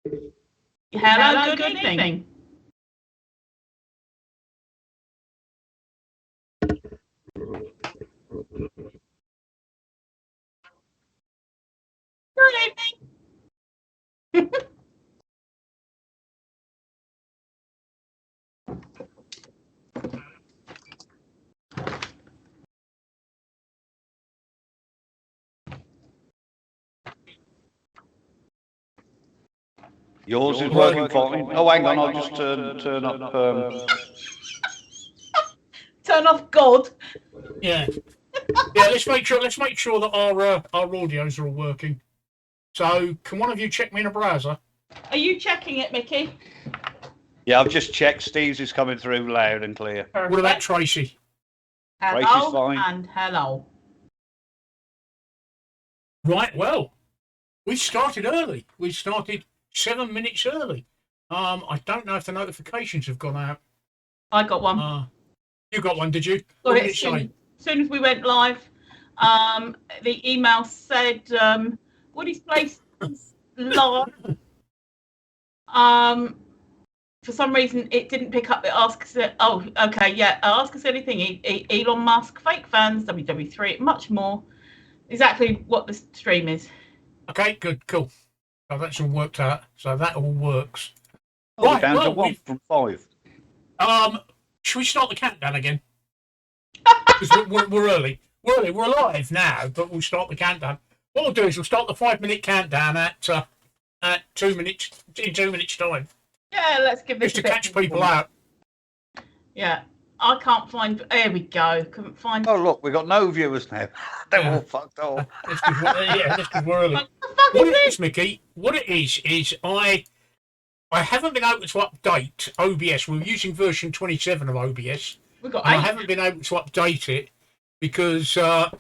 Hello, good evening. Good evening. Yours is working fine. Oh, hang on, I'll just turn up. Turn off God. Yeah. Yeah, let's make sure that our audios are all working. So, can one of you check me in a browser? Are you checking it, Mickey? Yeah, I've just checked. Steve's is coming through loud and clear. Perfect. What about Tracy? Hello Tracy's fine. and hello. Right, well, we started early. We started 7 minutes early. I don't know if the notifications have gone out. I got one. You got one, did you? Got What it did it say? as soon as we went live. The email said Woody's place is live. For some reason, it didn't pick up the ask us. Oh, okay, yeah. Ask us anything. Elon Musk, fake fans, WW3, much more. Exactly what the stream is. Okay, good, cool. So that's all worked out. So that all works. Oh, right, we're down to 1 from 5. Should we start the countdown again? Because we're early. We're early. We're alive now, but we'll start the countdown. What we'll do is we'll start the 5-minute countdown at 2 minutes in 2 minutes time. Yeah, let's give this just to catch people out. Yeah, I can't find. There we go. Couldn't find. Oh look, we've got no viewers now. They're all fucked off. That's because we're early. What it is, Mickey? What it is I haven't been able to update OBS. We're using version 27 of OBS. I haven't been able to update it because the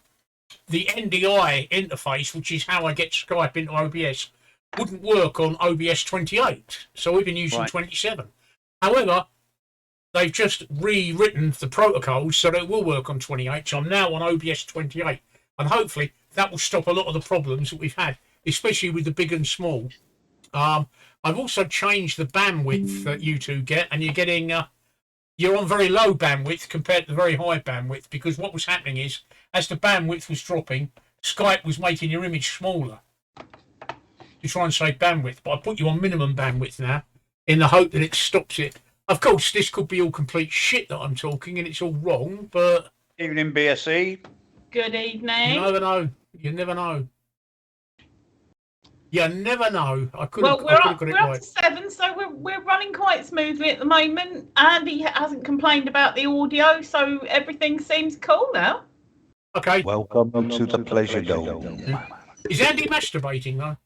NDI interface, which is how I get Skype into OBS, wouldn't work on OBS 28. So we've been using 27. However, they've just rewritten the protocols so that it will work on 28. So I'm now on OBS 28. And hopefully that will stop a lot of the problems that we've had, especially with the big and small. I've also changed the bandwidth that you two get, and you're getting you're on very low bandwidth compared to very high bandwidth, because what was happening is, as the bandwidth was dropping, Skype was making your image smaller to try and save bandwidth. But I put you on minimum bandwidth now in the hope that it stops it. Of course, this could be all complete shit that I'm talking, and it's all wrong, but... Evening, BSE. Good evening. You never know. You never know. You never know. I could have got it right. We're up to 7, so we're running quite smoothly at the moment. Andy hasn't complained about the audio, so everything seems cool now. Okay. Welcome to the pleasure dome. Is Andy masturbating, though?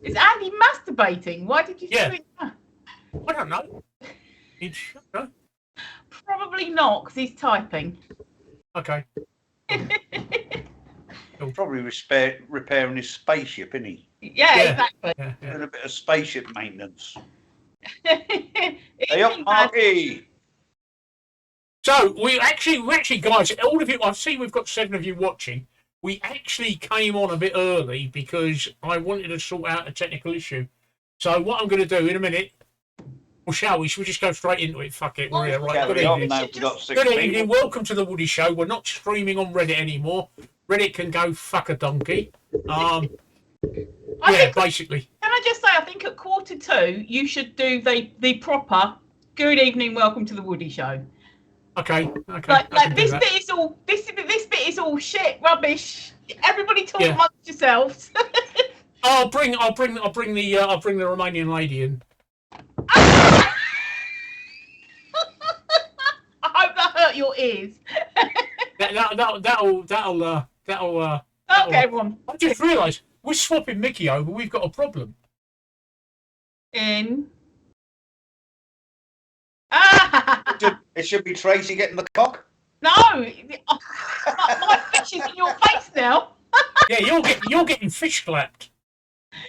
Is Andy masturbating? Why did you say that? I don't know. Probably not, because he's typing. Okay. Probably repairing his spaceship, isn't he? Yeah, exactly. Doing a bit of spaceship maintenance. Hey up, Marky! So we actually, guys, all of you, I see we've got 7 of you watching. We actually came on a bit early because I wanted to sort out a technical issue. So what I'm going to do in a minute, or shall we? Should we just go straight into it? Fuck it, we're here. Right. Good evening. Good evening. Welcome to the Woody Show. We're not streaming on Reddit anymore. Reddit can go fuck a donkey. Basically. Can I just say, I think at 1:45 you should do the proper good evening, welcome to the Woody Show. Okay. Like this bit is all shit, rubbish. Everybody talk amongst yourselves. I'll bring the Romanian lady in. I hope that hurt your ears. That'll okay, everyone. I just realised we're swapping Mickey over. We've got a problem. It should be Tracy getting the cock. No, my fish is in your face now. Yeah, you're getting fish slapped.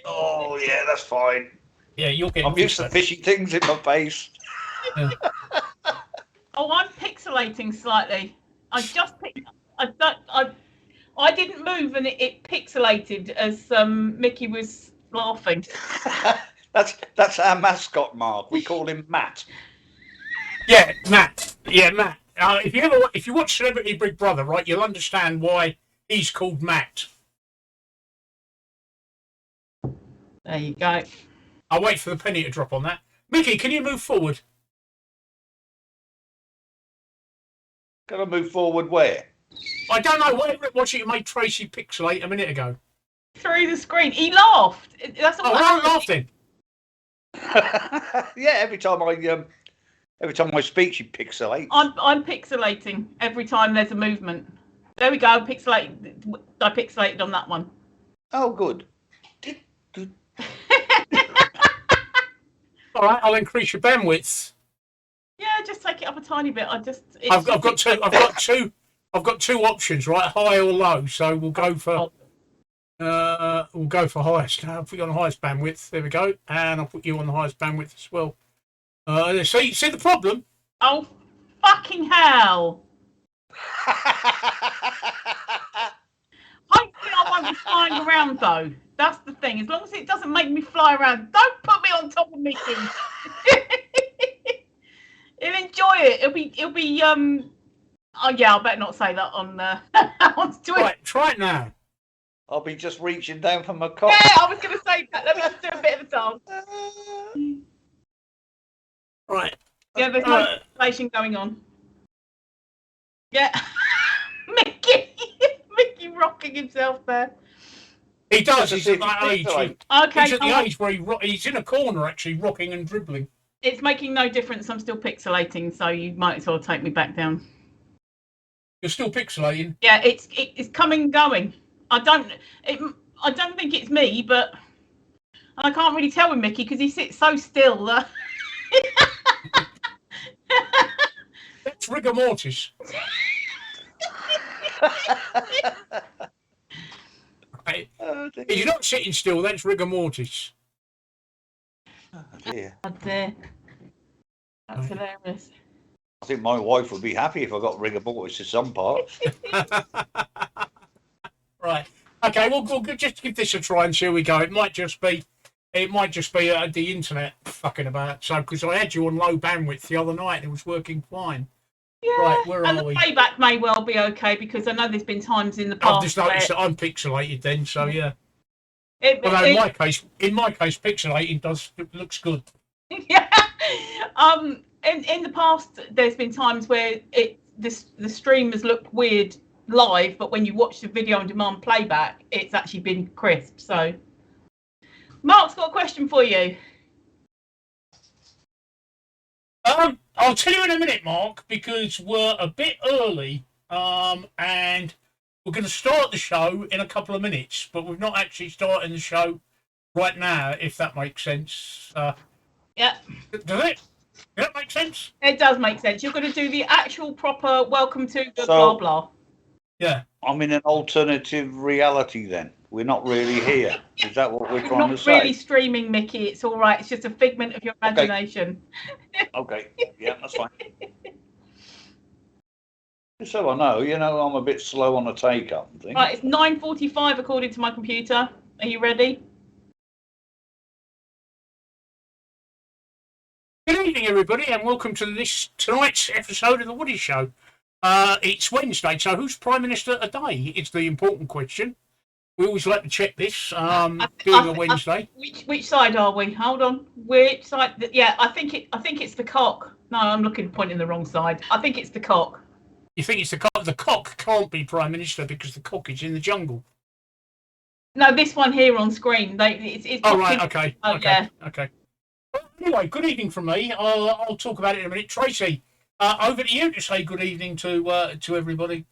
Oh yeah, that's fine. Yeah, you're getting. I'm used to fishy things in my face. Yeah. Oh, I'm pixelating slightly. I didn't move and it pixelated as Mickey was laughing. That's our mascot, Mark. We call him Matt. Yeah, Matt. Yeah, Matt. If you watch Celebrity Big Brother, right, you'll understand why he's called Matt. There you go. I'll wait for the penny to drop on that. Mickey, can you move forward? Gonna move forward where? I don't know. Whatever it was you made Tracy pixelate a minute ago. Through the screen. He laughed. That's all. Oh, I laughed then. Yeah, every time I speak, she pixelates. I'm pixelating every time there's a movement. There we go. I pixelated on that one. Oh, good. All right, I'll increase your bandwidth. Yeah, just take it up a tiny bit. I've got two options, right? High or low. So we'll go for highest. I'll put you on the highest bandwidth. There we go, and I'll put you on the highest bandwidth as well. See the problem? Oh, fucking hell! Hopefully, I won't be flying around though. That's the thing. As long as it doesn't make me fly around, don't put me on top of Mickey. He'll enjoy it. It'll be. Oh yeah, I better not say that on on Twitter. Right, try it now. I'll be just reaching down for my cock. Yeah, I was going to say that. Let me just do a bit of a dance. Right. Yeah, there's no conversation going on. Yeah. Mickey rocking himself there. He does. He's at that age. Okay. He's at the age where he's in a corner actually rocking and dribbling. It's making no difference. I'm still pixelating, so you might as well take me back down. You're still pixelating? Yeah, it's coming and going. I don't think it's me, but I can't really tell with Mickey because he sits so still. That's rigor mortis. Right. Oh, he's not sitting still. That's rigor mortis. Oh dear. That's hilarious. I think my wife would be happy if I got rigor mortis to some parts. Right. Okay. We'll just give this a try and see how we go. It might just be the internet fucking about. So because I had you on low bandwidth the other night and it was working fine. Yeah. Right. Where and are the we? playback may well be okay because I know there's been times in the past. I've just noticed that I'm pixelated then. So yeah. Although in my case, pixelating looks good. Yeah. In the past, there's been times where the stream has looked weird live, but when you watch the video on demand playback, it's actually been crisp. So, Mark's got a question for you. I'll tell you in a minute, Mark, because we're a bit early, and we're going to start the show in a couple of minutes, but we're not actually starting the show right now, if that makes sense. Yeah. Does it? Does that make sense? It does make sense. You're going to do the actual proper welcome to the blah blah. Yeah. I'm in an alternative reality then. We're not really here. Is that what we're trying to say? Not really streaming, Mickey. It's all right. It's just a figment of your imagination. Okay. Yeah, that's fine. So I know, I'm a bit slow on the take-up and things. Right, it's 9:45 according to my computer. Are you ready? Good evening, everybody, and welcome to tonight's episode of The Woody Show. It's Wednesday, so who's Prime Minister today? It's the important question. We always like to check this, being a Wednesday. Which side are we? Hold on. Which side? Yeah, I think it's the cock. No, I'm pointing the wrong side. I think it's the cock. You think it's the cock? The cock can't be Prime Minister because the cock is in the jungle. No, this one here on screen. It's oh, right, okay. Oh, okay. Yeah. Okay. Anyway, good evening from me. I'll talk about it in a minute. Tracy, over to you to say good evening to everybody.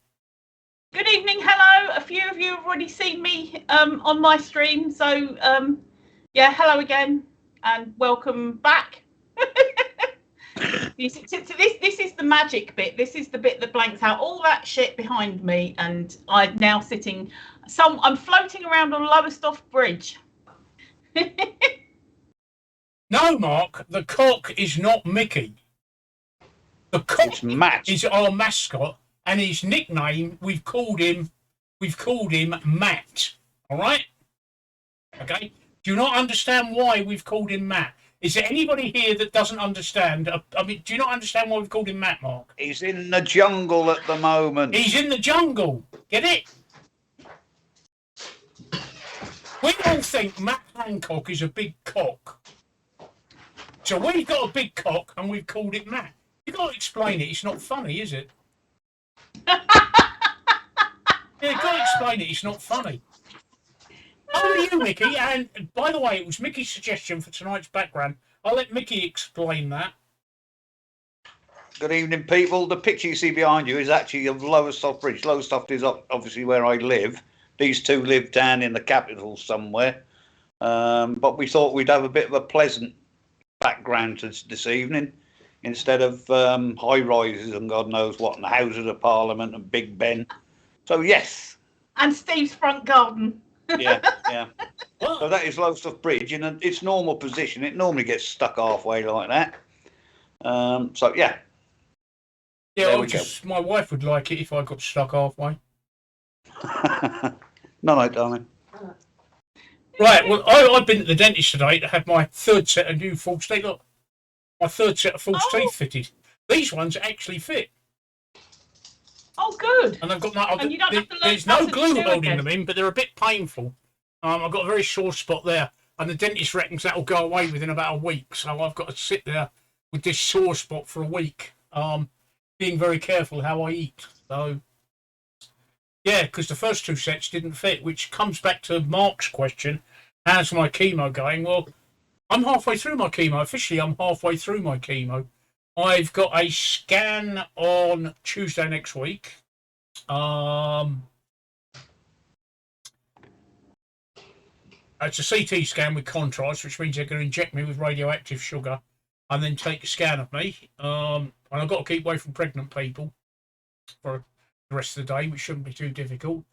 Good evening, hello. A few of you have already seen me on my stream, so yeah, hello again and welcome back. This is the magic bit. This is the bit that blanks out all that shit behind me, and I'm now sitting. I'm floating around on Lowestoft Bridge. No, Mark, the cock is not Mickey. The cock is our mascot, and his nickname we've called him Matt. All right. Okay. Do you not understand why we've called him Matt? Is there anybody here that doesn't understand? I mean, do you not understand why we've called him Matt, Mark? He's in the jungle at the moment. He's in the jungle. Get it? We all think Matt Hancock is a big cock. So we've got a big cock and we've called it Matt. You've got to explain it. It's not funny, is it? Yeah, you've got to explain it. It's not funny. Over to you, Mickey. And by the way, it was Mickey's suggestion for tonight's background. I'll let Mickey explain that. Good evening, people. The picture you see behind you is actually of Lowestoft Bridge. Lowestoft is obviously where I live. These two live down in the capital somewhere. But we thought we'd have a bit of a pleasant background this evening instead of high rises and God knows what, and the Houses of Parliament and Big Ben. So, yes. And Steve's front garden. Yeah. So that is Lowestoft Bridge in its normal position. It normally gets stuck halfway like that. So, yeah. Yeah, my wife would like it if I got stuck halfway. No, darling. Right, well, I've been at the dentist today to have my third set of new false teeth. Look, my third set of false teeth fitted. These ones actually fit. Oh, good. And I've got there's no glue holding them in, but they're a bit painful. I've got a very sore spot there, and the dentist reckons that'll go away within about a week. So I've got to sit there with this sore spot for a week, being very careful how I eat. So, yeah, because the first two sets didn't fit, which comes back to Mark's question, how's my chemo going? Well, I'm halfway through my chemo. Officially, I'm halfway through my chemo. I've got a scan on Tuesday next week. It's a CT scan with contrast, which means they're going to inject me with radioactive sugar and then take a scan of me. And I've got to keep away from pregnant people for the rest of the day, which shouldn't be too difficult.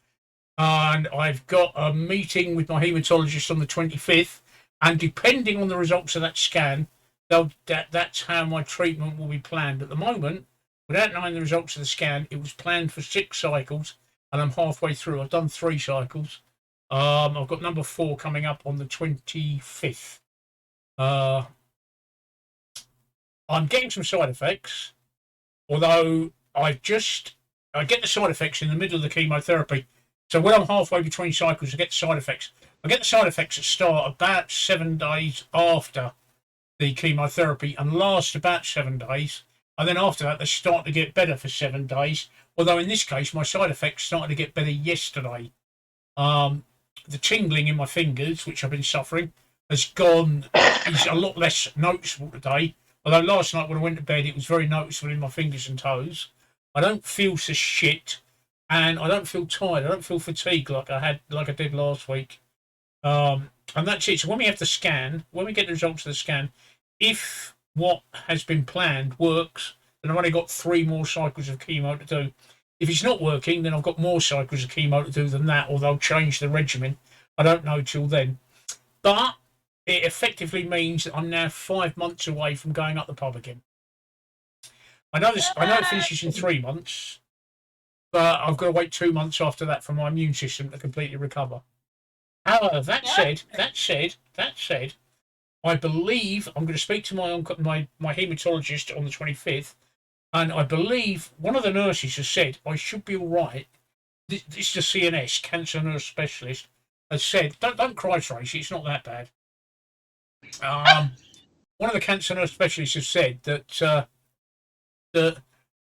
And I've got a meeting with my haematologist on the 25th. And depending on the results of that scan, that's how my treatment will be planned. At the moment, without knowing the results of the scan, it was planned for 6 cycles, and I'm halfway through. I've done 3 cycles. I've got number 4 coming up on the 25th. I'm getting some side effects, although I get the side effects in the middle of the chemotherapy. So when I'm halfway between cycles, I get the side effects. I get the side effects that start about 7 days after the chemotherapy and last about 7 days. And then after that, they start to get better for 7 days. Although in this case, my side effects started to get better yesterday. The tingling in my fingers, which I've been suffering, is a lot less noticeable today. Although last night when I went to bed, it was very noticeable in my fingers and toes. I don't feel so shit, and I don't feel tired. I don't feel fatigued like I did last week. And that's it. So when we have the scan, when we get the results of the scan, if what has been planned works, then I've only got 3 more cycles of chemo to do. If it's not working, then I've got more cycles of chemo to do than that, or they'll change the regimen. I don't know till then. But it effectively means that I'm now 5 months away from going up the pub again. I know it finishes in 3 months, but I've got to wait 2 months after that for my immune system to completely recover. However, that said, I believe I'm going to speak to my haematologist on the 25th, and I believe one of the nurses has said I should be all right. This is a CNS, cancer nurse specialist, has said, don't cry, Tracy, it's not that bad. One of the cancer nurse specialists has said that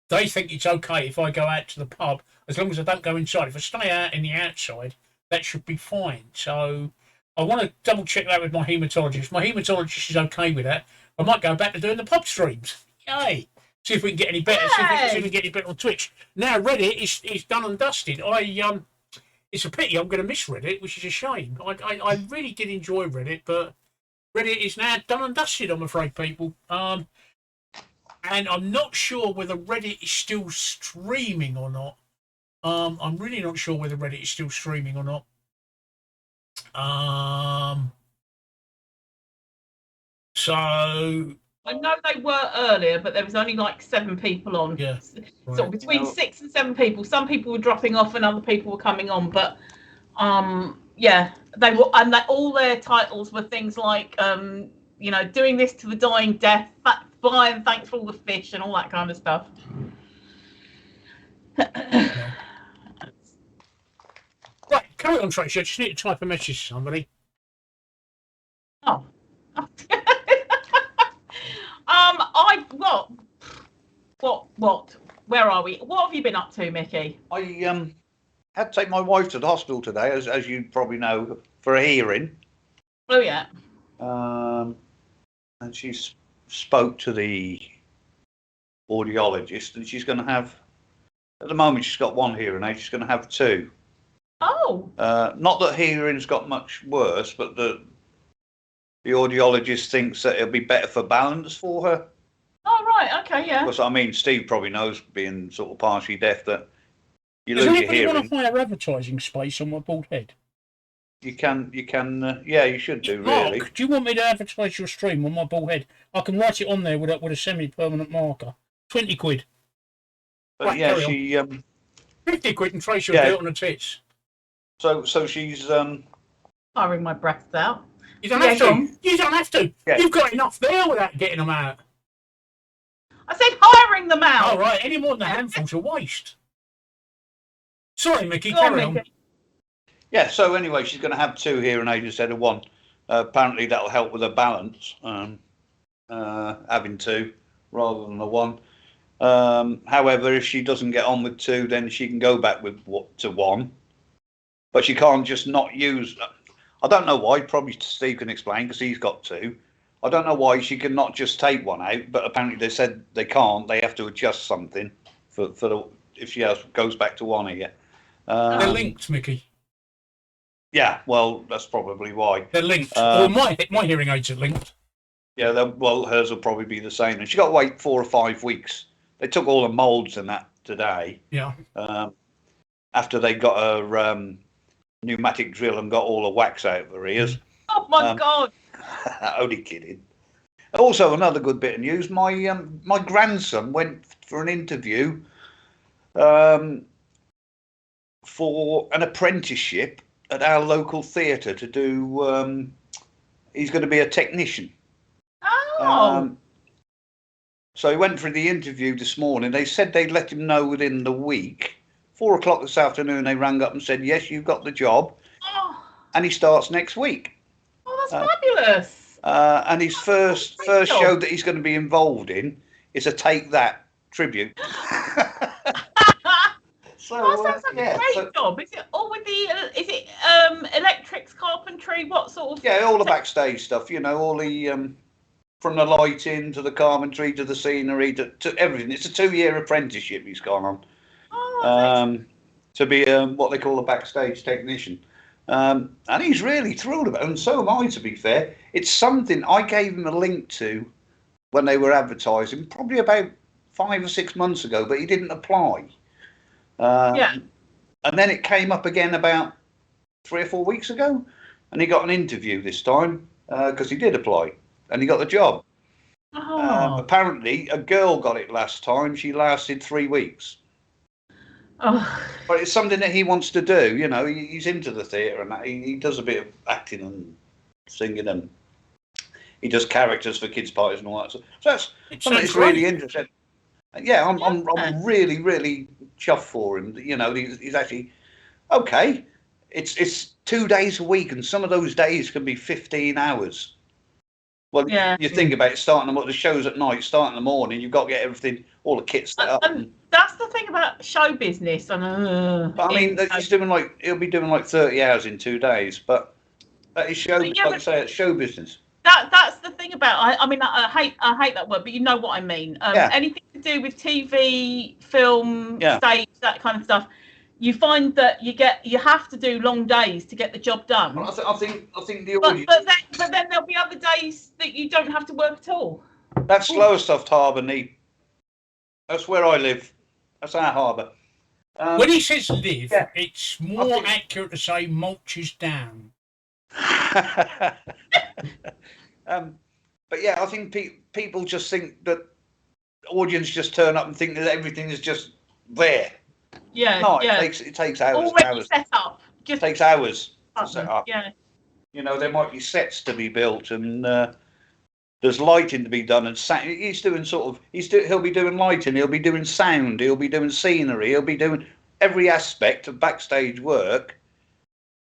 they think it's okay if I go out to the pub as long as I don't go inside. If I stay out in the outside, that should be fine. So I want to double check that with my haematologist. My haematologist is okay with that. I might go back to doing the pub streams. Yay! See if we can get any better. See if we can get any better on Twitch. Now Reddit is done and dusted. It's a pity I'm going to miss Reddit, which is a shame. I really did enjoy Reddit, but Reddit is now done and dusted, I'm afraid, people. And I'm not sure whether Reddit is still streaming or not. I'm really not sure whether Reddit is still streaming or not. So I know they were earlier, but there was only like 7 people on. Yeah. Right. So between 6 and 7 people. Some people were dropping off and other people were coming on. But Yeah, they were, and all their titles were things like, you know, doing this to the dying death, flying, thanks for all the fish, and all that kind of stuff. Yeah. Right, carry on, Tracy. I just need to type a message to somebody. Oh. What? Where are we? What have you been up to, Mickey? I had to take my wife to the hospital today, as you probably know, for a hearing. Oh yeah. And she spoke to the audiologist, and she's going to have, at the moment she's got one hearing aid, she's going to have two. Oh. Not that hearing's got much worse, but the audiologist thinks that it'll be better for balance for her. Oh right, okay, yeah. Because I mean, Steve probably knows, being sort of partially deaf, that you Does lose your anybody hearing. want to hire advertising space on my bald head? You can, yeah, you should do, really. Mark, do you want me to advertise your stream on my bald head? I can write it on there with a semi-permanent marker. 20 quid. But right, yeah, she 50 quid and Tracy will do it on the tits. So she's Firing my breaths out. You don't have to. You don't have to. Yeah. You've got enough there without getting them out. I said hiring them out. All right, any more than a handful's a waste. Sorry, Mickey, carry on. Yeah, so anyway, she's going to have two hearing aids instead of one. Apparently that'll help with her balance, having two rather than the one. However, if she doesn't get on with two, then she can go back to one. But she can't just not use... I don't know why, probably Steve can explain, because he's got two. I don't know why she can not just take one out, but apparently they said they can't. They have to adjust something for the if she goes back to one again. They're linked, Mickey. Yeah, well, that's probably why. They're linked. Or my hearing aids are linked. Yeah, well, hers will probably be the same. And she got to wait 4 or 5 weeks. They took all the moulds and that today. Yeah. After they got a pneumatic drill and got all the wax out of her ears. Oh my God! Only kidding. Also, another good bit of news: my grandson went for an interview for an apprenticeship at our local theatre to do. He's going to be a technician. Oh. So he went for the interview this morning. They said they'd let him know within the week. 4 o'clock this afternoon, they rang up and said, yes, you've got the job. Oh. And he starts next week. Oh, that's fabulous. And his first show that he's going to be involved in is a Take That tribute. So, that sounds like a great job. Is it all with the, electrics, carpentry, what sort of... Yeah, all the backstage stuff, you know, all the, from the lighting to the carpentry to the scenery to everything. It's a 2-year apprenticeship he's gone on. To be what they call a backstage technician. And he's really thrilled about it, and so am I, to be fair. It's something I gave him a link to when they were advertising, probably about 5 or 6 months ago, but he didn't apply. Yeah. And then it came up again about 3 or 4 weeks ago, and he got an interview this time because he did apply, and he got the job. Oh. Apparently, a girl got it last time. She lasted 3 weeks. Oh. But it's something that he wants to do, you know. He's into the theatre and that. He does a bit of acting and singing, and he does characters for kids' parties and all that. So that's something that's really interesting. Yeah, I'm really, really chuffed for him. You know, he's actually okay. It's 2 days a week, and some of those days can be 15 hours. Well, yeah. You think about it, starting the shows at night, starting in the morning, you've got to get everything, all the kits set up. And that's the thing about show business. But I mean, he'll be doing like 30 hours in 2 days, but that is show. Like I say, it's show business. That's the thing about. I mean, I hate that word, but you know what I mean. Anything to do with TV, film, stage, that kind of stuff. You find that you have to do long days to get the job done. Well, I think the audience. But then there'll be other days that you don't have to work at all. That's slower stuff, Harbour Neat. That's where I live. That's our harbour. When he says live, it's more accurate to say mulches down. But yeah, I think people just think that the audience just turn up and think that everything is just there. Yeah, no, it takes hours. Already set up. It takes hours. to set up. Yeah. You know, there might be sets to be built, and there's lighting to be done, and he's doing he'll be doing lighting, he'll be doing sound, he'll be doing scenery, he'll be doing every aspect of backstage work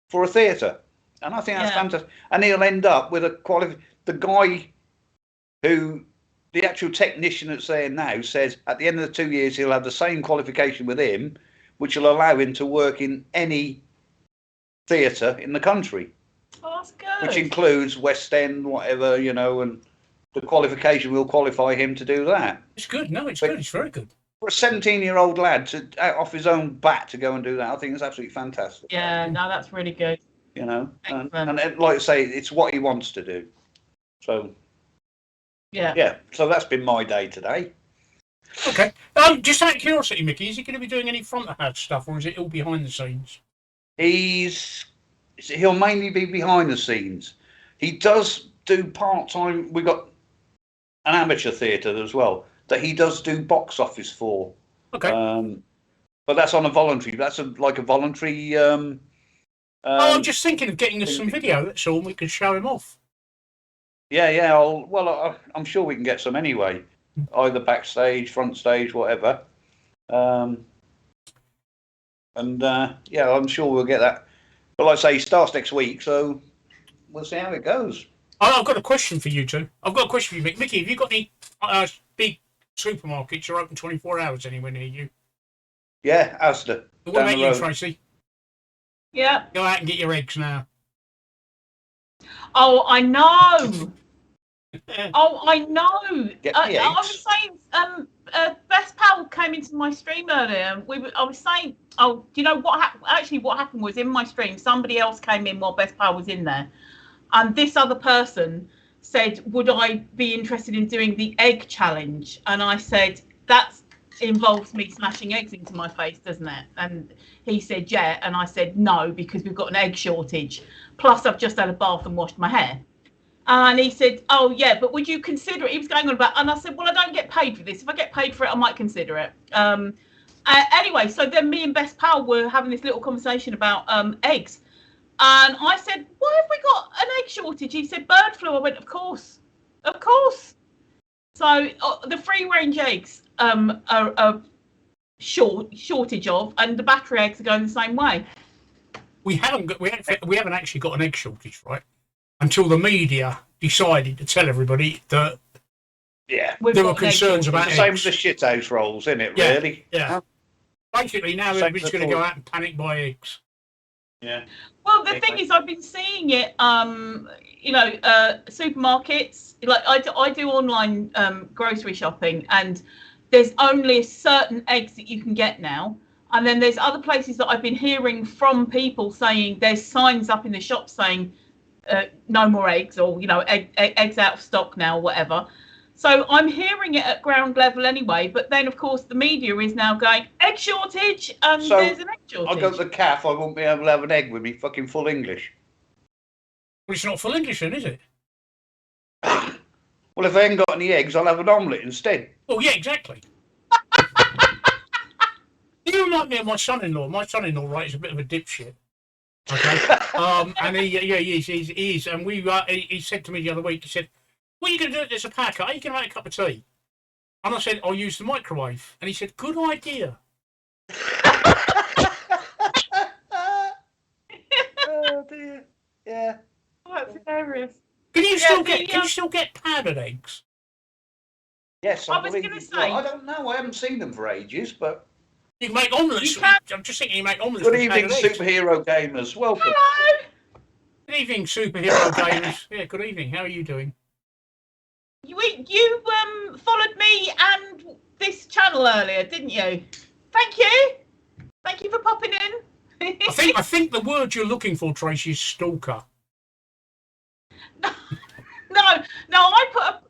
for a theatre, and I think that's fantastic. And he'll end up with the guy who, the actual technician that's there now, says at the end of the 2 years he'll have the same qualification with him, which will allow him to work in any theatre in the country. Oh, that's good. Which includes West End, whatever, you know, and the qualification will qualify him to do that. It's good. No, it's good. It's very good. For a 17-year-old lad to out off his own bat to go and do that, I think it's absolutely fantastic. Yeah, no, that's really good. You know, and like I say, it's what he wants to do. So, yeah. So that's been my day today. Okay. Just out of curiosity, Mickey, is he going to be doing any front of house stuff, or is it all behind the scenes? He'll mainly be behind the scenes. He does do part-time. We got an amateur theatre as well that he does do box office for. Okay. But that's on a voluntary. That's like a voluntary. I'm just thinking of getting us some video. That's all. We can show him off. Yeah. I'm sure we can get some anyway. Either backstage, front stage, whatever. I'm sure we'll get that. But like I say, he starts next week, so we'll see how it goes. I've got a question for you two. I've got a question for you, Mickey. Have you got any big supermarkets are open 24 hours anywhere near you? Yeah, Asda. What about you, Tracy? Yeah. Go out and get your eggs now. Oh, I know. I know. I was saying, Best Pal came into my stream earlier. I was saying, do you know what happened? Actually, what happened was in my stream, somebody else came in while Best Pal was in there. And this other person said, would I be interested in doing the egg challenge? And I said, that involves me smashing eggs into my face, doesn't it? And he said, yeah. And I said, no, because we've got an egg shortage. Plus, I've just had a bath and washed my hair. And he said, oh, yeah, but would you consider it? He was going on about, and I said, well, I don't get paid for this. If I get paid for it, I might consider it. Anyway, so then me and Best Pal were having this little conversation about eggs. And I said, why have we got an egg shortage? He said, bird flu. I went, of course. So the free-range eggs are shortage of, and the battery eggs are going the same way. We haven't actually got an egg shortage, right? Until the media decided to tell everybody that there were concerns about eggs. Same as the shithouse rolls, isn't it, really? Yeah. Basically, now everybody's going to go out and panic buy eggs. Yeah. Well, the thing is, I've been seeing it, supermarkets. Like I do online grocery shopping, and there's only certain eggs that you can get now. And then there's other places that I've been hearing from people saying there's signs up in the shop saying no more eggs, or eggs out of stock now, whatever. So I'm hearing it at ground level anyway, but then of course the media is now going egg shortage, and there's an egg shortage. I go to the calf, I won't be able to have an egg with me fucking full English. Well, it's not full English then, is it? Well, if I ain't got any eggs, I'll have an omelette instead. Oh yeah, exactly. You remind me of my son-in-law. My son-in-law, right, is a bit of a dipshit. Okay. And he is. And he said to me the other week, he said, what are you going to do? There's a power cut. Are you going to make a cup of tea? And I said, I'll use the microwave. And he said, good idea. Oh dear. Yeah. Oh, that's hilarious. Can you still get powdered eggs? Yes, I was going to say. I don't know. I haven't seen them for ages, but you can make omelettes. I'm just thinking you make omelettes. Good evening, superhero gamers. Welcome. Hello. Good evening, superhero gamers. Yeah, good evening. How are you doing? You followed me and this channel earlier, didn't you? Thank you for popping in. I think the word you're looking for, Tracy, is stalker. No. I put.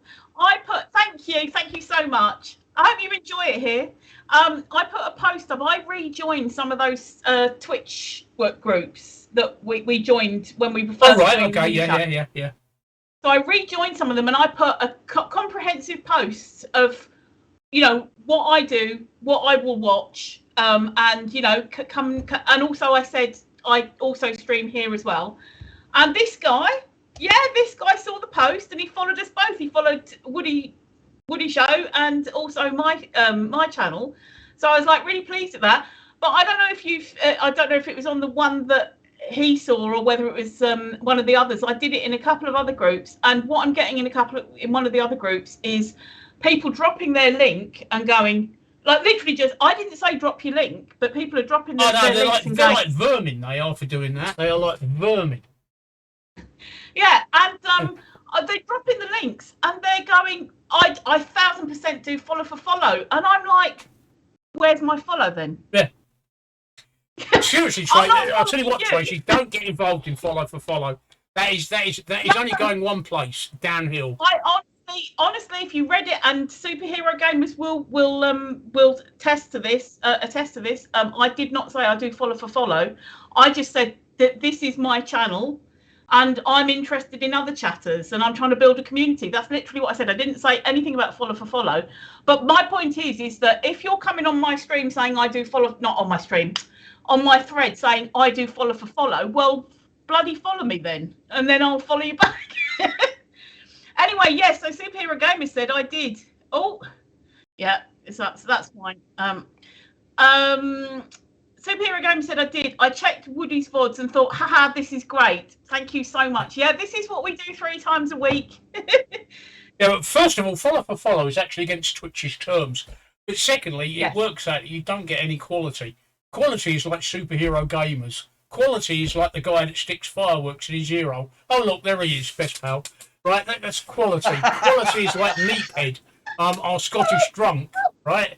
Thank you so much. I hope you enjoy it here. I put a post up. I rejoined some of those Twitch work groups that we joined when we first. Oh right, okay, yeah. So I rejoined some of them, and I put a comprehensive post of, what I do, what I will watch, and come. And also I said I also stream here as well. And this guy saw the post and he followed us both. He followed Woody Show and also my channel. So I was like really pleased at that. But I don't know if it was on the one that he saw or whether it was one of the others. I did it in a couple of other groups, and what I'm getting in one of the other groups is people dropping their link and going, like, literally just, I didn't say drop your link, but people are dropping their links and they're going, like vermin. They are for doing that. They are like vermin. Yeah, and they're dropping the links and they're going, I 1000% do follow for follow, and I'm like, where's my follow then? Yeah. Seriously, Tracy, I'll tell you what, Tracy, don't get involved in follow for follow. That is only going one place, downhill. I honestly, if you read it, and Superhero Gamers will attest to this. I did not say I do follow for follow. I just said that this is my channel, and I'm interested in other chatters, and I'm trying to build a community. That's literally what I said. I didn't say anything about follow for follow. But my point is that if you're coming on my stream saying I do follow, not on my stream, on my thread saying I do follow for follow, well, bloody follow me then, and then I'll follow you back. Anyway, yes, so Superhero Gamer said I did. Oh, yeah, so that's fine. Superhero Gamer said I did. I checked Woody's VODs and thought, haha, this is great. Thank you so much. Yeah, this is what we do 3 times a week. Yeah, but first of all, follow for follow is actually against Twitch's terms. But secondly, it works out you don't get any quality. Quality is like Superhero Gamers. Quality is like the guy that sticks fireworks in his ear hole. Oh, look, there he is, best pal. Right, that's quality. Quality is like Meathead, our Scottish drunk, right?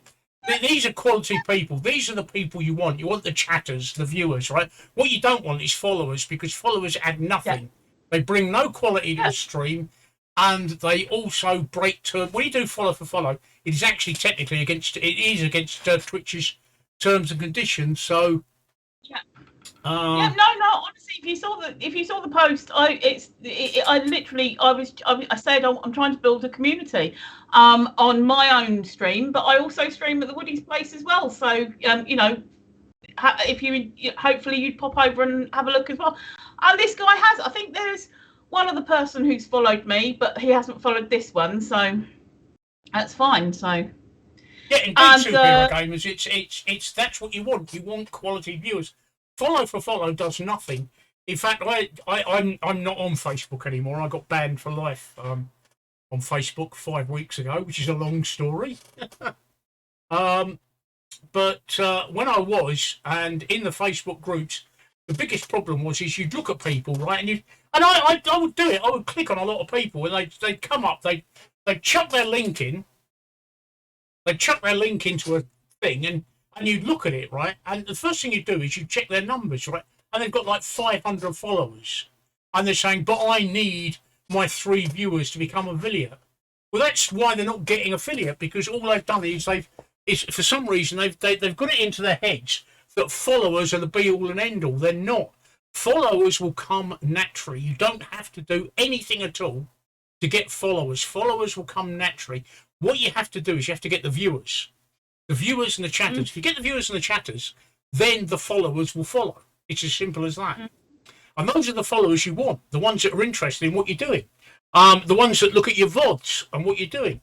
These are quality people. These are the people you want. You want the chatters, the viewers, right? What you don't want is followers, because followers add nothing. Yeah. They bring no quality to the stream, and they also break terms. When you do follow for follow, it is actually technically against Twitch's terms and conditions. So yeah. No. Honestly, if you saw the post, I said I'm trying to build a community on my own stream, but I also stream at the Woody's place as well. So if hopefully you'd pop over and have a look as well. And this guy has. I think there's one other person who's followed me, but he hasn't followed this one, so that's fine. So. Yeah, indeed, Superhero Gamers, it's that's what you want. You want quality viewers. Follow for follow does nothing. In fact, I'm not on Facebook anymore. I got banned for life on Facebook 5 weeks ago, which is a long story. But when I was, and in the Facebook groups, the biggest problem is you'd look at people, right, and I would do it. I would click on a lot of people, and they'd come up, they'd chuck their link in. They chuck their link into a thing, and you'd look at it, right? And the first thing you do is you check their numbers, right? And they've got like 500 followers. And they're saying, but I need my 3 viewers to become affiliate. Well, that's why they're not getting affiliate, because all they've done is for some reason, they've got it into their heads that followers are the be-all and end-all. They're not. Followers will come naturally. You don't have to do anything at all to get followers. Followers will come naturally. What you have to do is you have to get the viewers. The viewers and the chatters. If you get the viewers and the chatters, then the followers will follow. It's as simple as that. And those are the followers you want, the ones that are interested in what you're doing, the ones that look at your VODs and what you're doing.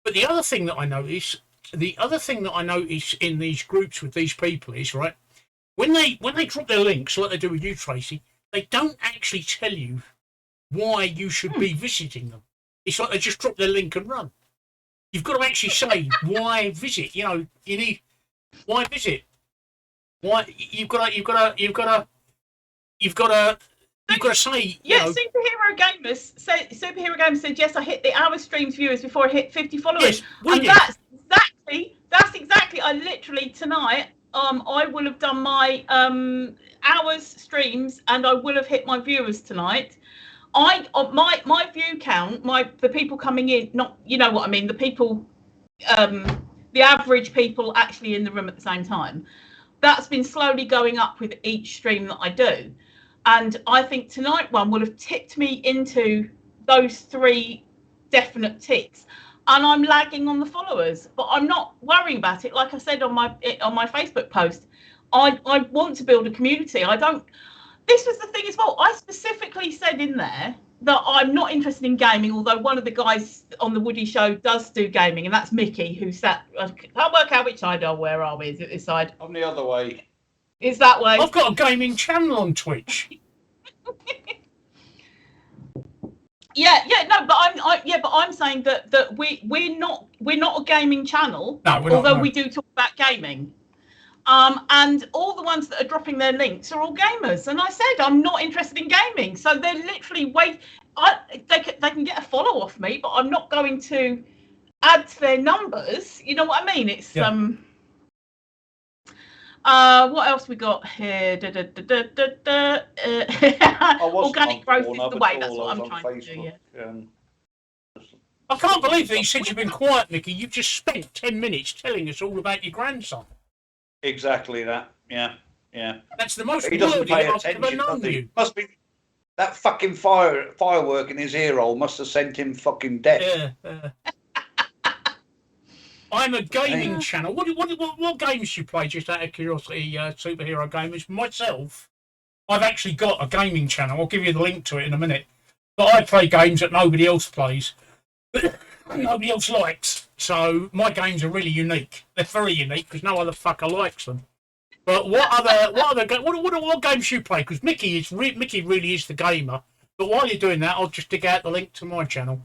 But the other thing that I notice in these groups with these people is, right, when they drop their links, like they do with you, Tracy, they don't actually tell you why you should be visiting them. It's like they just drop their link and run. You've got to actually say why visit. You know, you need why visit. Why you've got to say. Yeah, Superhero Gamers said yes. I hit the hour streams viewers before I hit 50 followers. Yes, we did. That's exactly. I literally tonight. I will have done my hours streams, and I will have hit my viewers tonight. My view count, the people coming in, not, you know what I mean, the people, the average people actually in the room at the same time, that's been slowly going up with each stream that I do. And I think tonight one will have tipped me into those 3 definite ticks. And I'm lagging on the followers, but I'm not worrying about it. Like I said on my Facebook post, I want to build a community. I don't. This was the thing as well. I specifically said in there that I'm not interested in gaming, although one of the guys on the Woody show does do gaming, and that's Mickey, who sat. I can't work out which side. Where are we? Is it this side? I'm the other way. It's that way. I've got a gaming channel on Twitch. But I'm saying that we're not a gaming channel. No, we're not. Although we do talk about gaming. And all the ones that are dropping their links are all gamers. And I said I'm not interested in gaming, so they're literally they can get a follow off me, but I'm not going to add to their numbers. You know what I mean? It's what else we got here? Organic growth is the way. That's what I'm trying to do. Yeah. I can't believe that you said you've been quiet, Mickey. You've just spent 10 minutes telling us all about your grandson. Exactly that. Yeah. That's the most he doesn't wordy pay I've attention, ever known does he? you. Must be that fucking firework in his ear hole must have sent him fucking death. Yeah. I'm a gaming channel. What games do you play? Just out of curiosity, superhero gamers. Myself, I've actually got a gaming channel. I'll give you the link to it in a minute. But I play games that nobody else plays. Nobody else likes. So my games are really unique. They're very unique because no other fucker likes them. But what games you play? Because Mickey really is the gamer. But while you're doing that, I'll just dig out the link to my channel.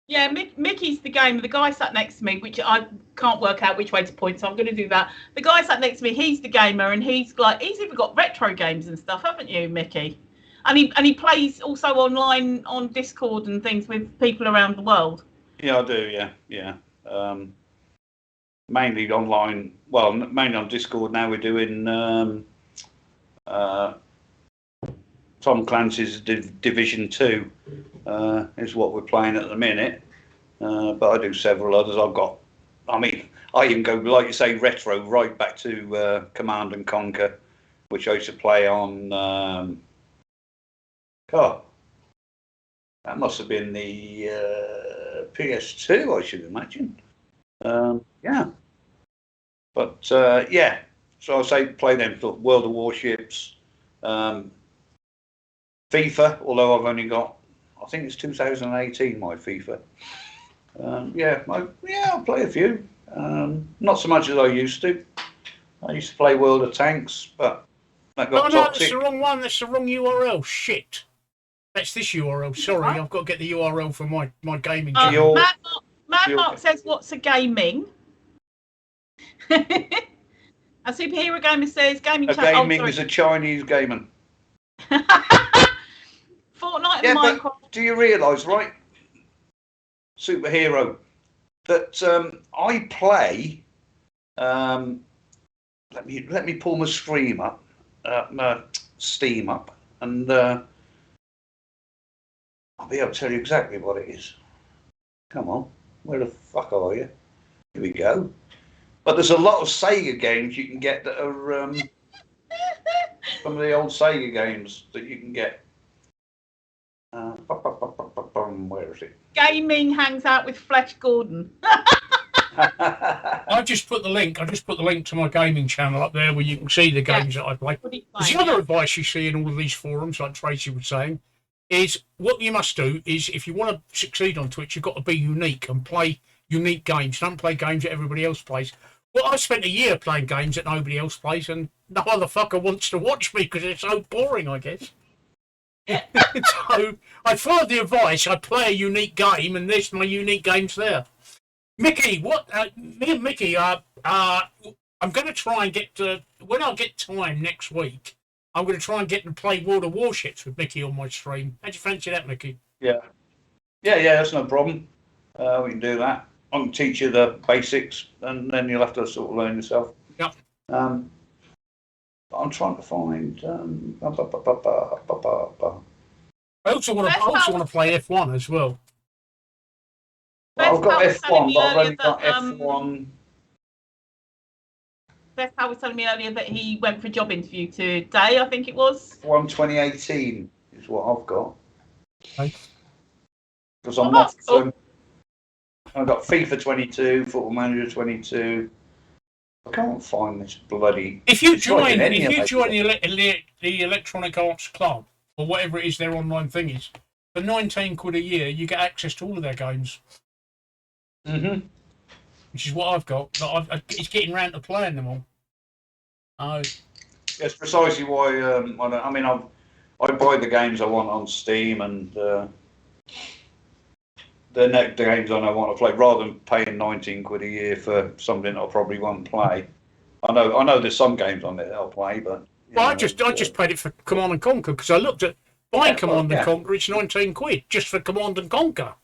Yeah, Mickey's the gamer. The guy sat next to me, which I can't work out which way to point, so I'm going to do that. The guy sat next to me, he's the gamer, and he's even got retro games and stuff, haven't you, Mickey? And he plays also online on Discord and things with people around the world. Yeah, I do. Yeah. Mainly online. Well, mainly on Discord now. We're doing Tom Clancy's Division 2 is what we're playing at the minute. But I do several others. I even go, like you say, retro, right back to Command and Conquer, which I used to play on. That must have been the PS2, I should imagine. Yeah. But yeah, so I say play them for World of Warships, FIFA. Although I've only got, I think it's 2018 my FIFA. I'll play a few. Not so much as I used to. I used to play World of Tanks, but that got toxic. That's the wrong one. That's the wrong URL. Shit. That's this URL. Sorry, I've got to get the URL for my gaming channel. Mad Mark says, "What's a gaming?" A superhero gamer says, "Gaming channel." Gaming is a Chinese gaming. Fortnite and Minecraft. But do you realise, right, superhero, that I play? Let me pull my stream up, my Steam up, and I'll be able to tell you exactly what it is. Come on, where the fuck are you? Here we go. But there's a lot of Sega games you can get that are some of the old Sega games that you can get. Where is it? Gaming hangs out with Flesh Gordon. I just put the link to my gaming channel up there where you can see the games that I play. The other advice you see in all of these forums, like Tracy was saying, is what you must do is if you want to succeed on Twitch, you've got to be unique and play unique games. Don't play games that everybody else plays. Well, I spent a year playing games that nobody else plays, and no other fucker wants to watch me because it's so boring, I guess. So I followed the advice. I play a unique game, and there's my unique games there. Mickey, me and Mickey, I'm going to try and get to, when I get time next week, I'm going to try and get to play World of Warships with Mickey on my stream. How'd you fancy that, Mickey? Yeah, that's no problem. We can do that. I can teach you the basics, and then you'll have to sort of learn yourself. Yep. I'm trying to find. I also want to play F1 as well. I've got F1, but I've only got F1. Beth Powell was telling me earlier that he went for a job interview today, I think it was. F1 2018 is what I've got. Okay. Because I'm not. I've got FIFA 22, Football Manager 22, I can't find this bloody. If you join the Electronic Arts Club or whatever it is their online thing is, for £19 a year, you get access to all of their games. Mm-hmm. Which is what I've got. It's getting round to playing them all. Oh. That's precisely why. I buy the games I want on Steam, and the games I want to play, rather than paying £19 a year for something I probably won't play. I know there's some games on there that I'll play, but I just paid it for Command and Conquer because I looked at buying Command and Conquer. It's £19 just for Command and Conquer,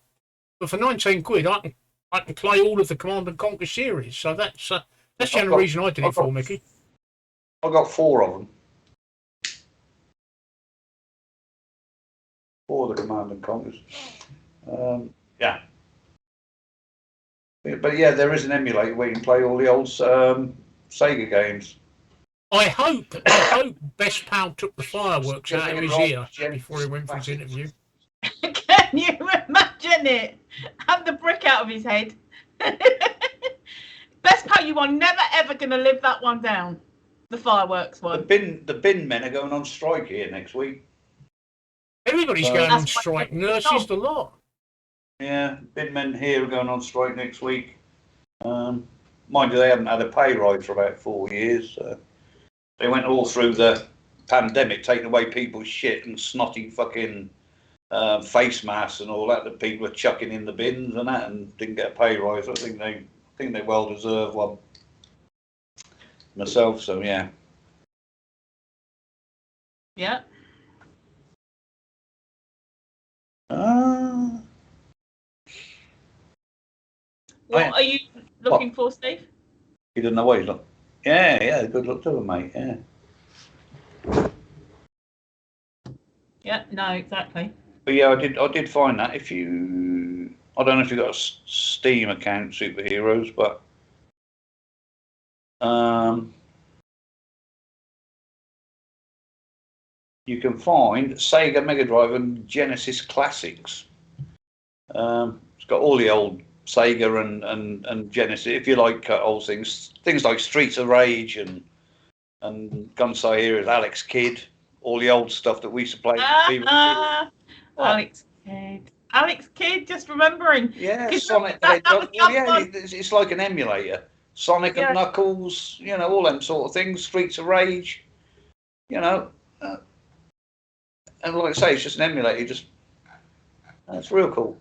but for £19 I can play all of the Command and Conquer series. So that's the only reason I did it for, Mickey. I got 4 of them. 4 of the Command and Conquers. Yeah. But yeah, there is an emulator where you can play all the old Sega games. I hope Best Pal took the fireworks out of his ear before he went for his interview. Can you imagine it? Have the brick out of his head. Best Pal, you are never ever going to live that one down. The fireworks one. The bin men are going on strike here next week. Everybody's going on strike. Nurses, the lot. Yeah, bin men here are going on strike next week. Mind you, they haven't had a pay rise for about 4 years. They went all through the pandemic, taking away people's shit and snotty fucking face masks and all that people are chucking in the bins and that, and didn't get a pay rise. I think they well deserve one myself. So yeah. Yeah. What are you looking for, Steve? He doesn't know what he's looking. Yeah, good luck to him, mate. Yeah. Yeah, no, exactly. But yeah, I did find that I don't know if you've got a Steam account, Superheroes, but you can find Sega Mega Drive and Genesis Classics. It's got all the old Sega and Genesis, if you like old things like Streets of Rage and Gunstar Heroes, Alex Kidd, all the old stuff that we used to play. Alex Kidd, just remembering. Yeah, Sonic. It's like an emulator. Sonic and Knuckles, all them sort of things. Streets of Rage, and like I say, it's just an emulator. That's real cool.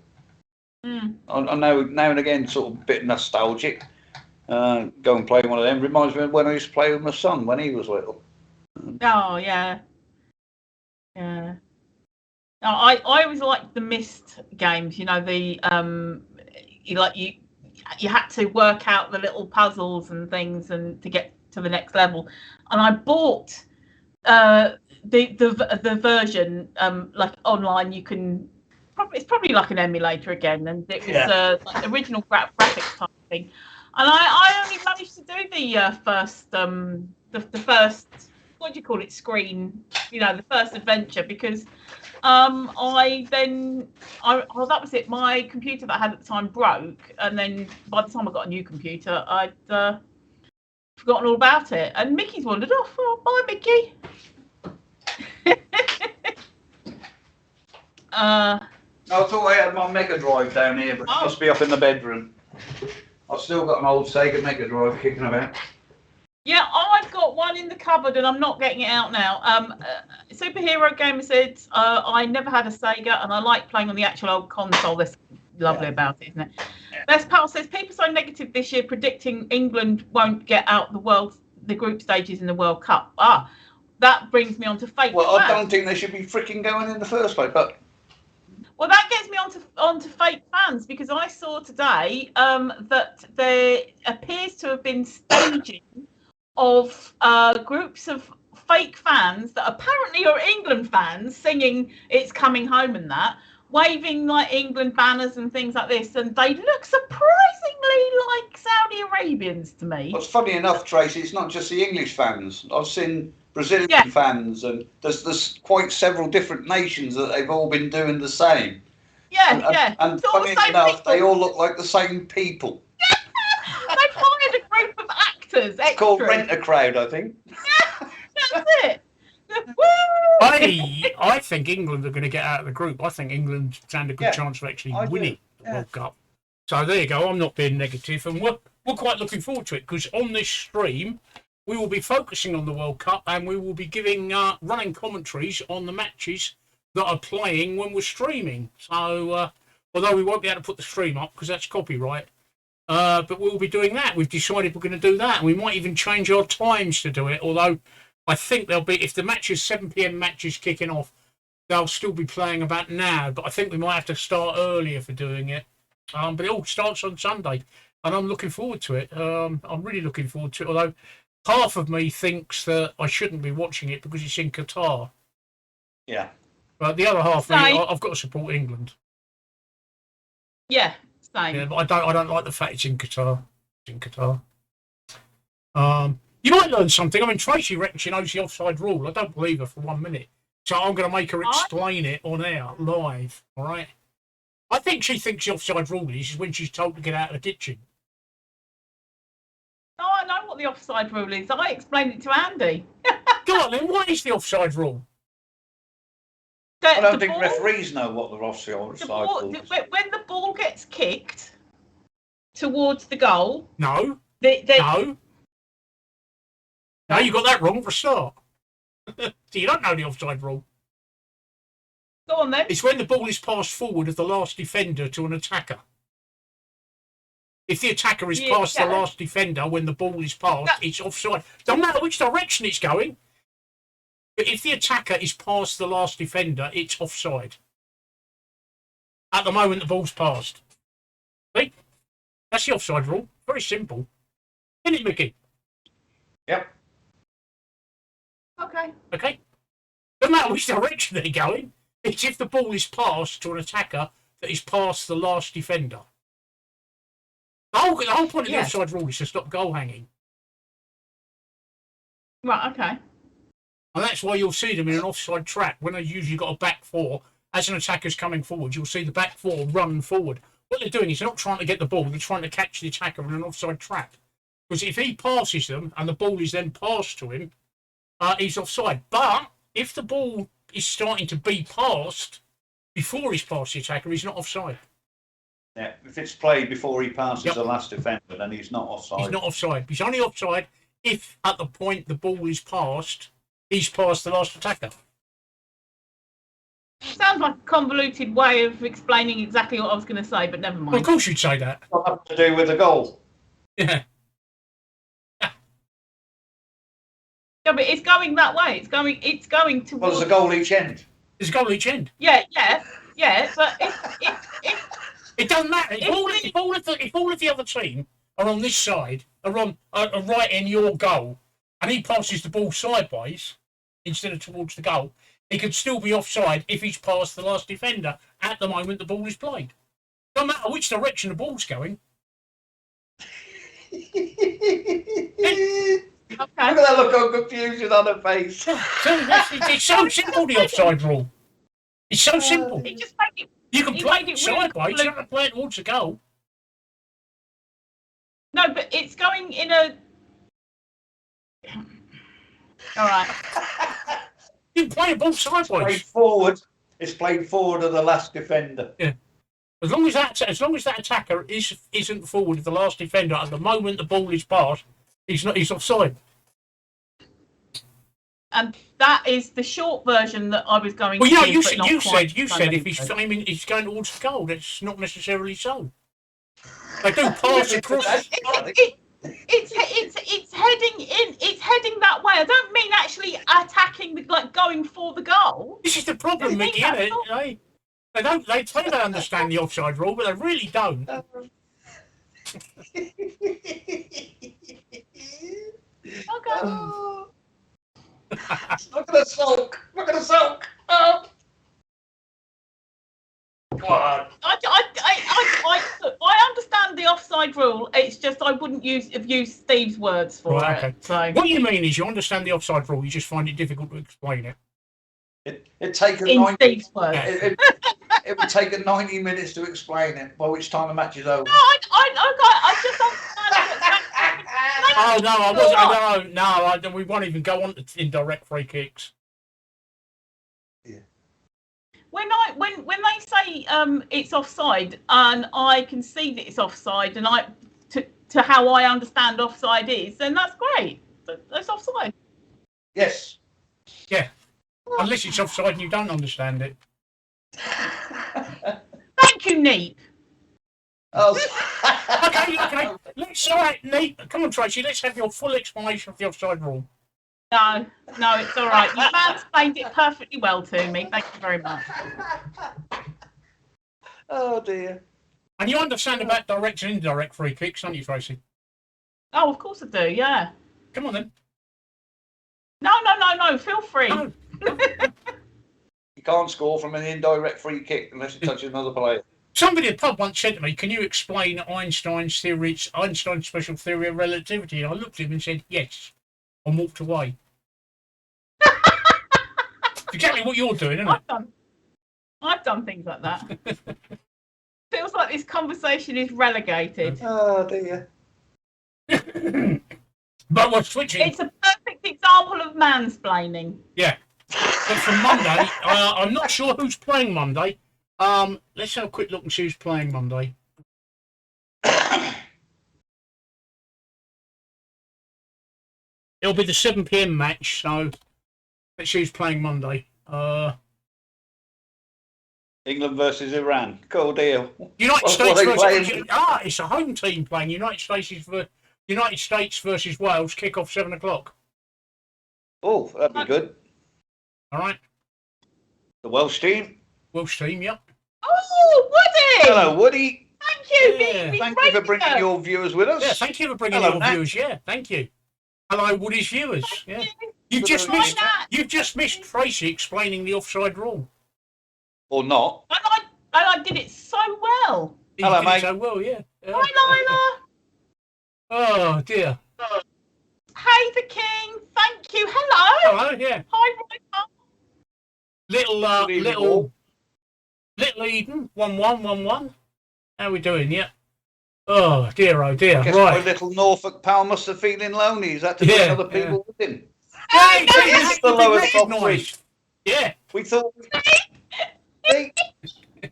I know now and again, sort of a bit nostalgic. Go and play one of them. Reminds me of when I used to play with my son when he was little. Oh yeah, yeah. No, I always liked the Myst games. You had to work out the little puzzles and things and to get to the next level. And I bought the version like online. You can. It's probably like an emulator again, and it was like original graphics type thing. And I only managed to do the first the first, what do you call it, screen, the first adventure, because that was it. My computer that I had at the time broke, and then by the time I got a new computer, I'd forgotten all about it. And Mickey's wandered off. Oh, bye, Mickey. I thought I had my Mega Drive down here, but it must be up in the bedroom. I've still got an old Sega Mega Drive kicking about. Yeah, I've got one in the cupboard and I'm not getting it out now. Superhero Gamer said, I never had a Sega and I like playing on the actual old console. That's lovely about it, isn't it? Yeah. Best Pal says, people so negative this year, predicting England won't get out the group stages in the World Cup. That brings me on to fake Well, fans. I don't think they should be freaking going in the first place, but... Well, that gets me onto fake fans, because I saw today that there appears to have been staging of groups of fake fans that apparently are England fans singing "It's Coming Home" and that, waving like England banners and things like this, and they look surprisingly like Saudi Arabians to me. Well, funny enough, Tracy, it's not just the English fans. I've seen Brazilian fans, and there's quite several different nations that they've all been doing the same. And funny enough, they all look like the same people. They've hired a group of actors Extras. It's called Rent a Crowd, I think. That's it. I think England are going to get out of the group. I think England stand a good chance of actually winning the World Cup. So there you go. I'm not being negative, and we're quite looking forward to it because on this stream we will be focusing on the World Cup and we will be giving running commentaries on the matches that are playing when we're streaming. So although we won't be able to put the stream up because that's copyright, but we'll be doing that. We've decided we're going to do that, and we might even change our times to do it. Although I think there'll be, if the matches 7 p.m. matches kicking off, they'll still be playing about now. But I think we might have to start earlier for doing it. But it all starts on Sunday, and I'm looking forward to it. I'm really looking forward to it. Although half of me thinks that I shouldn't be watching it because it's in Qatar. Yeah. But the other half, I've got to support England. Yeah, same. Yeah, but I don't like the fact it's in Qatar. It's in Qatar. You might learn something. I mean, Tracy reckons she knows the offside rule. I don't believe her for 1 minute. So I'm going to make her explain it on air, live. All right? I think she thinks the offside rule is when she's told to get out of the kitchen. Oh, I know what the offside rule is. I explained it to Andy. Go on then, what is the offside rule? I don't think referees know what the offside rule is. When the ball gets kicked towards the goal... No. No, you got that wrong for a start. So you don't know the offside rule. Go on then. It's when the ball is passed forward of the last defender to an attacker. If the attacker is past the last defender when the ball is passed, it's offside. Don't matter which direction it's going. But if the attacker is past the last defender, it's offside. At the moment the ball's passed. See? That's the offside rule. Very simple. Isn't it, Mickey? Yep. Okay. No matter which direction they're going, it's if the ball is passed to an attacker that is past the last defender. The whole point of the offside rule is to stop goal hanging. Right, okay. And that's why you'll see them in an offside trap when they've usually got a back four. As an attacker's coming forward, you'll see the back four run forward. What they're doing is they're not trying to get the ball, they're trying to catch the attacker in an offside trap. Because if he passes them and the ball is then passed to him, he's offside. But if the ball is starting to be passed before he's passed the attacker, he's not offside. Yeah, if it's played before he passes the last defender, then he's not offside. He's not offside. He's only offside if at the point the ball is passed, he's passed the last attacker. Sounds like a convoluted way of explaining exactly what I was going to say, but never mind. Well, of course you'd say that. It's got to do with the goal. Yeah. Yeah, but it's going that way. It's going towards... Well, there's a goal each end. There's a goal each end. Yeah, but it doesn't matter. If all of the other team are on this side, are right in your goal, and he passes the ball sideways instead of towards the goal, he could still be offside if he's past the last defender at the moment the ball is played. No matter which direction the ball's going. Okay. Look at that look of confusion on her face. It's so simple, the offside rule. It's so simple. It just made it, you can play it sideways, you don't have to play it towards the goal. No, but it's going in a... All right. You can play a ball sideways. It's played forward of the last defender. Yeah. As long as that attacker isn't forward of the last defender at the moment the ball is passed, he's offside. And that is the short version that I was going to give. You said if he's going towards the goal, that's not necessarily so. They do pass across. It's heading in. It's heading that way. I don't mean actually attacking, like going for the goal. This is the problem, Mickey. They don't understand the offside rule, but they really don't. Okay. Look at the sulk. Oh. Come on. I understand the offside rule. It's just I wouldn't have used Steve's words for it. Okay. So what you mean is you understand the offside rule, you just find it difficult to explain it. It taken in Steve's words. It would take 90 minutes to explain it, by which time the match is over. No, I just understand it. Oh no, I wasn't. No, we won't even go on to indirect free kicks. Yeah. When they say it's offside, and I can see that it's offside, and to how I understand offside is, then that's great. That's offside. Yes. Yeah. Unless it's offside and you don't understand it. Thank you, Neep. Oh. Okay. Let's Nate. Come on, Tracy. Let's have your full explanation of the offside rule. No, it's all right. You mansplained it perfectly well to me. Thank you very much. Oh dear. And you understand about direct and indirect free kicks, don't you, Tracy? Oh, of course I do. Yeah. Come on then. No. Feel free. No. You can't score from an indirect free kick unless it touches another player. Somebody at the pub once said to me, "Can you explain Einstein's special theory of relativity?" And I looked at him and said, "Yes," and walked away. Exactly what you're doing, isn't it? I've done things like that. Feels like this conversation is relegated. Oh dear. But we're switching. It's a perfect example of mansplaining. Yeah. But for Monday, I'm not sure who's playing Monday. Let's have a quick look and see who's playing Monday. It'll be the 7 PM match, so let's see who's playing Monday. England versus Iran. Cool deal. United What States are they versus playing? it's a home team playing. United States versus Wales. Kick off 7 o'clock. Oh, that'd be good. All right. The Welsh team. Welsh team, yep. Oh, Woody! Hello, Woody. Thank you. Yeah. Thank you for bringing your viewers with us. Yeah, thank you for bringing Hello, your Nat. viewers. Yeah, thank you. Hello, Woody's viewers. Yeah. You've just Hello, missed. Nat. You've just missed Tracy explaining the offside rule. Or not. And I did it so well. He Hello, did it mate. so well, yeah. Hi, Oh dear. Lila. Hey, the King. Thank you. Hello. Hello, yeah. Hi, Roy. Little Good evening, little all. Eden. 1-1. How we doing? Yeah. Oh dear. Oh dear. Guess Right. my little Norfolk pal must have feeling lonely. He's had to bring Yeah, other people with him. Yeah, no, it's the lowest top recognised. Yeah. We thought.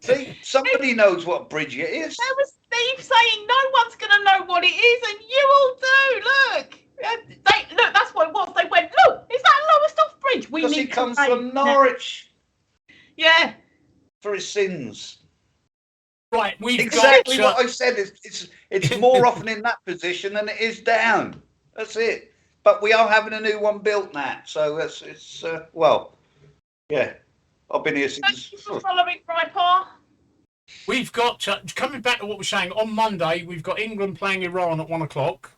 See, somebody knows what bridge it is. There was Steve saying no one's going to know what it is, and you all do. Look. Look, that's what it was. They went, look, is that Lowestoft Bridge? Because he comes from Norwich Yeah. for his sins. Right. We've Exactly got. what I said. It's more often in that position than it is down. That's it. But we are having a new one built now, so it's well, yeah. I've been here Thank since. you for following, Grandpa. We've got coming back to what we're saying on Monday. We've got England playing Iran at 1 o'clock.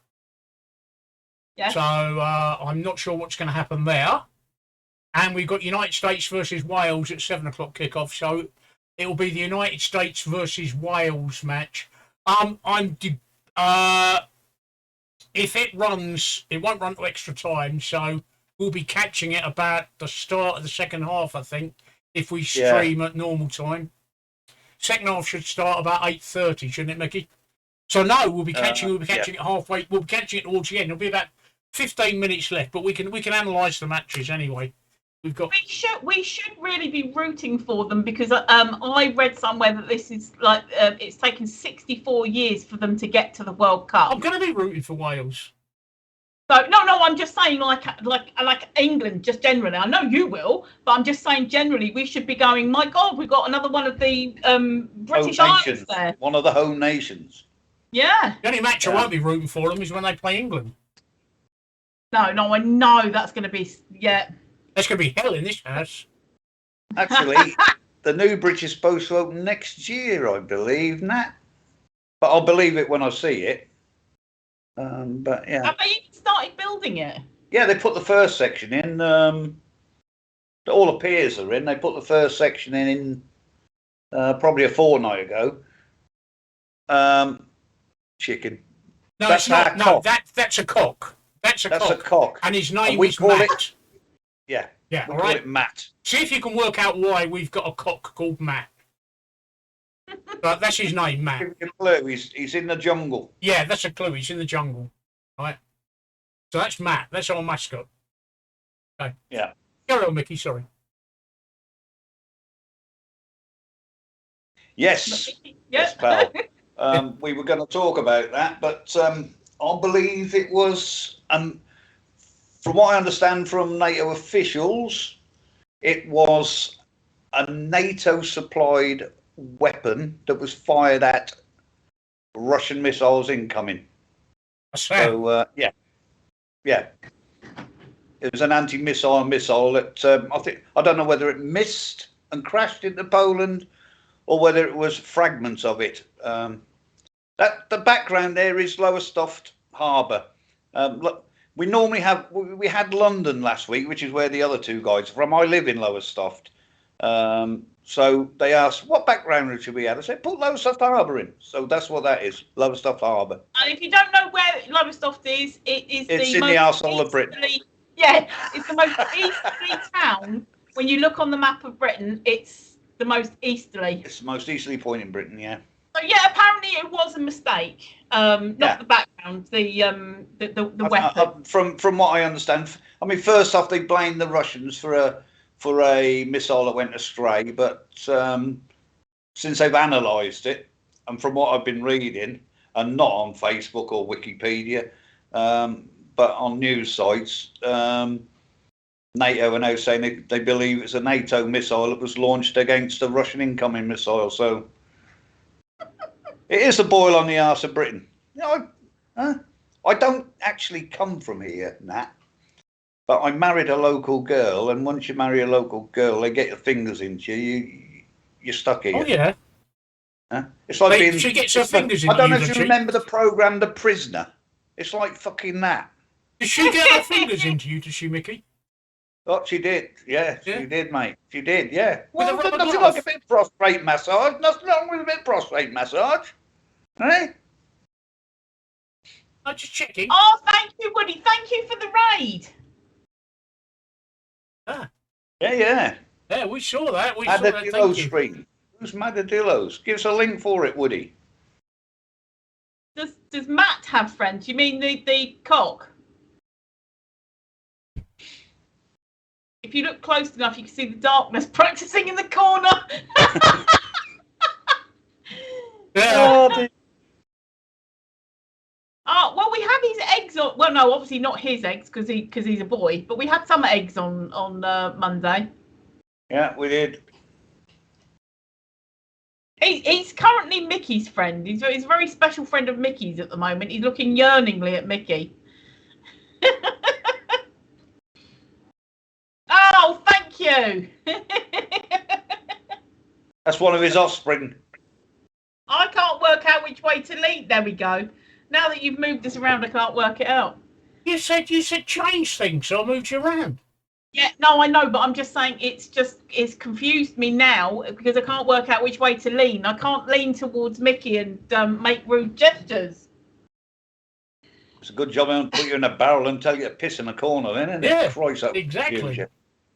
Yeah. So I'm not sure what's going to happen there. And we've got United States versus Wales at 7 o'clock kickoff. So it will be the United States versus Wales match. If it runs, it won't run to extra time. So we'll be catching it about the start of the second half, I think, if we stream at normal time. Second half should start about 8:30, shouldn't it, Mickey? So no, we'll be catching it halfway. We'll be catching it towards the end. It'll be about 15 minutes left, but we can analyse the matches anyway. We've got. We should really be rooting for them because I read somewhere that this is like it's taken 64 years for them to get to the World Cup. I'm going to be rooting for Wales. So no, I'm just saying like England, just generally. I know you will, but I'm just saying generally we should be going. My God, we've got another one of the British Isles there. One of the home nations. Yeah. The only match I won't be rooting for them is when they play England. No, I know that's going to be That's going to be hell in this house. Actually, the new bridge is supposed to open next year, I believe, Nat. But I'll believe it when I see it. But yeah. Have they even started building it? Yeah, they put the first section in. All the piers are in. They put the first section in probably a fortnight ago. Chicken. No, That's it's not. our No, cock. that's a cock. That's a cock. And his name we is call Matt. it. Yeah. Yeah, We all call right. it Matt. See if you can work out why we've got a cock called Matt. But that's his name, Matt. Give you a clue. He's in the jungle. Yeah, that's a clue. He's in the jungle. Right. So that's Matt. That's our mascot. Okay. Yeah. Go on, Mickey. Sorry. Yes. Yeah. Yes, pal. We were going to talk about that, but I believe it was, from what I understand from NATO officials, it was a NATO-supplied weapon that was fired at Russian missiles incoming. So, yeah. It was an anti-missile missile that I don't know whether it missed and crashed into Poland or whether it was fragments of it. The background there is Lowestoft Harbour. Look, we had London last week, which is where the other two guys are from. I live in Lowestoft. So they asked, what background should we have? I said, put Lowestoft Harbour in. So that's what that is, Lowestoft Harbour. And if you don't know where Lowestoft is, it's in the arsehole of Britain. Yeah, it's the most easterly town. When you look on the map of Britain, it's the most easterly. It's the most easterly point in Britain, yeah. So yeah, apparently it was a mistake. Not the background, the weapon. From what I understand, I mean, first off, they blamed the Russians for a missile that went astray, but since they've analysed it, and from what I've been reading, and not on Facebook or Wikipedia, but on news sites, NATO are now saying they believe it's a NATO missile that was launched against a Russian incoming missile. So it is a boil on the arse of Britain. You know, I don't actually come from here, Nat, but I married a local girl, and once you marry a local girl, they get your fingers into you. You're stuck here. Oh yeah. It's like being. She gets her fingers into you. I don't know if you remember the program, The Prisoner. It's like fucking that. Did she get her fingers into you? Did she, Mickey? Oh, she did. Yeah, she did, mate. She did. Yeah. With Well, nothing like a bit of prostate massage. Nothing wrong with a bit of prostate massage. Hey. I'm just checking. Oh, thank you, Woody. Thank you for the raid. Ah. Yeah. Yeah, we saw that. We saw that. Madadillo stream. Who's Madadillo's? Give us a link for it, Woody. Does Matt have friends? You mean the cock? If you look close enough, you can see the darkness practicing in the corner. Yeah. Oh, well, we had his eggs on. Well, no, obviously not his eggs because he's a boy. But we had some eggs on Monday. Yeah, we did. He's currently Mickey's friend. He's a very special friend of Mickey's at the moment. He's looking yearningly at Mickey. Oh, thank you. That's one of his offspring. I can't work out which way to lead. There we go. Now that you've moved us around, I can't work it out. You said change things, so I moved you around. Yeah, no, I know, but I'm just saying it's confused me now because I can't work out which way to lean. I can't lean towards Mickey and make rude gestures. It's a good job I don't put you in a barrel and tell you to piss in a corner, then, isn't it? Yeah, Christ, exactly.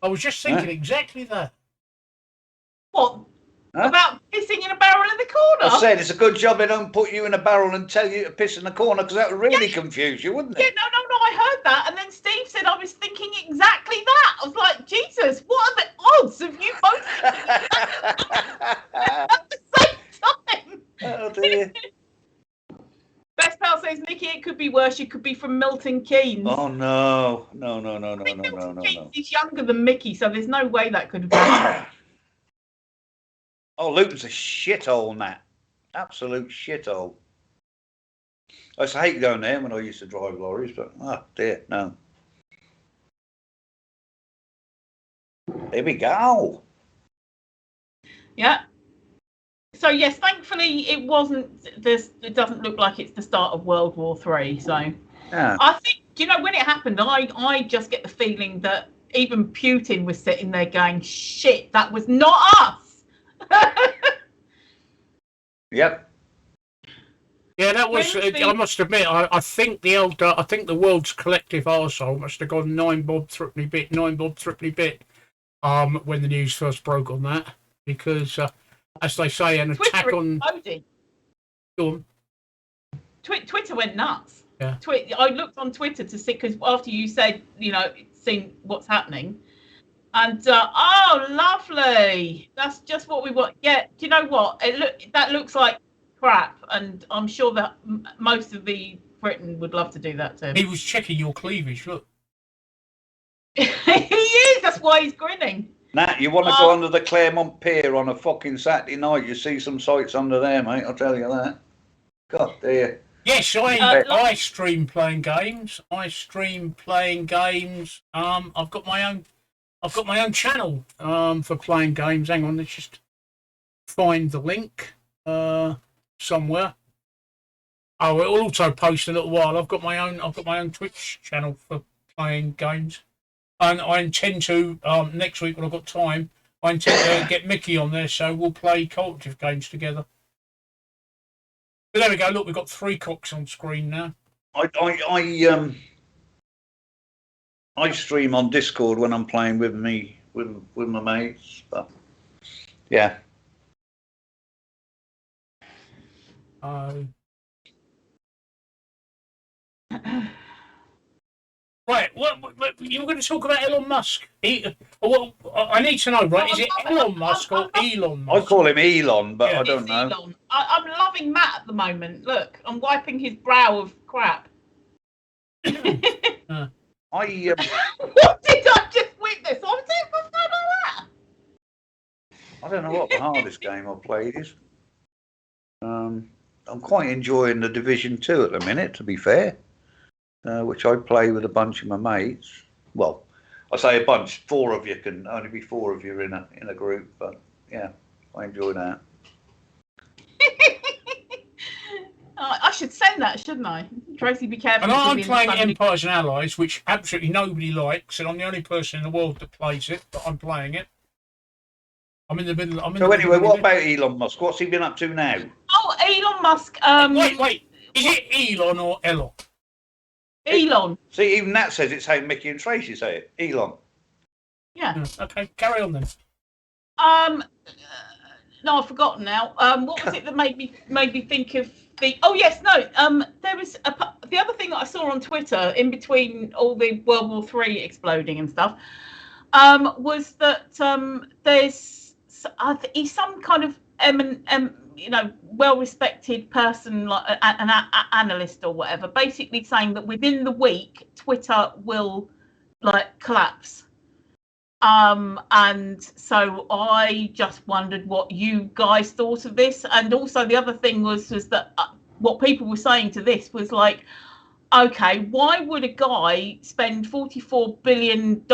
I was just thinking exactly that. What? Huh? About pissing in a barrel in the corner? I said it's a good job they don't put you in a barrel and tell you to piss in the corner because that would really confuse you, wouldn't it? Yeah, no, I heard that. And then Steve said I was thinking exactly that. I was like, Jesus, what are the odds of you both at the same time? Oh, dear. Best pal says, Mickey, it could be worse. You could be from Milton Keynes. Oh, no. No. Milton Keynes is younger than Mickey, so there's no way that could have been. Oh, Luton's a shithole, Matt. Absolute shithole. I used to hate going there when I used to drive lorries, but oh dear, no. There we go. Yeah. So yes, thankfully it wasn't this. It doesn't look like it's the start of World War III. So yeah. I think when it happened, I just get the feeling that even Putin was sitting there going, "Shit, that was not us." Yep. Yeah, that was. I must admit, I think the world's collective arsehole must have gone 9 bob threepenny bit, when the news first broke on that, because as they say, an Twitter attack on. Go on. Twitter went nuts. Yeah. I looked on Twitter to see, because after you said, seeing what's happening, and oh, lovely! That's just what we want. Yeah. Do you know what? That looks like crap, and I'm sure that most of the Britain would love to do that too. He was checking your cleavage. Look. He is. That's why he's grinning. Nat, you want to go under the Claremont Pier on a fucking Saturday night? You see some sights under there, mate. I'll tell you that. God dear. Yes, I stream playing games. I've got my own channel for playing games. Hang on, let's just find the link somewhere. Oh, it'll also post in a little while. I've got my own Twitch channel for playing games, and I intend to next week when I've got time. I intend to get Mickey on there, so we'll play cooperative games together. But there we go. Look, we've got 3 cocks on screen now. I stream on Discord when I'm playing with my mates. But yeah. Right, what you were going to talk about Elon Musk? I need to know, right? Is it Elon Musk or Elon Musk? I call him Elon, but yeah. I don't know. Elon. I'm loving Matt at the moment. Look, I'm wiping his brow of crap. What did I just witness? What's going on? I don't know what the hardest game I've played is. I'm quite enjoying the Division 2 at the minute, to be fair. Which I play with a bunch of my mates. Well, I say a bunch. 4 of you can only be 4 of you in a group, but yeah, I enjoy that. I should send that, shouldn't I? Tracy, be careful. And I'm playing Empires and Allies, which absolutely nobody likes, and I'm the only person in the world that plays it, but I'm playing it. I'm in the middle. Anyway, what about Elon Musk? What's he been up to now? Oh, Elon Musk. Wait. Is it Elon or Elon? Elon. See, even that says it's how Mickey and Tracy say it. Elon. Yeah. Okay, carry on then. No, I've forgotten now. What was it that made me think of the? Oh yes, no. There was the other thing that I saw on Twitter in between all the World War III exploding and stuff. Was that he's some kind of well-respected person, like an analyst or whatever, basically saying that within the week Twitter will collapse. And so I just wondered what you guys thought of this. And also the other thing was that what people were saying to this was like, okay, why would a guy spend $44 billion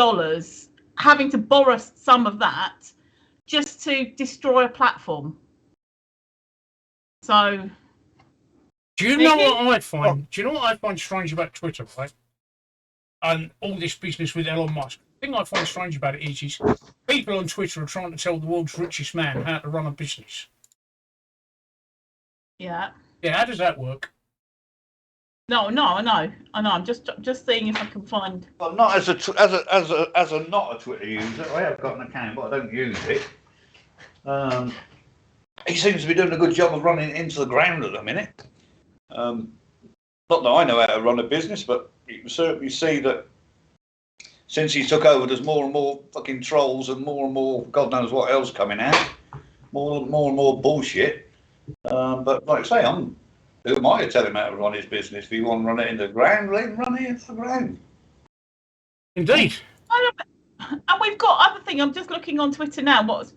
having to borrow some of that just to destroy a platform? So, do you know what I find? Do you know what I find strange about Twitter, right? And all this business with Elon Musk. The thing I find strange about it is people on Twitter are trying to tell the world's richest man how to run a business. Yeah. Yeah. How does that work? No, I know. I'm just seeing if I can find. Well, not as a not a Twitter user. I have got an account, but I don't use it. He seems to be doing a good job of running it into the ground at the minute. Not that I know how to run a business, but you can certainly see that since he took over, there's more and more fucking trolls and more God knows what else coming out. More and more bullshit. But like I say, who am I to tell him how to run his business? If he want to run it into the ground, let him run it into the ground. Indeed. And we've got other thing. I'm just looking on Twitter now. What's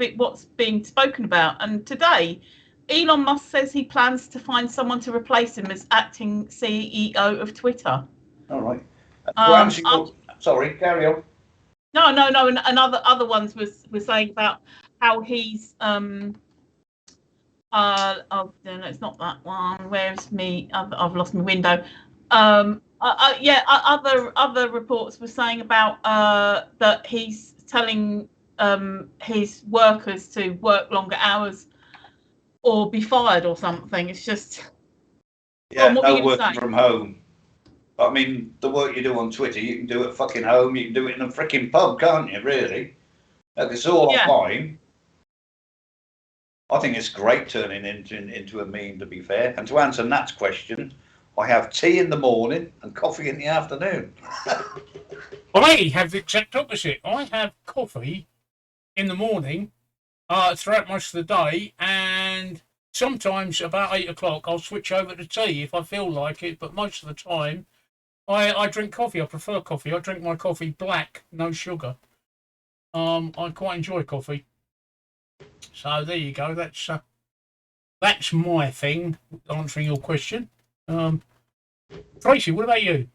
being spoken about? And today, Elon Musk says he plans to find someone to replace him as acting CEO of Twitter. All right. Sorry, carry on. No. And other ones were saying about how he's no, it's not that one. Where's me? I've lost my window. Other reports were saying about that he's telling his workers to work longer hours or be fired or something. It's just no working from home. I mean, the work you do on Twitter, you can do at fucking home. You can do it in a freaking pub, can't you? Really? It's all online. I think it's great turning into a meme, to be fair. And to answer Nat's question, I have tea in the morning and coffee in the afternoon. I have the exact opposite. I have coffee in the morning throughout most of the day, and sometimes about 8 o'clock I'll switch over to tea if I feel like it, but most of the time I drink coffee. I prefer coffee. I drink my coffee black, no sugar. I quite enjoy coffee. So there you go. That's my thing, answering your question. Tracy, what about you?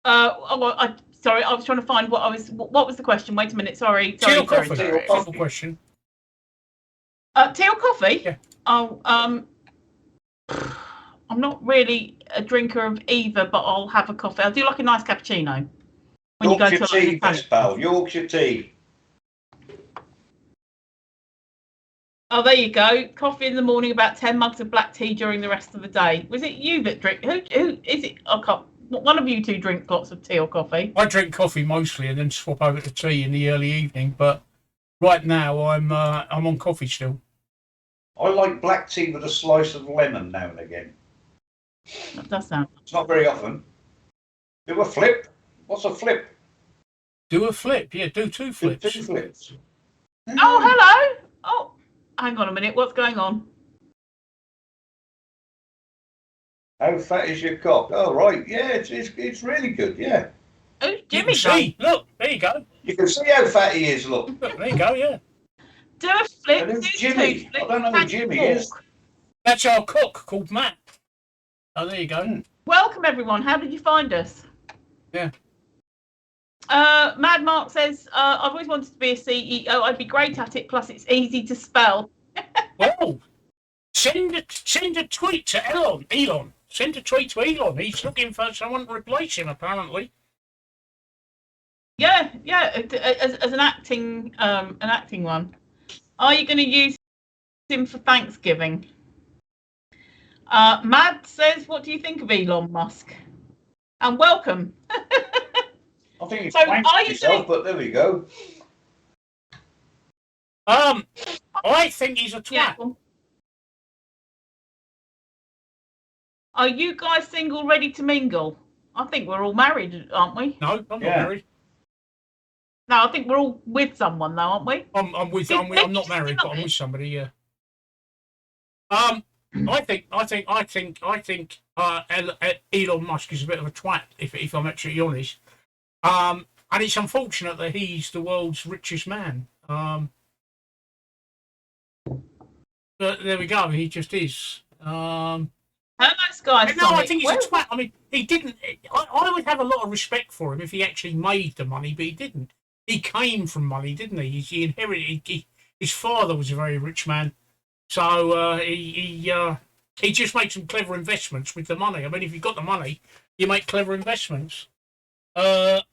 Sorry, I was trying to find what was the question? Wait a minute, sorry. Tea or coffee? Sorry. Simple question. Tea or coffee? Yeah. I'm not really a drinker of either, but I'll have a coffee. I do like a nice cappuccino. When Yorkshire you go to tea, best pal. Yorkshire tea. Oh, there you go. Coffee in the morning, about 10 mugs of black tea during the rest of the day. Was it you that drink? Who is it? I can't. One of you two drink lots of tea or coffee? I drink coffee mostly, and then swap over to tea in the early evening. But right now, I'm on coffee still. I like black tea with a slice of lemon now and again. That does sound. It's not very often. Do a flip. What's a flip? Do a flip. Yeah, do two flips. Do two flips. Oh, hello. Oh, hang on a minute. What's going on? How fat is your cock? Oh, right. Yeah, it's really good. Yeah. Oh, You Jimmy. can see. Look, there you go. You can see how fat he is. Look. Look, there you go. Yeah. Do a flip. And who's Do Jimmy? two flips, I don't know who and Jimmy walk. is. That's our cook called Matt. Oh, there you go. Welcome, everyone. How did you find us? Yeah. Mad Mark says, I've always wanted to be a CEO. I'd be great at it. Plus, it's easy to spell. Well, send a tweet to Elon. Send a tweet to Elon. He's looking for someone to replace him, apparently. Yeah. As an acting one. Are you going to use him for Thanksgiving? Mad says, what do you think of Elon Musk? And welcome. I think he's So, playing are you himself, doing- but there we go. I think he's a twat. Yeah. Are you guys single, ready to mingle? I think we're all married, aren't we? No, I'm not Yeah. married. No, I think we're all with someone, though, aren't we? I'm not married, but I'm with somebody. Yeah. I think Elon Musk is a bit of a twat, if I'm actually honest. And it's unfortunate that he's the world's richest man. But there we go. He just is. Hello, Sky. No, I think he's a twat. I mean, he didn't. I would have a lot of respect for him if he actually made the money, but he didn't. He came from money, didn't he? He inherited. His father was a very rich man, so he just made some clever investments with the money. I mean, if you've got the money, you make clever investments. I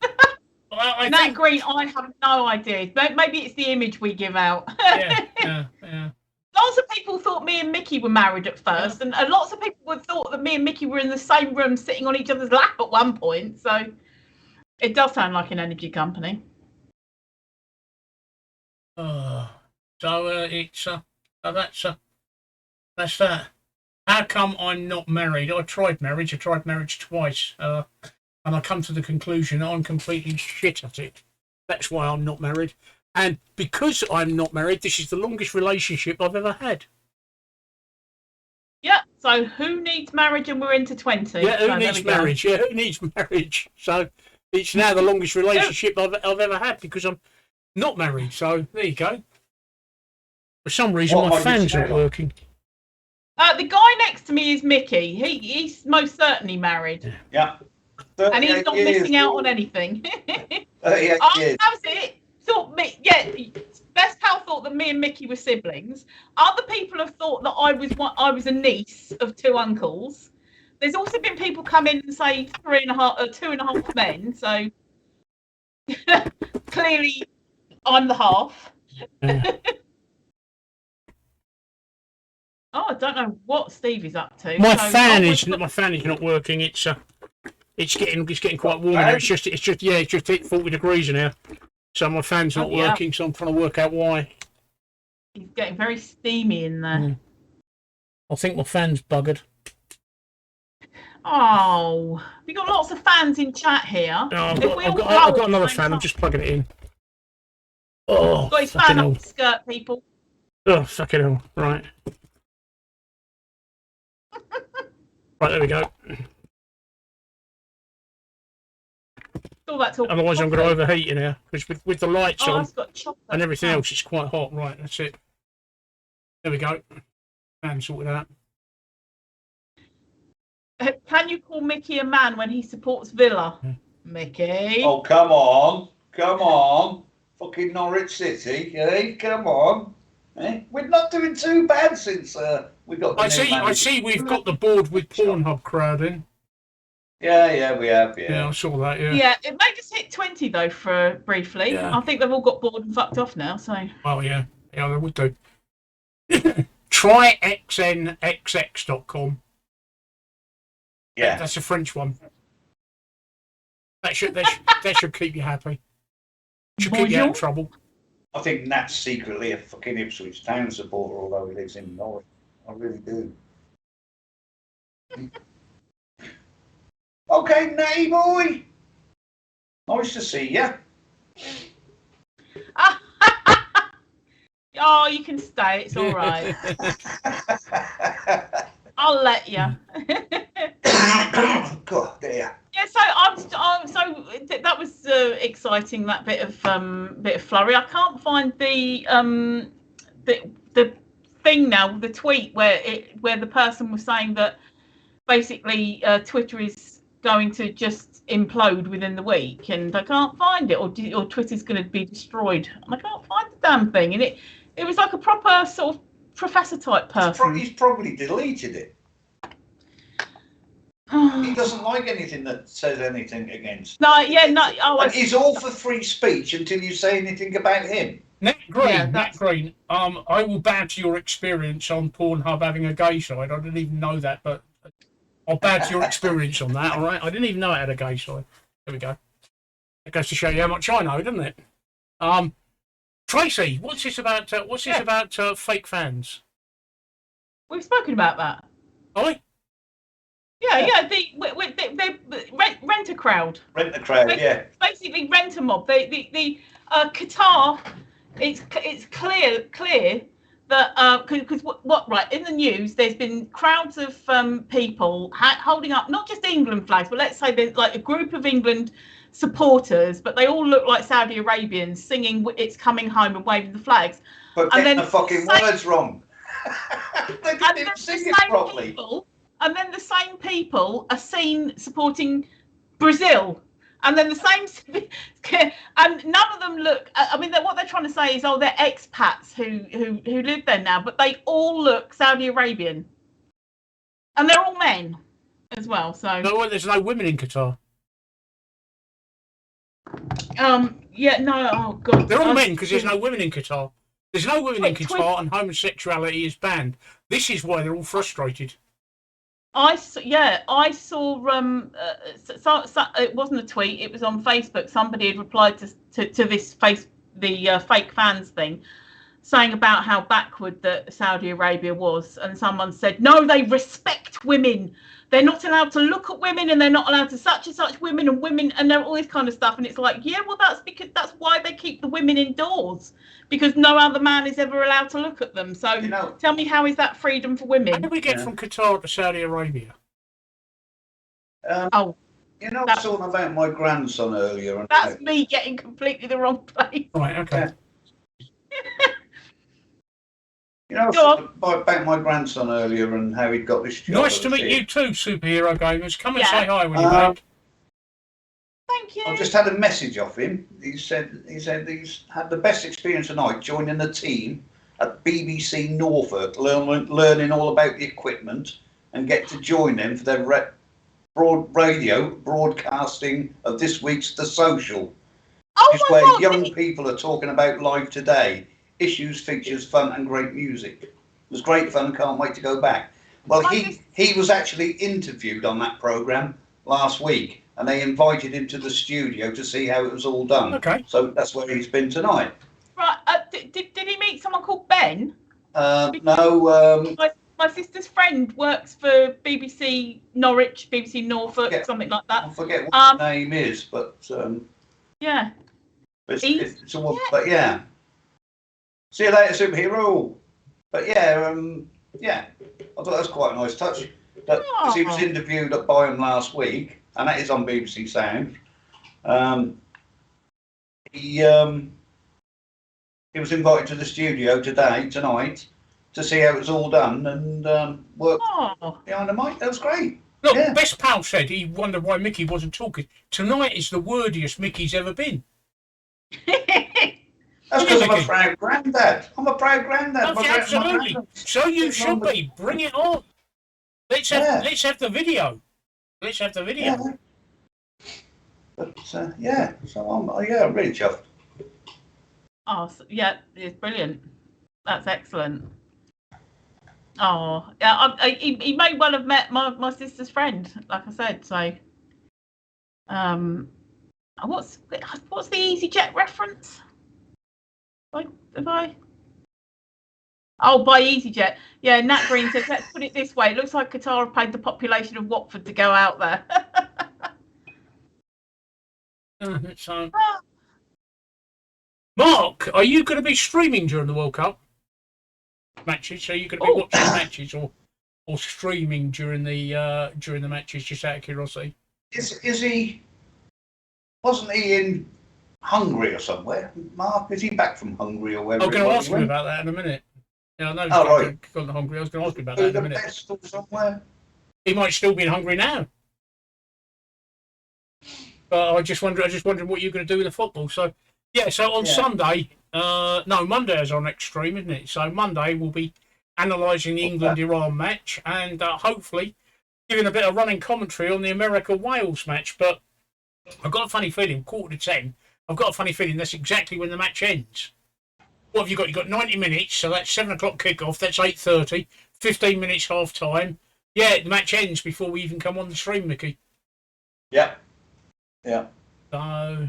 Nat think, Green, I have no idea. Maybe it's the image we give out. yeah. Lots of people thought me and Mickey were married at first, and lots of people would thought that me and Mickey were in the same room sitting on each other's lap at one point. So it does sound like an energy company. That's that. How come I'm not married? I tried marriage twice, and I come to the conclusion I'm completely shit at it. That's why I'm not married. And because I'm not married, this is the longest relationship I've ever had. Yeah. So who needs marriage? And we're into 20. Yeah, who so needs marriage? Yeah, who needs marriage? So it's now the longest relationship I've ever had because I'm not married. So there you go. For some reason, my fans aren't working. The guy next to me is Mickey. He's most certainly married. Yeah. And he's not missing out on anything. 38 years. That's it. Best pal thought that me and Mickey were siblings. Other people have thought that I was a niece of two uncles. There's also been people come in and say 2.5 men. So clearly, I'm the half. Oh, I don't know what Steve is up to. My fan is not working. It's getting quite warm now. It's just 40 degrees now. So my fan's not working, so I'm trying to work out why. It's getting very steamy in there. I think my fan's buggered. Oh, we got lots of fans in chat here. Oh, I've got another fan. I'm just plugging it in. Oh, got his fan up his skirt, people. Oh, fucking hell. Right. Right, there we go. Otherwise, I'm going to overheat in here. Because with the lights on and everything else, it's quite hot. Right, that's it. There we go. And sorted out. Can you call Mickey a man when he supports Villa? Mickey? Oh, come on. Come on. Fucking Norwich City, eh? Come on. Eh? We're not doing too bad since we got the I see we've got the board with Pornhub crowd in. Yeah, we have, Yeah, I saw that, yeah. Yeah, it made us hit 20, though, for briefly. Yeah. I think they've all got bored and fucked off now, so... Oh, yeah. Yeah, they would do. Try xnxx.com. Yeah. That's a French one. That should keep you happy. Should keep you out of trouble. I think Nat's secretly a fucking Ipswich Town supporter, although he lives in Norwich. I really do. Okay, Natty boy. Nice to see you. Oh, you can stay. It's all right. I'll let you. God, there. Yeah, so that was exciting. That bit of flurry. I can't find the thing now, the tweet where the person was saying that basically Twitter is going to just implode within the week, and I can't find it, or Twitter's going to be destroyed, and I can't find the damn thing. And it was like a proper sort of professor type person. He's probably deleted it. He doesn't like anything that says anything against. No, yeah, no. Oh, he's all for free speech until you say anything about him. Nat Green, I will bow to your experience on Pornhub having a gay side. I didn't even know that, but I'll bow to your experience on that, all right? I didn't even know it had a gay side. There we go. It goes to show you how much I know, doesn't it? Tracy, what's this about? About fake fans? We've spoken about that. Are we? Yeah. They rent a crowd. Rent a crowd, yeah. Basically, rent a mob. The Qatar. It's clear that because what right in the news, there's been crowds of people holding up not just England flags, but let's say there's like a group of England supporters, but they all look like Saudi Arabians singing "It's Coming Home" and waving the flags. But getting the fucking words wrong. They didn't even sing it properly. And then the same people are seen supporting Brazil. And then the same, and none of them look. I mean, what they're trying to say is, oh, they're expats who live there now, but they all look Saudi Arabian, and they're all men as well. So there's no women in Qatar. Yeah, no. Oh God. They're all men because there's no women in Qatar. There's no women in Qatar, and homosexuality is banned. This is why they're all frustrated. I saw. It wasn't a tweet. It was on Facebook. Somebody had replied to this fake fans thing, saying about how backward that Saudi Arabia was, and someone said, "No, they respect women. They're not allowed to look at women, and they're not allowed to such and such women, and all this kind of stuff." And it's like, yeah, well, that's why they keep the women indoors, because no other man is ever allowed to look at them. So tell me, how is that freedom for women? How do we get from Qatar to Saudi Arabia? I was talking about my grandson earlier. And that's me getting completely the wrong place. Right, okay. About my grandson earlier and how he got this job. Nice to meet you too, superhero gamers. Come and say hi when you're back. Thank you. I just had a message off him. He said he's had the best experience tonight joining the team at BBC Norfolk, learning all about the equipment, and get to join them for their broadcasting of this week's The Social. Which is where young people are talking about life today. Issues, features, fun and great music. It was great fun, can't wait to go back. Well, he was actually interviewed on that programme last week, and they invited him to the studio to see how it was all done. Okay. So that's where he's been tonight. Right, did he meet someone called Ben? No. my sister's friend works for BBC Norwich, BBC Norfolk, something like that. I forget what the name is, but yeah. It's a woman, but yeah. See you later, superhero. But yeah, yeah, I thought that was quite a nice touch. But he was interviewed by him last week, and that is on BBC Sound. He was invited to the studio tonight, to see how it was all done and work behind the mic. That was great. Look, Best Pal said he wondered why Mickey wasn't talking. Tonight is the wordiest Mickey's ever been. That's because I'm a proud granddad. I'm a proud granddad. Absolutely. So you should be. Bring it on. Let's have the video. Let's have the video. Yeah. But so I'm really chuffed. Oh yeah, it's brilliant. That's excellent. Oh yeah, he may well have met my sister's friend, like I said. So, what's the EasyJet reference? Have I? Oh, by EasyJet. Yeah, Nat Green says, let's put it this way. It looks like Qatar have paid the population of Watford to go out there. Mark, are you going to be streaming during the World Cup matches? Are you going to be watching matches or streaming during the matches? Just out of curiosity. Is he? Wasn't he in Hungary or somewhere? Mark, is he back from Hungary or wherever? I'm going to ask him about that in a minute. Yeah, I know he's gone to Hungary. I was going to ask him about that in a minute. Somewhere? He might still be in Hungary now. But I just wondered what you're going to do with the football. So, yeah, so on Sunday, Monday is our next stream, isn't it? So Monday we'll be analysing the England-Iran match and hopefully giving a bit of running commentary on the America-Wales match. But I've got a funny feeling, 9:45, I've got a funny feeling that's exactly when the match ends. What have you got? You've got 90 minutes, so that's 7 o'clock kickoff, that's 8:30, 15 minutes half time. Yeah, the match ends before we even come on the stream, Mickey. Yeah. Yeah. So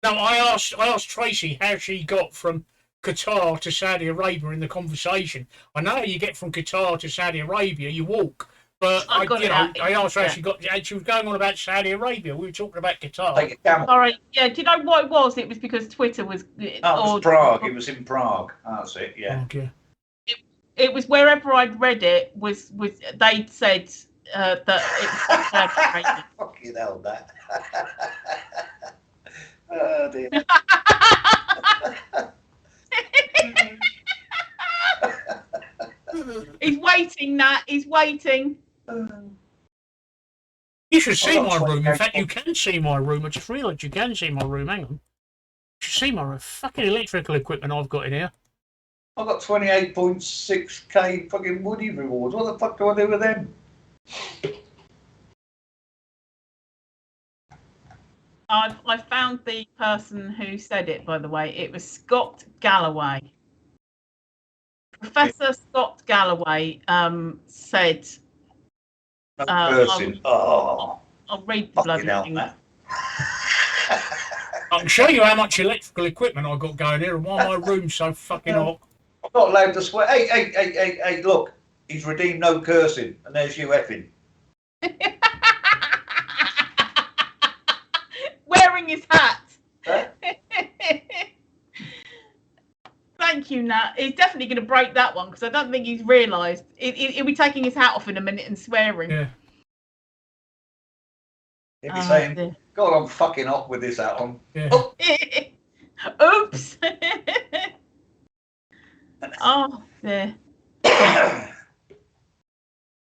now I asked Tracy how she got from Qatar to Saudi Arabia in the conversation. I know how you get from Qatar to Saudi Arabia, you walk. But I asked her how she got. And she was going on about Saudi Arabia. We were talking about Qatar. All right. Yeah. Do you know what it was? It was because Twitter was. It was Prague. It was in Prague. That's it. Yeah. Okay. It was wherever I'd read it was they'd said that it was. Fucking hell, that. Oh dear. He's waiting, Nat. He's waiting. You should see my room. In fact, you can see my room. I just realised you can see my room. Hang on. You should see my fucking electrical equipment I've got in here. I've got 28.6k fucking Woody rewards. What the fuck do I do with them? I found the person who said it, by the way. It was Scott Galloway. Professor Scott Galloway said... I'll read the bloody thing. I can show you how much electrical equipment I've got going here and why my room's so fucking hot. I'm not allowed to swear. Hey, look. He's redeemed no cursing. And there's you effing. Wearing his hat. Huh? Thank you, Nat. He's definitely going to break that one because I don't think he's realised. He'll be taking his hat off in a minute and swearing. Yeah. He'll be saying, God, I'm fucking hot with this hat on. Yeah. Oh. Oops. Oh, dear.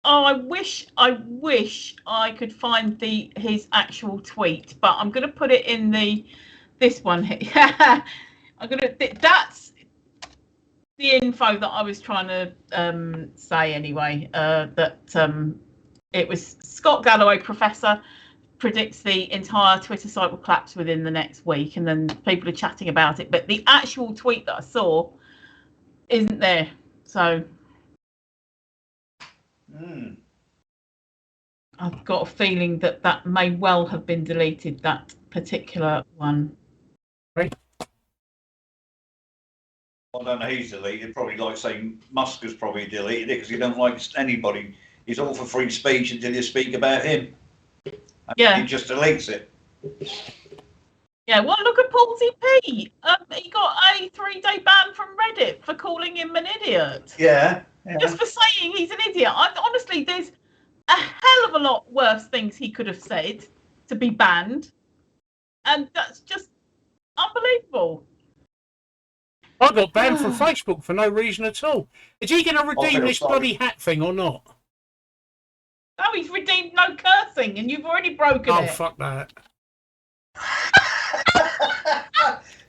Oh, I wish I could find his actual tweet, but I'm going to put it in this one here. That's the info that I was trying to say anyway. That it was Scott Galloway, professor, predicts the entire Twitter site will collapse within the next week, and then people are chatting about it. But the actual tweet that I saw isn't there, so. I've got a feeling that may well have been deleted, that particular one. Right. I don't know. He's deleted. Probably like saying Musk has probably deleted it because he don't like anybody. He's all for free speech until you speak about him. And he just deletes it. Yeah, well, look at Palsy P. He got a 3-day ban from Reddit for calling him an idiot. Yeah. Just for saying he's an idiot. Honestly, there's a hell of a lot worse things he could have said to be banned. And that's just unbelievable. I got banned from Facebook for no reason at all. Is he going to redeem this bloody hat thing or not? Oh, he's redeemed no cursing, and you've already broken it. Oh, fuck that.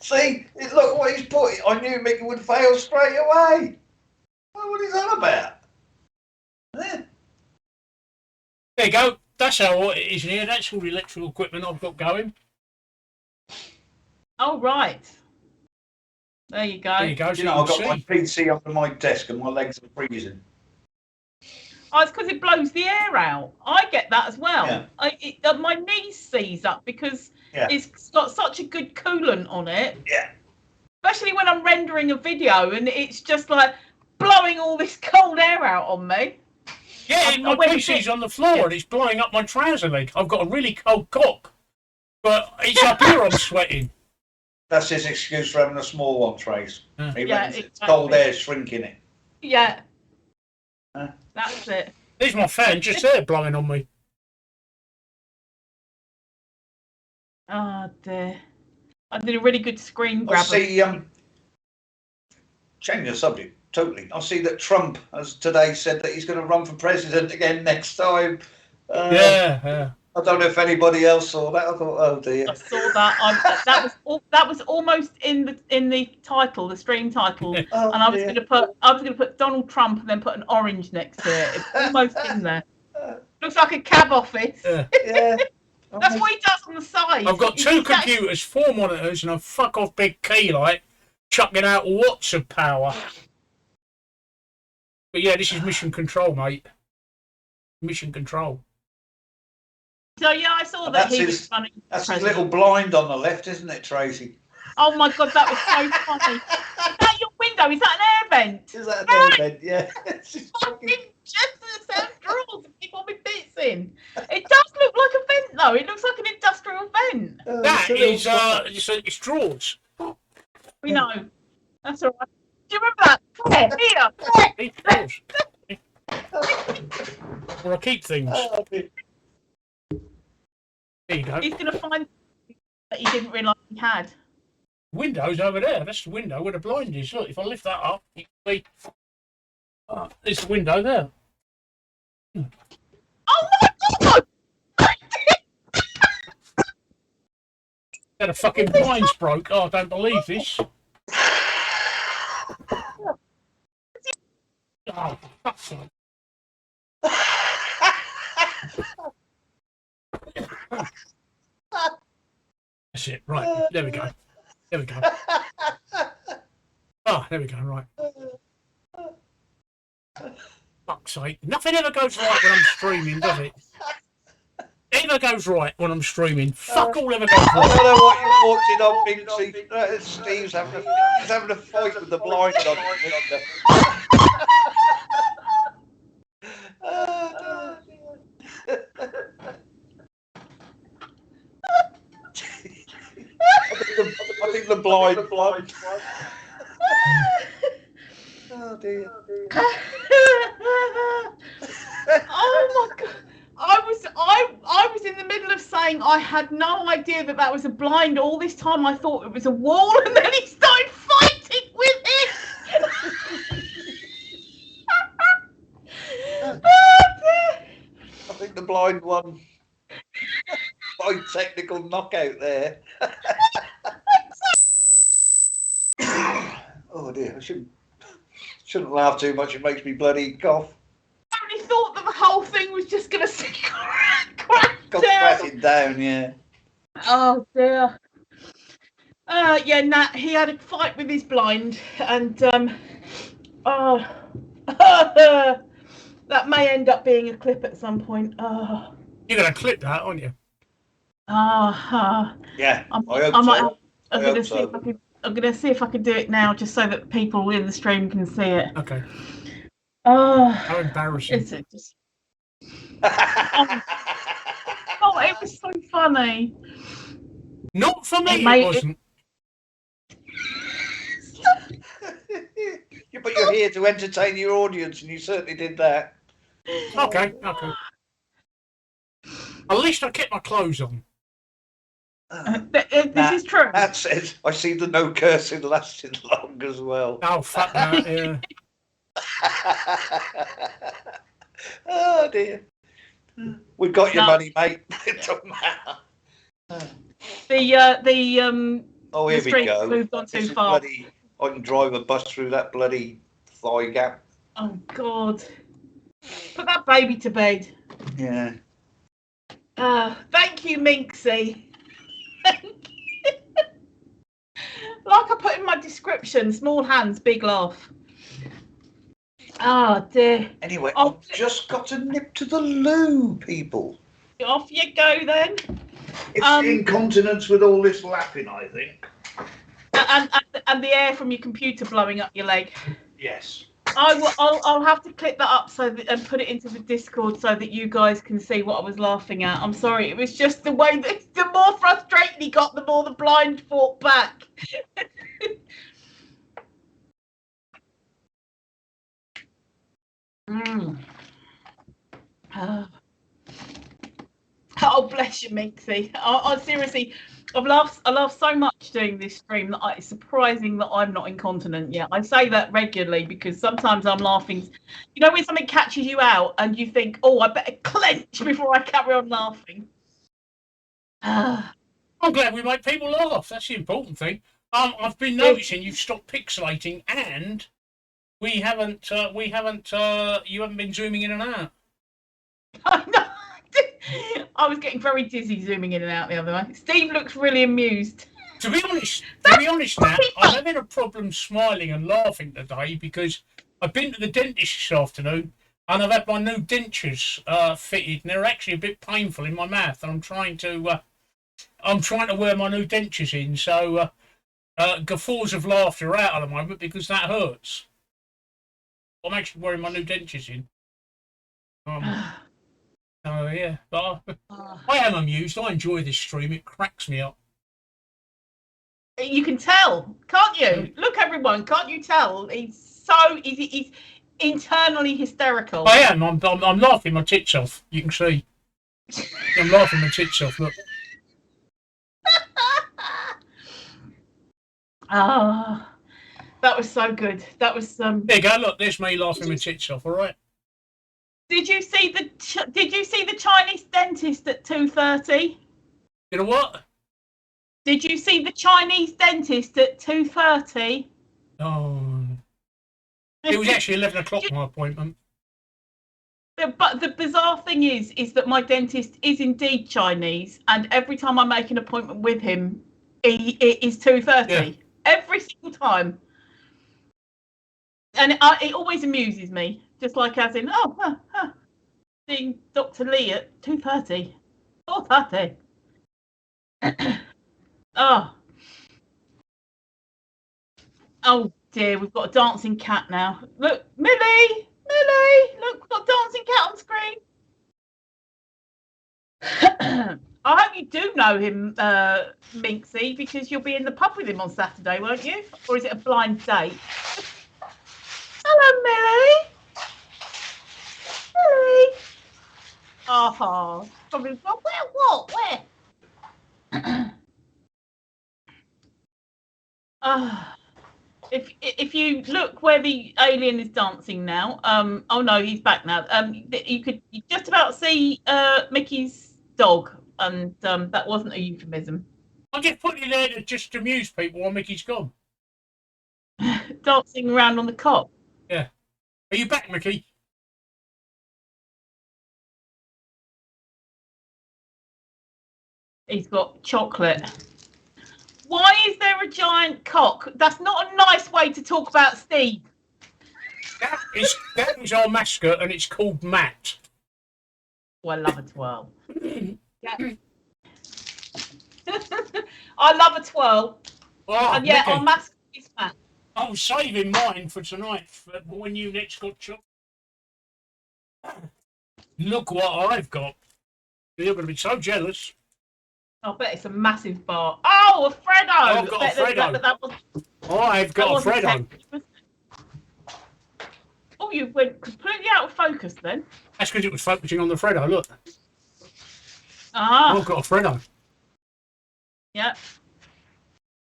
See, look what he's put. I knew Mickey would fail straight away. What is that about? There you go. That's how it is here. That's all the electrical equipment I've got going. Oh, right. There you go. There you go. So I've got my PC under my desk and my legs are freezing. Oh, it's because it blows the air out. I get that as well. Yeah. My knees seize up because Yeah. it's got such a good coolant on it. Yeah. Especially when I'm rendering a video and it's just like blowing all this cold air out on me. Yeah, my PC's on the floor and it's blowing up my trouser leg. I've got a really cold cock, but it's up here I'm sweating. That's his excuse for having a small one, Trace. He reckons it's exactly. cold air shrinking it. Yeah. That's it. There's my fan just there blowing on me. Oh dear. I did a really good screen grab. I see, change the subject totally. I see that Trump has today said that he's going to run for president again next time. Yeah. I don't know if anybody else saw that. I thought, oh dear. I saw that. That was almost in the title, the stream title, and I was going to put Donald Trump and then put an orange next to it. It's almost in there. Looks like a cab office. Yeah. That's what he does on the side. I've got two computers, 4 monitors, and a fuck off big key light, chucking out lots of power. But yeah, this is mission control, mate. Mission control. So yeah, I saw that he was funny. That's his little blind on the left, isn't it, Tracy? Oh my god, that was so funny. Is that your window? Is that an air vent? Is that an air vent? Yeah. Fucking just the sound drawers to keep all my bits in. It does look like a vent though. It looks like an industrial vent. That is it's drawers. We know. That's all right. Do you remember that? Here. Where I keep things. There you go. He's going to find that he didn't realise he had. Window's over there. That's the window where the blind is. Look, if I lift that up, you can see. There's the window there. Oh my god! The fucking blinds broke. Oh, I don't believe this. Oh, fuck's sake. That's it. Right. There we go. There we go. Oh, there we go. Right. Fuck's sake. Nothing ever goes right when I'm streaming, does it? Never goes right when I'm streaming. Fuck all ever goes right. I don't know what you're watching on, Binksy. Steve's having a fight with the blind on. I think the blind. Oh dear. Oh my god. I was in the middle of saying I had no idea that was a blind. All this time I thought it was a wall, and then he started fighting with it. I think the blind won by technical knockout there. Oh dear, I shouldn't laugh too much. It makes me bloody cough. I really thought that the whole thing was just going to Crashing down, yeah. Oh dear. Yeah, Nat, he had a fight with his blind, and that may end up being a clip at some point. You're going to clip that, aren't you? Yeah, I'm I hope going so. to see if I can I'm gonna see if I can do it now, just so that people in the stream can see it. Okay. Oh, How embarrassing! Is it just? Oh, it was so funny. Not for me, it wasn't. Yeah, but you're here to entertain your audience, and you certainly did that. Okay. At least I kept my clothes on. This is true. That says, I see the no cursing lasted long as well. Oh, fuck that, yeah. Oh, dear. We've got your money, mate. It don't matter. Oh, here we go. Moved on too far. I can drive a bus through that bloody thigh gap. Oh, God. Put that baby to bed. Yeah. Thank you, Minxie. Like I put in my description, small hands, big laugh. Oh, dear. Anyway, I've just got to nip to the loo, people. Off you go, then. It's incontinence with all this lapping, I think. And the air from your computer blowing up your leg. Yes. I'll have to clip that up and put it into the Discord so that you guys can see what I was laughing at. I'm sorry, it was just the way that the more frustrated he got, the more the blind fought back. Oh, bless you, Minxie. I seriously, I laughed so much doing this stream that it's surprising that I'm not incontinent yet. I say that regularly because sometimes I'm laughing. You know when something catches you out and you think, oh, I better clench before I carry on laughing. I'm glad we make people laugh. That's the important thing. I've been noticing you've stopped pixelating, and you haven't been zooming in and out. I know. I was getting very dizzy zooming in and out the other way. Steve looks really amused. To be honest, Nat, I'm having a problem smiling and laughing today because I've been to the dentist this afternoon and I've had my new dentures fitted, and they're actually a bit painful in my mouth, and I'm trying to wear my new dentures in, so guffaws of laughter are out at the moment because that hurts. I'm actually wearing my new dentures in. Oh, yeah, but I am amused. I enjoy this stream. It cracks me up. You can tell, can't you? Look, everyone, can't you tell? He's internally hysterical. I am. I'm laughing my tits off. You can see. I'm laughing my tits off. Look. That was so good. That was There you go. Look, there's me laughing my tits off. All right. Did you see the Chinese dentist at 2:30? You know what? Did you see the Chinese dentist at 2:30? Oh, it was actually 11 o'clock my appointment. But the bizarre thing is that my dentist is indeed Chinese, and every time I make an appointment with him, it is 2:30. Yeah. Every single time, and it always amuses me. Just like as in, seeing Dr. Lee at 2:30, 4:30. Oh dear, we've got a dancing cat now. Look, Millie, look, we've got a dancing cat on screen. I hope you do know him, Minxie, because you'll be in the pub with him on Saturday, won't you? Or is it a blind date? Hello, Millie. Millie. Oh, probably. Where? If you look where the alien is dancing now, oh no, he's back now. You could just about see Mickey's dog, and that wasn't a euphemism. I just put you there to just amuse people while Mickey's gone. Dancing around on the cop. Yeah. Are you back, Mickey? He's got chocolate. Why is there a giant cock? That's not a nice way to talk about Steve. That is our mascot, and it's called Matt. Oh, I love a twirl. Yeah. I love a twirl. Oh, And yeah, Mickey, our mascot is Matt. I'm saving mine for tonight for when you next got chocolate. Look what I've got. You're going to be so jealous. I bet it's a massive bar. Oh, a Freddo! I've got a Freddo. I've got a Freddo. Oh, you went completely out of focus then. That's because it was focusing on the Freddo. Look. Ah. I've got a Freddo. Yeah.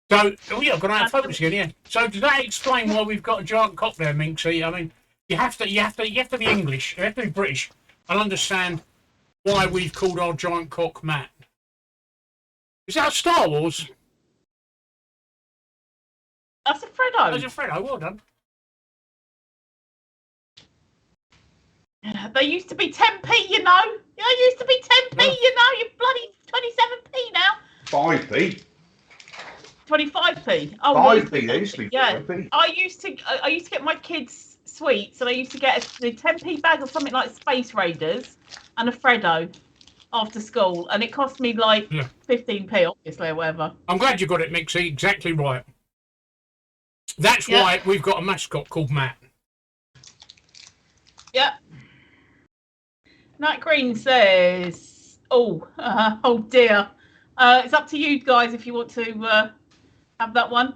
So, oh yeah, I've got out of focus again. Yeah. So, does that explain why we've got a giant cock there, Minxie? I mean, you have to be English. You have to be British and understand why we've called our giant cock Matt. Is that Star Wars? That's a Freddo. That's a Freddo. Well done. They used to be 10p, you know. They used to be 10p, you know. You're bloody 27p now. 5p. 25p. Oh, 5p. They used to be yeah. 5p. I used to get my kids sweets, and I used to get a 10p bag of something like Space Raiders and a Freddo after school, and it cost me like 15p, obviously, or whatever. I'm glad you got it, Mixie. Exactly right. That's why we've got a mascot called Matt. Yep. Night Green says, oh dear. It's up to you guys if you want to have that one.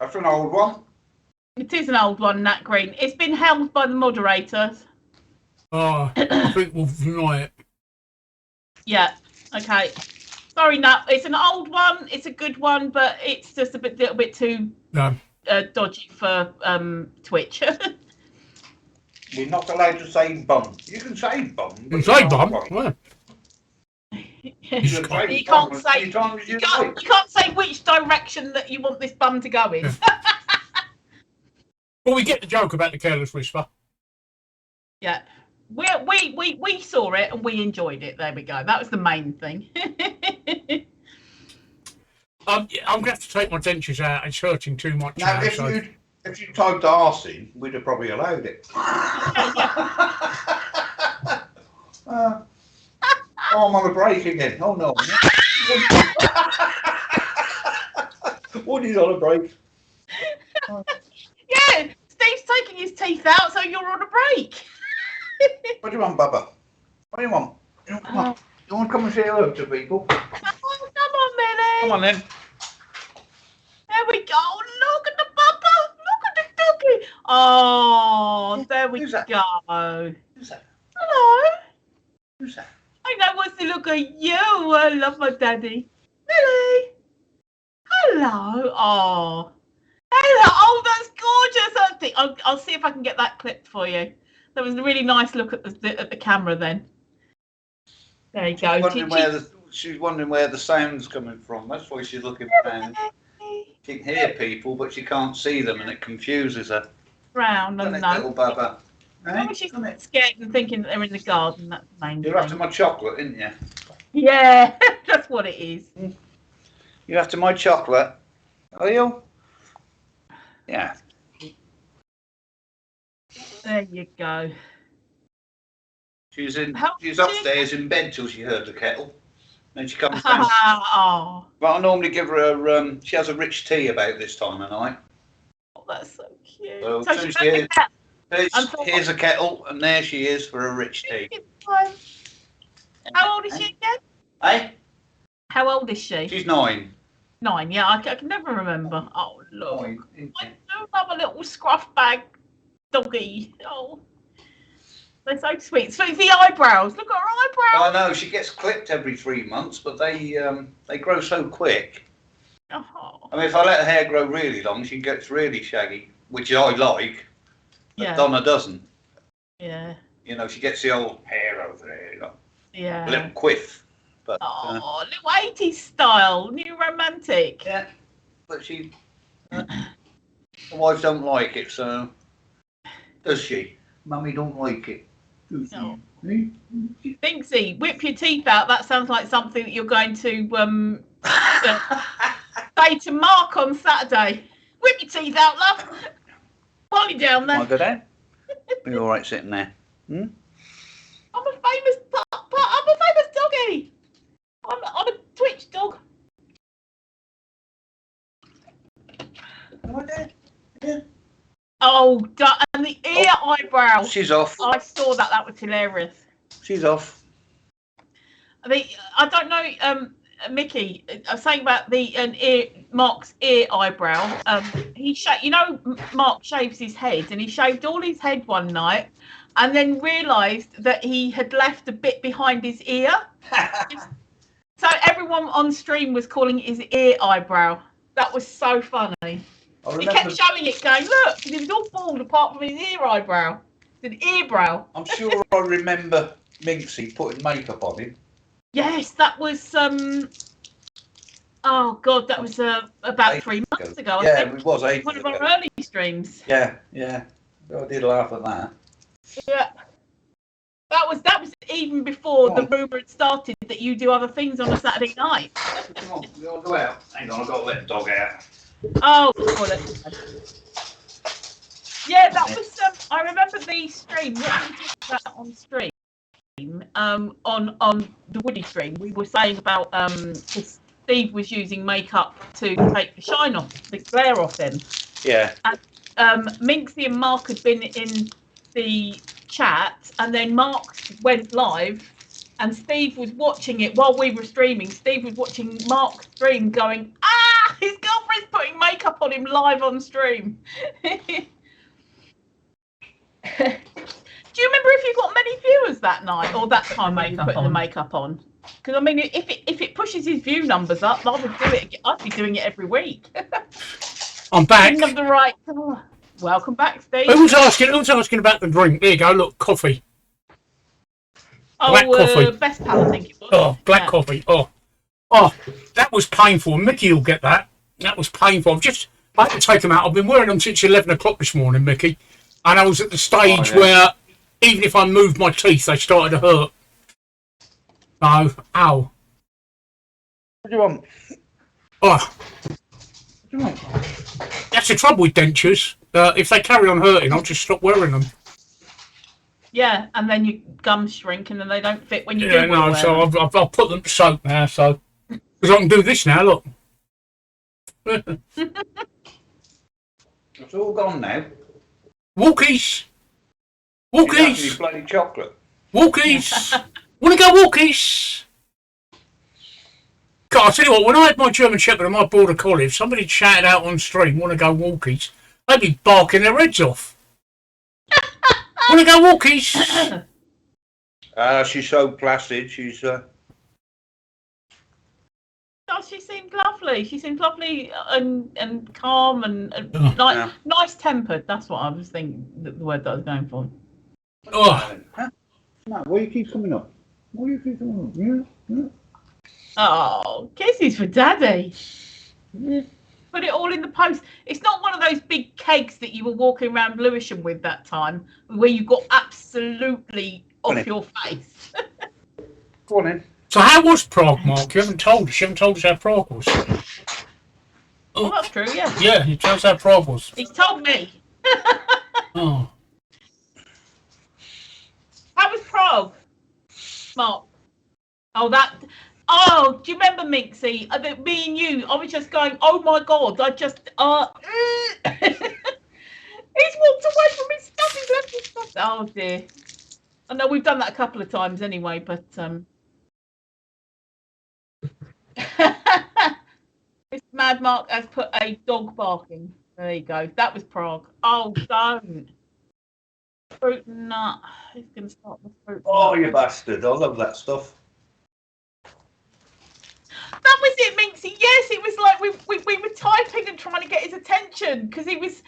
That's an old one. It is an old one, Nat Green. It's been held by the moderators. Oh, I think we'll deny it. Yeah. Okay. Sorry, Nat. It's an old one. It's a good one, but it's just a little bit too dodgy for Twitch. We're not allowed to say bum. You can say bum. You can say bum. Well. You can't say which direction that you want this bum to go in. Well, we get the joke about the careless whisper. Yeah. We saw it and we enjoyed it. There we go. That was the main thing. I'm going to have to take my dentures out. It's hurting too much. Now, if you typed arse in, we'd have probably allowed it. I'm on a break again. Oh, no. Woody's on a break. Yeah, Steve's taking his teeth out, so you're on a break. What do you want, Bubba? What do you want? Come on. You want to come and say hello to people? Oh, come on, Millie. Come on, then. There we go. Look at the Bubba. Look at the doggy. Oh, there we go. Who's that? Hello. Who's that? I know wants to look at you. I love my daddy. Millie. Hello. Oh. Hello. Oh, that's gorgeous. I'll see if I can get that clipped for you. That was a really nice look at the camera then. There you go. She's wondering where the sound's coming from. That's why she's looking down. She can hear people, but she can't see them, and it confuses her. Brown and no. Little Bubba. Maybe she's scared and thinking that they're in the garden. That's the main thing. You're after my chocolate, isn't you? Yeah, that's what it is. You're after my chocolate, are you? Yeah. There you go. She's upstairs in bed till she heard the kettle. Then she comes down. Oh. But I normally give her she has a rich tea about this time of night. Oh, that's so cute. So here's a kettle, and there she is for a rich tea. How old is she again? Hey? How old is she? She's 9. 9, yeah. I can never remember. Oh, look. 9. I do love a little scruff bag doggy. Oh. They're so sweet. So it's the eyebrows. Look at her eyebrows. I know, she gets clipped every 3 months, but they grow so quick. Oh. I mean, if I let her hair grow really long, she gets really shaggy, which I like. But Donna doesn't. Yeah. You know, she gets the old hair over there, you know. Yeah. A little quiff. But, little 80s style, new romantic. Yeah, but the wife don't like it, so does she? Mummy don't like it. No. Binksy, whip your teeth out. That sounds like something that you're going to say to Mark on Saturday. Whip your teeth out, love. Polly down there. Can I go down? Are you all right sitting there? Hmm? I'm a famous doggy. I'm a Twitch dog. Oh, and the ear eyebrow. She's off. I saw that. That was hilarious. She's off. I don't know, Mickey. I was saying about the Mark's ear eyebrow. Mark shaves his head, and he shaved all his head one night, and then realised that he had left a bit behind his ear. So everyone on stream was calling it his ear eyebrow. That was so funny. He kept showing it, going, look, because he was all bald apart from his ear eyebrow. It's an earbrow. I'm sure I remember Minxie putting makeup on him. Yes, that was oh god, that was about 3 months ago. Yeah, I think. it was 8 One of our early streams. Yeah. I did laugh at that. Yeah. That was even before the rumour had started that you do other things on a Saturday night. Come on, we gotta go out. Hang on, I've got to let the dog out. Oh, yeah, that was. I remember the stream. What we talked about on stream, on the Woody stream, we were saying about Steve was using makeup to take the shine off, the glare off him. Yeah. And Minxie and Mark had been in the chat, and then Mark went live, and Steve was watching it while we were streaming. Steve was watching Mark's stream, going, his girlfriend's putting makeup on him live on stream. Do you remember if you got many viewers that night or that time when you put the makeup on? Because I mean, if it pushes his view numbers up, I would do it. I'd be doing it every week. I'm back. Didn't have the right. Welcome back, Steve. Who was asking about the drink? There you go. Look, coffee. Black coffee. Best pal, I think it was. Oh, black coffee. Oh, that was painful. Mickey will get that. That was painful. I had to take them out. I've been wearing them since 11 o'clock this morning, Mickey. And I was at the stage where even if I moved my teeth, they started to hurt. So, ow. What do you want? Oh. What do you want? That's the trouble with dentures. If they carry on hurting, I'll just stop wearing them. Yeah, and then your gums shrink and then they don't fit when you do wear them. So I've put them to soak now, so... Because I can do this now, look. It's all gone now. Walkies! Walkies! Bloody chocolate. Walkies! Want to go walkies? God, I'll tell you what, when I had my German Shepherd and my Border Collie, if somebody shouted out on stream, want to go walkies, they'd be barking their heads off. Want to go walkies? She's so placid. She's. Oh, she seemed lovely. She seemed lovely and calm and nice tempered. That's what I was thinking. The word that I was going for. Oh, Matt, why you keep coming up? Why you keep coming up? Yeah. Oh, kisses for Daddy. Yeah. Put it all in the post. It's not one of those big cakes that you were walking around Lewisham with that time, where you got absolutely off your face. Go on in. so how was Prague, Mark? You haven't told us. You haven't told us how Prague was. Oh, that's true, yeah. Yeah, you told us how Prague was. He's told me. Oh. How was Prague, Mark? Oh, do you remember, Minxie? Me and you, I was just going, oh my God, I just, he's walked away from his stuff, he's left his stuff. Oh dear. I know we've done that a couple of times anyway, but, this Mad Mark has put a dog barking. There you go. That was Prague. Oh, don't. Fruit and nut. He's going to start the fruit. Oh, you bastard. I love that stuff. That was it, Minxie. Yes, it was like we were typing and trying to get his attention because he was.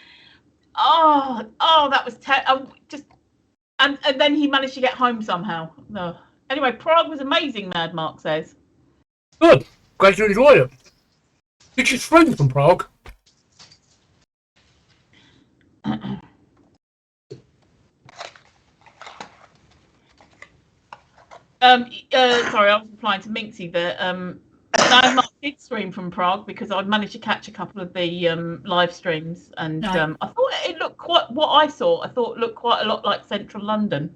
Oh, that was just. And then he managed to get home somehow. No. Anyway, Prague was amazing, Mad Mark says. Good. Glad you enjoyed it. Did you stream from Prague? Sorry, I was replying to Minxie that Mad Mark did stream from Prague because I'd managed to catch a couple of the live streams, and I thought it looked quite. What I saw, I thought looked quite a lot like Central London.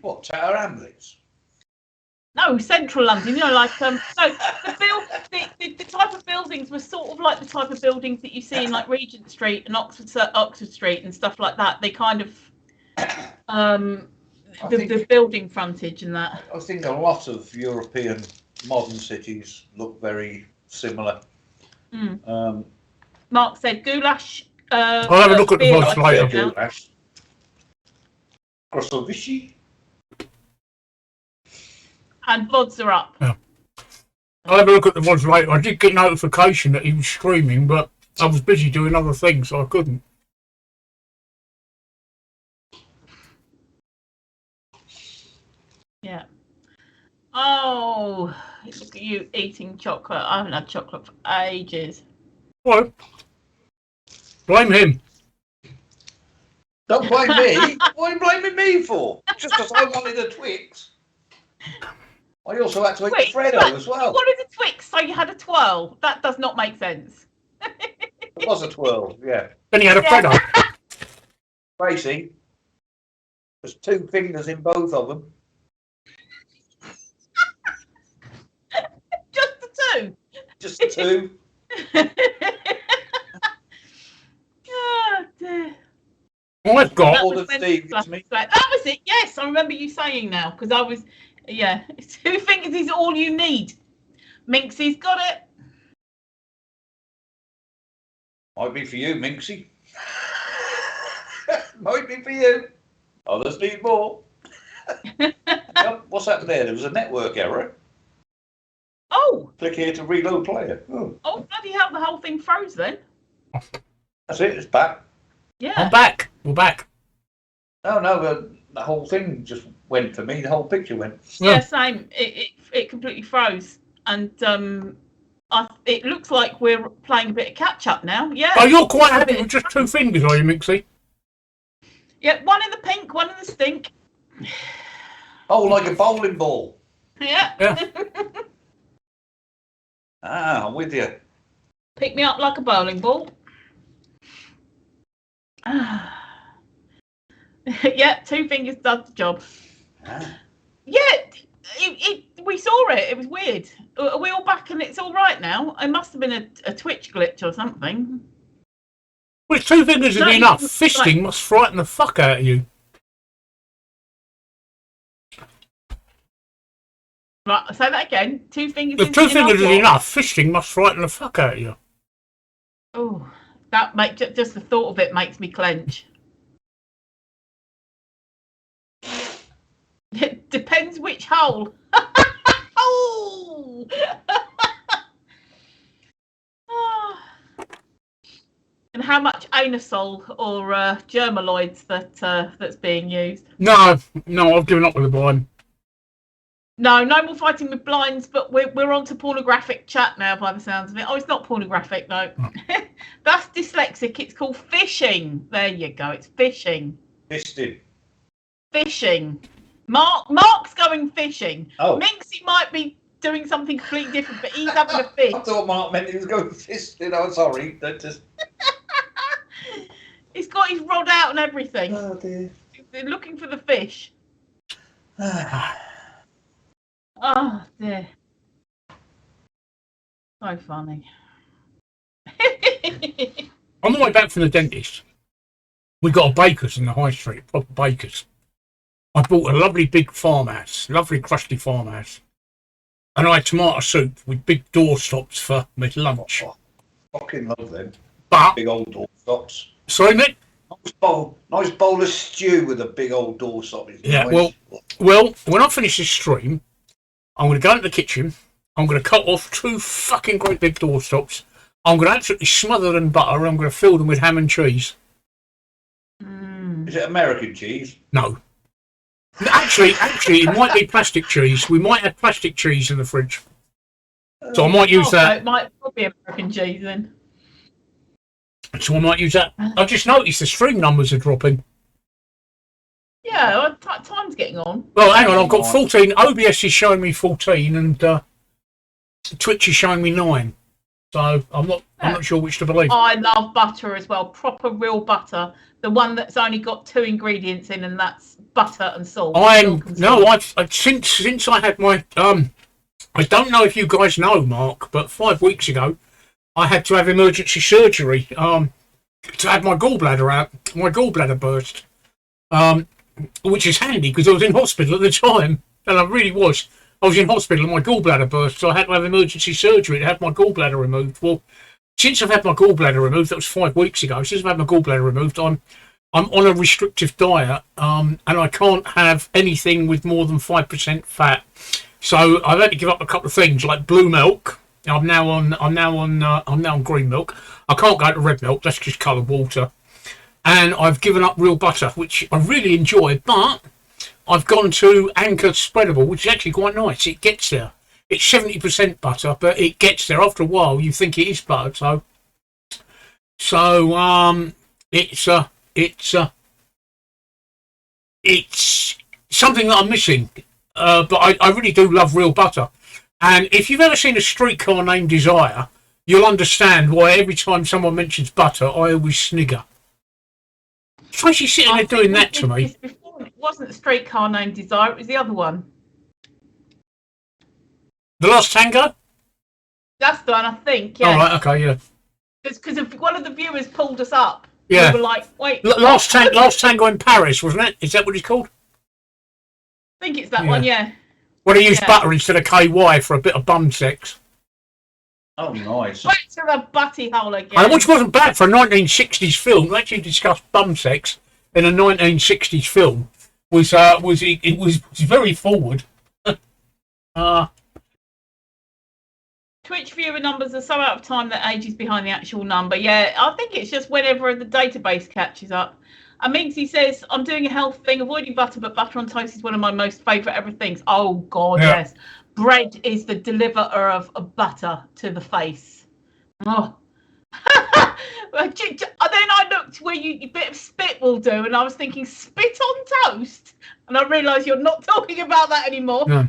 What, Tower Hamlets? No, central London. You know, like no, the type of buildings were sort of like the type of buildings that you see in like Regent Street and Oxford Street and stuff like that. They kind of the building frontage and that. I think a lot of European modern cities look very similar. Mark said goulash. I'll have a look at the vods later. Krosovichy. And vods are up. Yeah. I'll have a look at the vods later. I did get notification that he was streaming, but I was busy doing other things, so I couldn't. Yeah. Oh, look at you eating chocolate. I haven't had chocolate for ages. What? Blame him. Don't blame me. What are you blaming me for? Just because I wanted a Twix. I also had to eat Freddo as well. What is a Twix? So you had a twirl? That does not make sense. It was a twirl, yeah. Then he had a Freddo. Tracy, there's 2 fingers in both of them. Just the 2? Just the 2. Oh, dear. I've got. That was it. Yes, I remember you saying now because I was. Yeah, 2 fingers is all you need. Minxie's got it. Might be for you, Minxie. Might be for you. Others need more. Yep, what's happened there? There was a network error. Oh. Click here to reload player. Oh, bloody hell, the whole thing froze then. That's it, it's back. Yeah. I'm back. We're back. No, the whole thing just went for me. The whole picture went. Yeah, same. It completely froze. And it looks like we're playing a bit of catch up now. Yeah. Oh, you're quite happy with just 2 fingers, are you, Mixie? Yeah, one in the pink, one in the stink. Oh, like a bowling ball. Yeah. I'm with you. Pick me up like a bowling ball. Yeah, 2 fingers does the job. Yeah, we saw it. It was weird. Are we all back and it's all right now? It must have been a Twitch glitch or something. Well, 2 fingers is enough. Fisting must frighten the fuck out of you. Right, say that again. 2 fingers. If 2 fingers is enough, fisting must frighten the fuck out of you. Oh, that just the thought of it makes me clench. It depends which hole. Oh. And how much anisole or germaloids that's being used? No, I've given up with the blind. No more fighting with blinds, but we're on to pornographic chat now by the sounds of it. Oh, it's not pornographic, no. Oh. That's dyslexic. It's called fishing. There you go. It's fishing. Fishing. Mark's going fishing. Oh. Minxie might be doing something completely different, but he's having a fish. I thought Mark meant he was going fishing. I'm sorry. He's got his rod out and everything. Oh dear. They're looking for the fish. Oh dear. So funny. On the way back from the dentist, we got a baker's in the high street, proper baker's. I bought a lovely big farmhouse, lovely crusty farmhouse. And I had tomato soup with big doorstops for my lunch. Oh, fucking love them. But big old doorstops. Sorry, mate? Nice bowl of stew with a big old doorstop. Yeah, nice. well, when I finish this stream, I'm going to go into the kitchen. I'm going to cut off 2 fucking great big doorstops. I'm going to absolutely smother them in butter and I'm going to fill them with ham and cheese. Is it American cheese? No. Actually, it might be plastic cheese. We might have plastic cheese in the fridge. So I might use that. It might be American cheese then. So I might use that. I've just noticed the stream numbers are dropping. Yeah, time's getting on. Well, hang on, I've got 14. OBS is showing me 14 and Twitch is showing me 9. So I'm not sure which to believe. I love butter as well, proper real butter. The one that's only got 2 ingredients in, and that's butter and salt. I've since I had my I don't know if you guys know, Mark, but 5 weeks ago I had to have emergency surgery to have my gallbladder out. My gallbladder burst, which is handy because I was in hospital at the time, and I really was. I was in hospital and my gallbladder burst, so I had to have emergency surgery to have my gallbladder removed. Well, since I've had my gallbladder removed, that was 5 weeks ago. Since I've had my gallbladder removed, I'm on a restrictive diet, and I can't have anything with more than 5% fat. So I've had to give up a couple of things like blue milk. I'm now on green milk. I can't go to red milk. That's just coloured water. And I've given up real butter, which I really enjoy, but I've gone to Anchor Spreadable, which is actually quite nice. It gets there. It's 70% butter, but it gets there. After a while, you think it is butter. So it's something that I'm missing. But I really do love real butter. And if you've ever seen A Streetcar Named Desire, you'll understand why every time someone mentions butter, I always snigger. Tracy's sitting there doing that to me. It wasn't The Streetcar Named Desire, it was the other one. The Last Tango? That's the one, I think, yeah. Oh, right, okay, yeah. It's because one of the viewers pulled us up. Yeah. We were like, wait. Last Tango in Paris, wasn't it? Is that what it's called? I think it's that one, yeah. Well, they used butter instead of KY for a bit of bum sex. Oh, nice. Back to the butty hole again. And which wasn't bad for a 1960s film. We actually discussed bum sex in a 1960s film. It was very forward. Twitch viewer numbers are so out of time that age is behind the actual number. Yeah, I think it's just whenever the database catches up. And Minxie says, I'm doing a health thing, avoiding butter, but butter on toast is one of my most favourite ever things. Oh, God, yes. Bread is the deliverer of butter to the face. Oh. Then I looked where a bit of spit will do, and I was thinking, spit on toast? And I realised you're not talking about that anymore. No.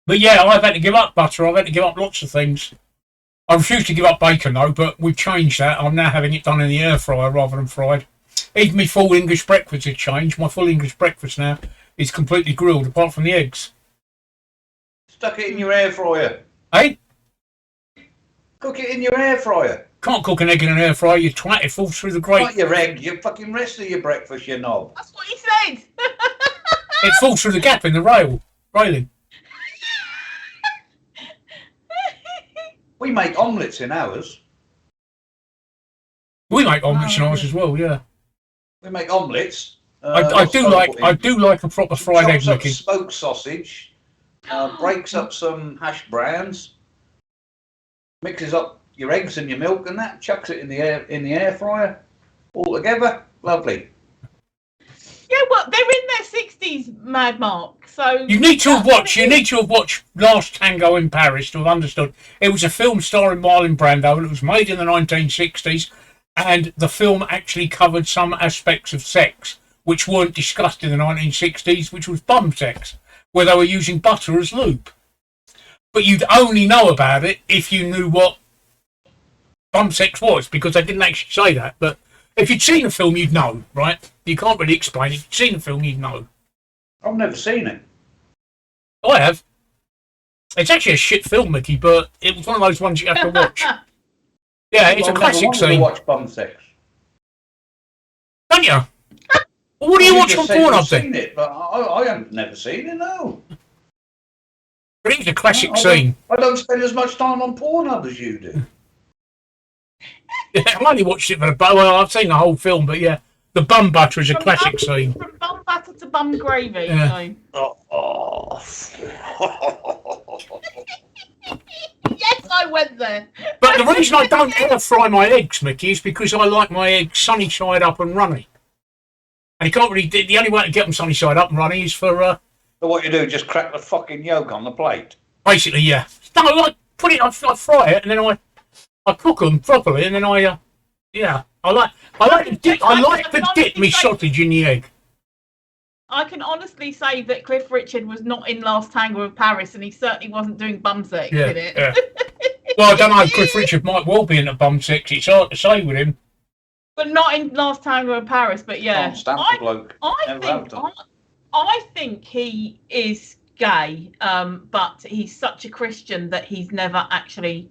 But yeah, I've had to give up butter. I've had to give up lots of things. I refuse to give up bacon though, but we've changed that. I'm now having it done in the air fryer rather than fried. Even my full English breakfast has changed. My full English breakfast now is completely grilled, apart from the eggs. Stuck it in your air fryer. Hey? Cook it in your air fryer. Can't cook an egg in an air fryer, you twat. It falls through the grate. Not your egg, your fucking rest of your breakfast, you knob. That's what he said. It falls through the gap in the railing. We make omelettes in ours. We make omelettes in ours as well, yeah. We make omelettes. I do like a proper fried egg, Mickey. Smoked sausage, breaks up some hash browns, mixes up your eggs and your milk and that, chucks it in the air fryer, all together. Lovely. Yeah, well, they're in their 60s, Mad Mark. So you need to have watched Last Tango in Paris to have understood. It was a film starring Marlon Brando, and it was made in the 1960s. And the film actually covered some aspects of sex which weren't discussed in the 1960s, which was bum sex, where they were using butter as lube. But you'd only know about it if you knew what bum sex was, because they didn't actually say that. But if you'd seen the film, you'd know, right? You can't really explain it. If you'd seen the film, you'd know. I've never seen it. I have. It's actually a shit film, Mickey, but it was one of those ones you have to watch. Yeah, it's a classic scene. I watch bum sex. Don't you? Well, what do you watch on Pornhub then? I've seen it, but I have never seen it, no. But it's a classic scene. I don't spend as much time on Pornhub as you do. Yeah, I've only watched it for well, I've seen the whole film, but yeah, the bum butter is a classic scene. From bum butter to bum gravy. Yeah. So. Yes, I went there. But the reason I don't air fry my eggs, Mickey, is because I like my eggs sunny side up and runny. And you can't really. The only way to get them sunny side up and runny is for. So what you do? Just crack the fucking yolk on the plate. Basically, yeah. No, I put it. I fry it, and then I cook them properly, and then yeah. I like to dip. I like to dip my sausage in the egg. I can honestly say that Cliff Richard was not in Last Tango of Paris, and he certainly wasn't doing bum sex in it. Yeah. Well, I don't know. Cliff Richard might well be into bum sex. It's hard to say with him. But not in Last Tango of Paris. But yeah, Can't stand the bloke. I think he is gay, but he's such a Christian that he's never actually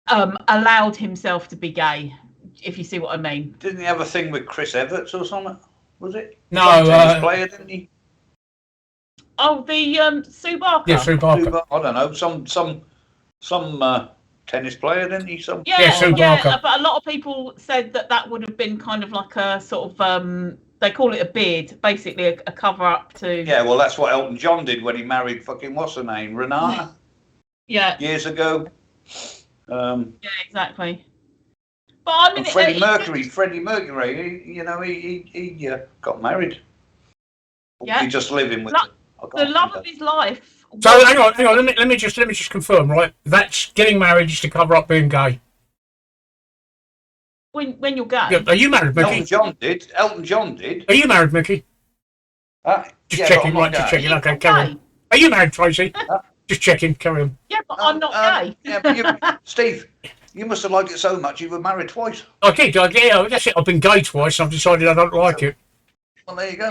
allowed himself to be gay, if you see what I mean. Didn't he have a thing with Chris Evans or something? Was it? No, tennis player, didn't he? Oh, the Sue Barker. Yeah, Sue Barker. I don't know, some tennis player, didn't he? Sue Barker. But a lot of people said that would have been kind of like a sort of they call it a beard, basically a cover up to. Yeah, well, that's what Elton John did when he married fucking what's her name, Renata. Yeah. Years ago. Yeah, exactly. But I mean, Freddie Mercury, he got married. Yeah. He just living with the love of his life. So hang on. Let me just confirm, right? That's getting married just to cover up being gay. When you're gay. Yeah, are you married, Mickey? Elton John did. Are you married, Mickey? Just checking, right? Just checking. Okay, carry on. Are you married, Tracy? Just checking. Carry on. Yeah, but I'm not gay. Yeah, but Steve, you must have liked it so much you were married twice. I did. Yeah, that's it. I've been gay twice. I've decided I don't like it. Well, there you go.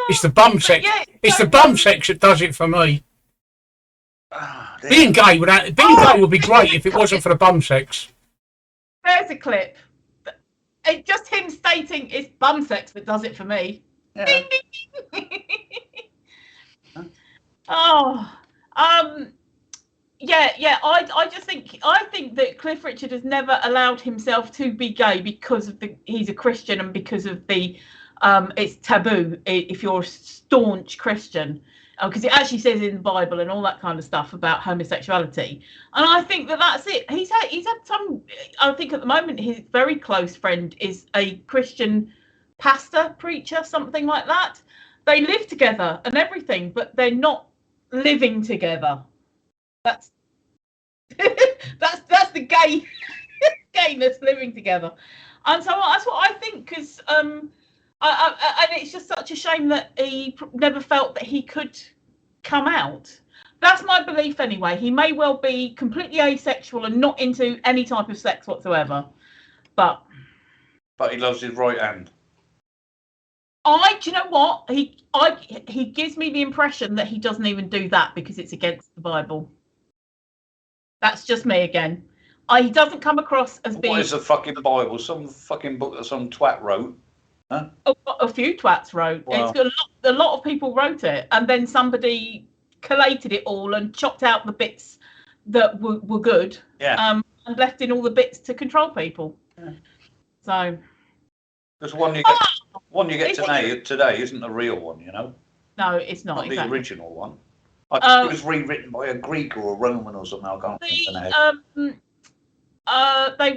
It's the bum sex. Yeah, it's the bum sex that does it for me. Being gay would be great if it wasn't for the bum sex. There's a clip. It's just him stating it's bum sex that does it for me. Yeah. Ding, ding, ding. Oh, yeah. I think that Cliff Richard has never allowed himself to be gay because of he's a Christian and because of it's taboo if you're a staunch Christian, because it actually says in the Bible and all that kind of stuff about homosexuality. And I think that's it. He's had some. I think at the moment his very close friend is a Christian pastor, preacher, something like that. They live together and everything, but they're not living together. That's that's the gayness, living together. And so that's what I think, because and it's just such a shame that he never felt that he could come out. That's my belief anyway. He may well be completely asexual and not into any type of sex whatsoever, but he loves his right hand. Do you know what? He gives me the impression that he doesn't even do that because it's against the Bible. That's just me again. He doesn't come across as being. What is the fucking Bible? Some fucking book that some twat wrote. Huh? A few twats wrote. Wow. It's a lot of people wrote it, and then somebody collated it all and chopped out the bits that were good. Yeah. And left in all the bits to control people. Yeah. So. Because one you get today isn't the real one, you know. No, it's not. Exactly. The original one. I think it was rewritten by a Greek or a Roman or something. I can't remember.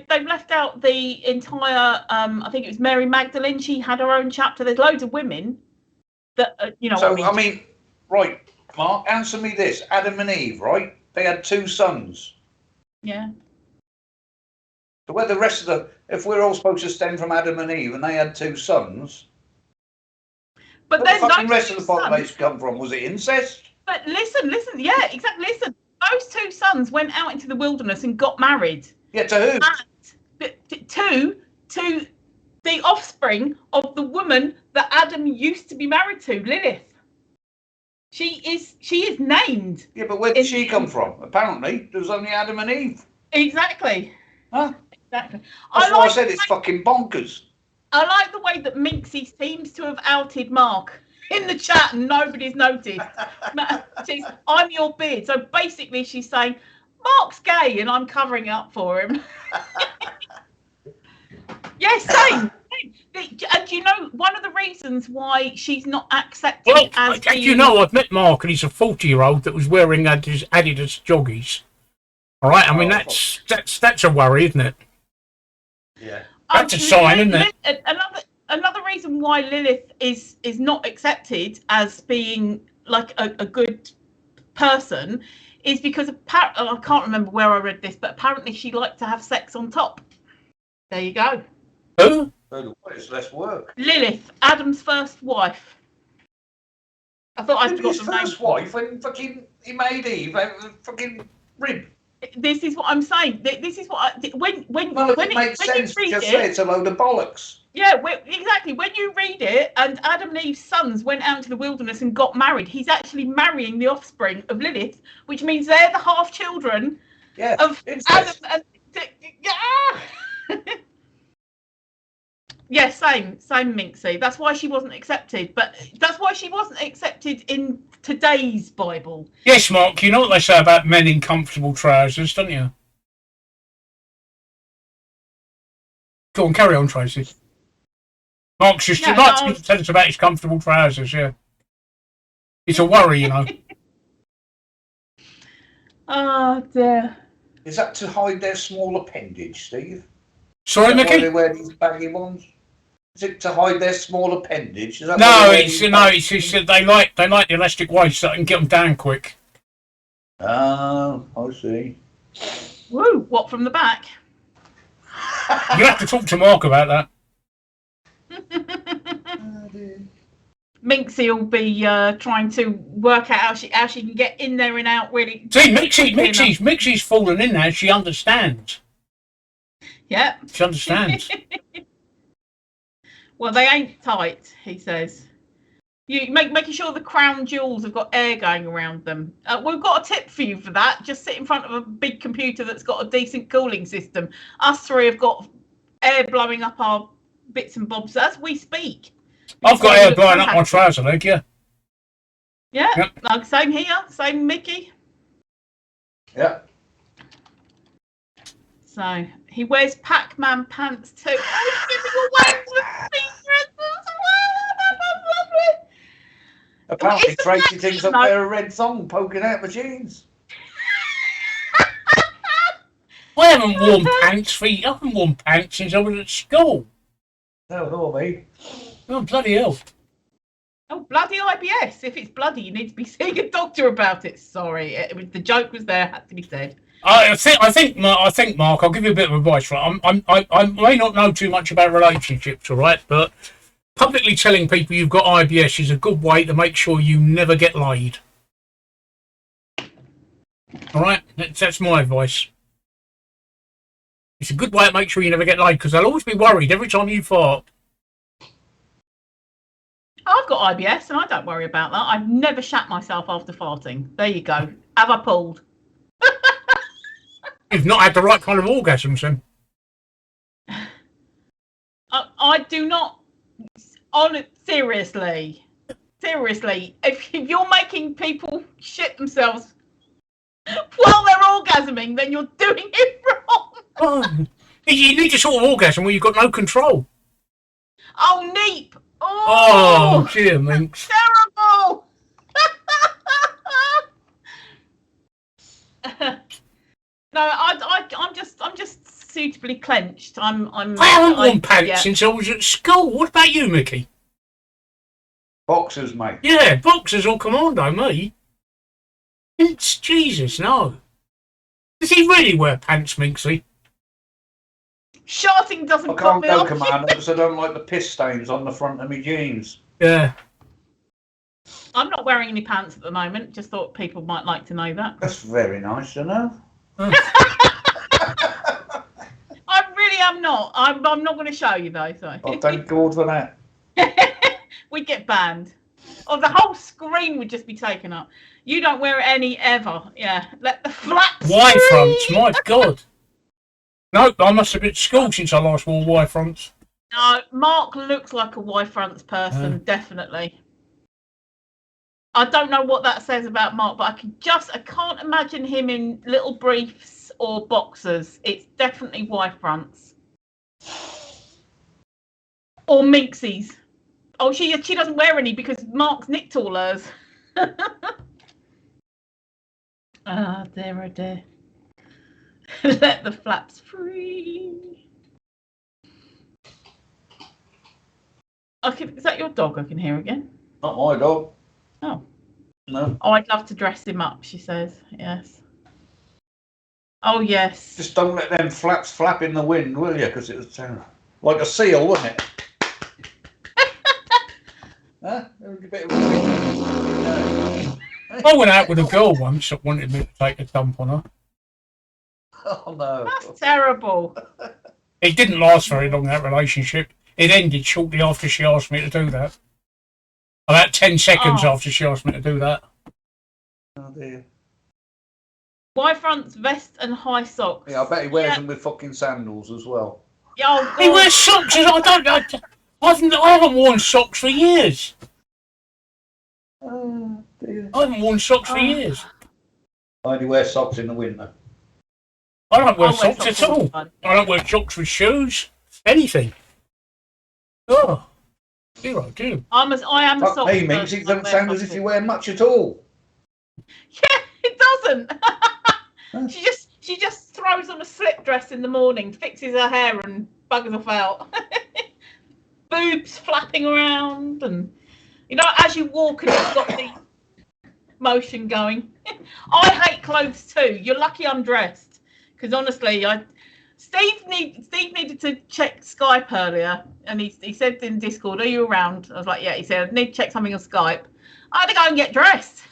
They've left out the entire. I think it was Mary Magdalene. She had her own chapter. There's loads of women that So I mean, right, Mark, answer me this: Adam and Eve, right? They had 2 sons. Yeah. So where the rest of if we're all supposed to stem from Adam and Eve, and they had 2 sons, but where the fucking rest of the population come from? Was it incest? But listen, yeah, exactly. Listen, those 2 sons went out into the wilderness and got married. Yeah, to who? And to the offspring of the woman that Adam used to be married to, Lilith. She is named. Yeah, but where did she come from? Apparently, there was only Adam and Eve. Exactly. Huh? Exactly. That's why I said it's fucking bonkers. I like the way that Minxie seems to have outed Mark in the chat and nobody's noticed. She's, I'm your beard. So basically she's saying, Mark's gay and I'm covering up for him. Yes, same. And you know, one of the reasons why she's not accepted as being... You know, I've met Mark and he's a 40-year-old that was wearing Adidas joggies. All right, I mean, that's a worry, isn't it? Yeah. That's a sign, isn't it? Another reason why Lilith is not accepted as being like a good person is because I can't remember where I read this, but apparently she liked to have sex on top. There you go. Who? It's less work. Lilith, Adam's first wife. I thought I'd got his first wife when fucking he made Eve out of fucking rib. This is what I'm saying. This is what when it makes sense. Just say it's a load of bollocks. Yeah, exactly. When you read it, and Adam and Eve's sons went out into the wilderness and got married, he's actually marrying the offspring of Lilith, which means they're the half children of Adam and yeah, same Minxie. That's why she wasn't accepted. But that's why she wasn't accepted in today's Bible. Yes, Mark, you know what they say about men in comfortable trousers, don't you? Go on, carry on, Tracy. Mark's just like to tell us about his comfortable trousers, yeah. It's a worry, you know. Oh, dear. Is that to hide their small appendage, Steve? Sorry, Mickey? Why they wear these baggy ones? Is it to hide their small appendage? Is that it's just that they like the elastic waist so they can get them down quick. Oh, I see. Woo! What, from the back? You have to talk to Mark about that. Minxie will be trying to work out how she can get in there and out really. See, Mixie's fallen in there. She understands. Yeah. She understands. Well, they ain't tight, he says. You making sure the crown jewels have got air going around them. We've got a tip for you for that. Just sit in front of a big computer that's got a decent cooling system. Us three have got air blowing up our bits and bobs as we speak. I've got air blowing up my trouser leg, yeah. Yeah, yep. Like same here, same Mickey. Yeah. So he wears Pac-Man pants too. Oh, he's giving away the secrets as well. Apparently, Tracy thinks I wear a red thong poking out my jeans. I haven't worn pants since I was at school. No, nor me. Oh, bloody hell. Oh, bloody IBS. If it's bloody, you need to be seeing a doctor about it. Sorry, the joke was there, had to be said. I think, Mark, I'll give you a bit of advice. Right, I may not know too much about relationships, all right, but publicly telling people you've got IBS is a good way to make sure you never get laid. All right, that's my advice. It's a good way to make sure you never get laid because they'll always be worried every time you fart. I've got IBS and I don't worry about that. I've never shat myself after farting. There you go. Have I pulled? You've not had the right kind of orgasms, then. I do not. Seriously, if you're making people shit themselves while they're orgasming, then you're doing it wrong. Oh, you need to sort of orgasm where you've got no control. Oh, neep. Oh, dear, Minx. Terrible. No, I'm just suitably clenched. I haven't worn pants since I was at school. What about you, Mickey? Boxers, mate. Yeah, boxers or commando, me. It's Jesus, no. Does he really wear pants, Minxie? Shorting doesn't I can't go commando because I don't like the piss stains on the front of my jeans. Yeah. I'm not wearing any pants at the moment. Just thought people might like to know that. That's very nice to know. I really am not. I'm not going to show you though. So. Oh, thank God for that. We'd get banned. Or the whole screen would just be taken up. You don't wear any ever. Yeah. Let the flaps Y fronts, my God. No, I must have been at school since I last wore Y fronts. No, Mark looks like a Y fronts person, definitely. I don't know what that says about Mark, but I can't imagine him in little briefs or boxers. It's definitely Y fronts. Or Minxies. Oh, she doesn't wear any because Mark's nicked all hers. Ah, dear, oh dear. Let the flaps free. Is that your dog I can hear again? Not my dog. Oh. No. Oh, I'd love to dress him up, she says. Yes. Oh, yes. Just don't let them flaps flap in the wind, will you? Because it was terrible. Like a seal, wasn't it? Huh? There was a bit of I went out with a girl once that wanted me to take a dump on her. Oh no. That's terrible. It didn't last very long, that relationship. It ended shortly after she asked me to do that. About 10 seconds after she asked me to do that. Oh dear. Y fronts, vest and high socks. Yeah, I bet he wears them with fucking sandals as well. Yeah, oh, He wears socks. I haven't worn socks for years. Oh dear. I haven't worn socks for years. I only wear socks in the winter. I don't wear socks at all. I don't wear socks with shoes. Anything. Oh, dear, I do. I am a sock Hey, Minx, it doesn't sound as if you wear much at all. Yeah, it doesn't. She just throws on a slip dress in the morning, fixes her hair, and buggers off out. Boobs flapping around, and as you walk, and you've got the motion going. I hate clothes too. You're lucky I'm dressed, because honestly, Steve needed to check Skype earlier, and he said in Discord, "Are you around?" I was like, "Yeah." He said, "I need to check something on Skype." I had to go and get dressed.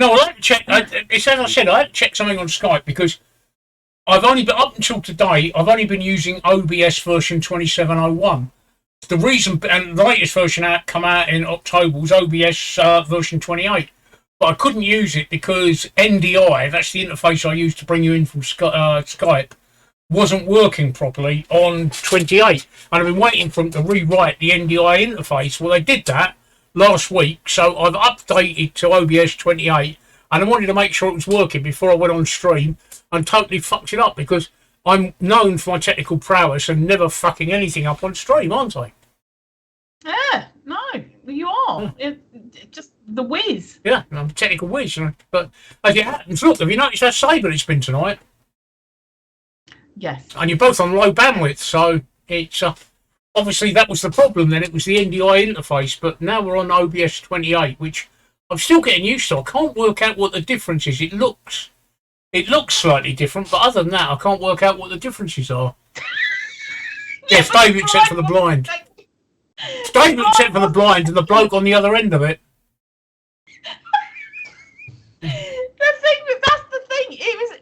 No, I like to check. It's as I said, I had to check something on Skype because I've only been up until today. I've only been using OBS version 27.01. The reason and the latest version come out in October was OBS version 28, but I couldn't use it because NDI, that's the interface I use to bring you in from Skype, wasn't working properly on 28, and I've been waiting for them to rewrite the NDI interface. Well, they did that last week, so I've updated to OBS 28, and I wanted to make sure it was working before I went on stream, and totally fucked it up because I'm known for my technical prowess and never fucking anything up on stream, aren't I? Yeah, no, you are. Yeah. It just the whiz. Yeah, I'm a technical whiz, but as it happens, look, have you noticed how stable it's been tonight? Yes. And you're both on low bandwidth, so it's obviously that was the problem then. It was the NDI interface, but now we're on OBS 28, which I'm still getting used to. I can't work out what the difference is. It looks slightly different, but other than that, I can't work out what the differences are. Yeah, stable except for the blind. Stable except for the blind and the bloke on the other end of it. That's the thing.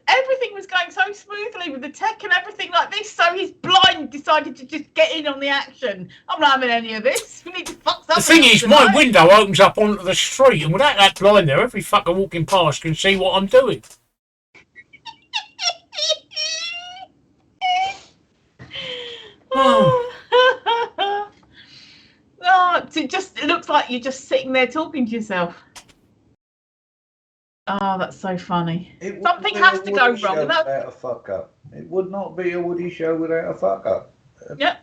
Everything was going so smoothly with the tech and everything like this. So his blind decided to just get in on the action. I'm not having any of this. We need to fuck something. The thing is, my window opens up onto the street, and without that blind there, every fucker walking past can see what I'm doing. It looks like you're just sitting there talking to yourself. Oh, that's so funny. Something has to go wrong. Without a fuck up. It would not be a Woody show without a fuck up. Yep.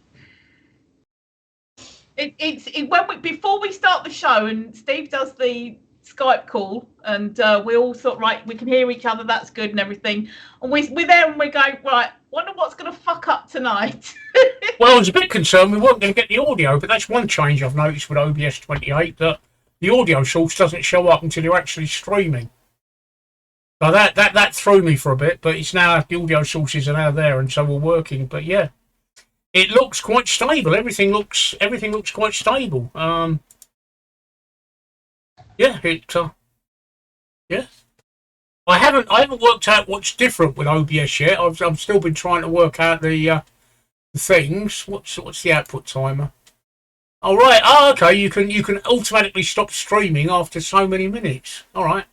Before we start the show and Steve does the Skype call and we all sort of right, we can hear each other. That's good and everything. And we're there and we're going right. Wonder what's going to fuck up tonight. Well, I was a bit concerned we weren't going to get the audio, but that's one change I've noticed with OBS 28, that the audio source doesn't show up until you're actually streaming. So that threw me for a bit, but it's now the audio sources are now there and so we're working. But yeah, it looks quite stable. Everything looks quite stable. Yeah, yeah. I haven't worked out what's different with OBS yet. I've still been trying to work out the things. What's the output timer? Oh right. Oh okay. You can automatically stop streaming after so many minutes. All right.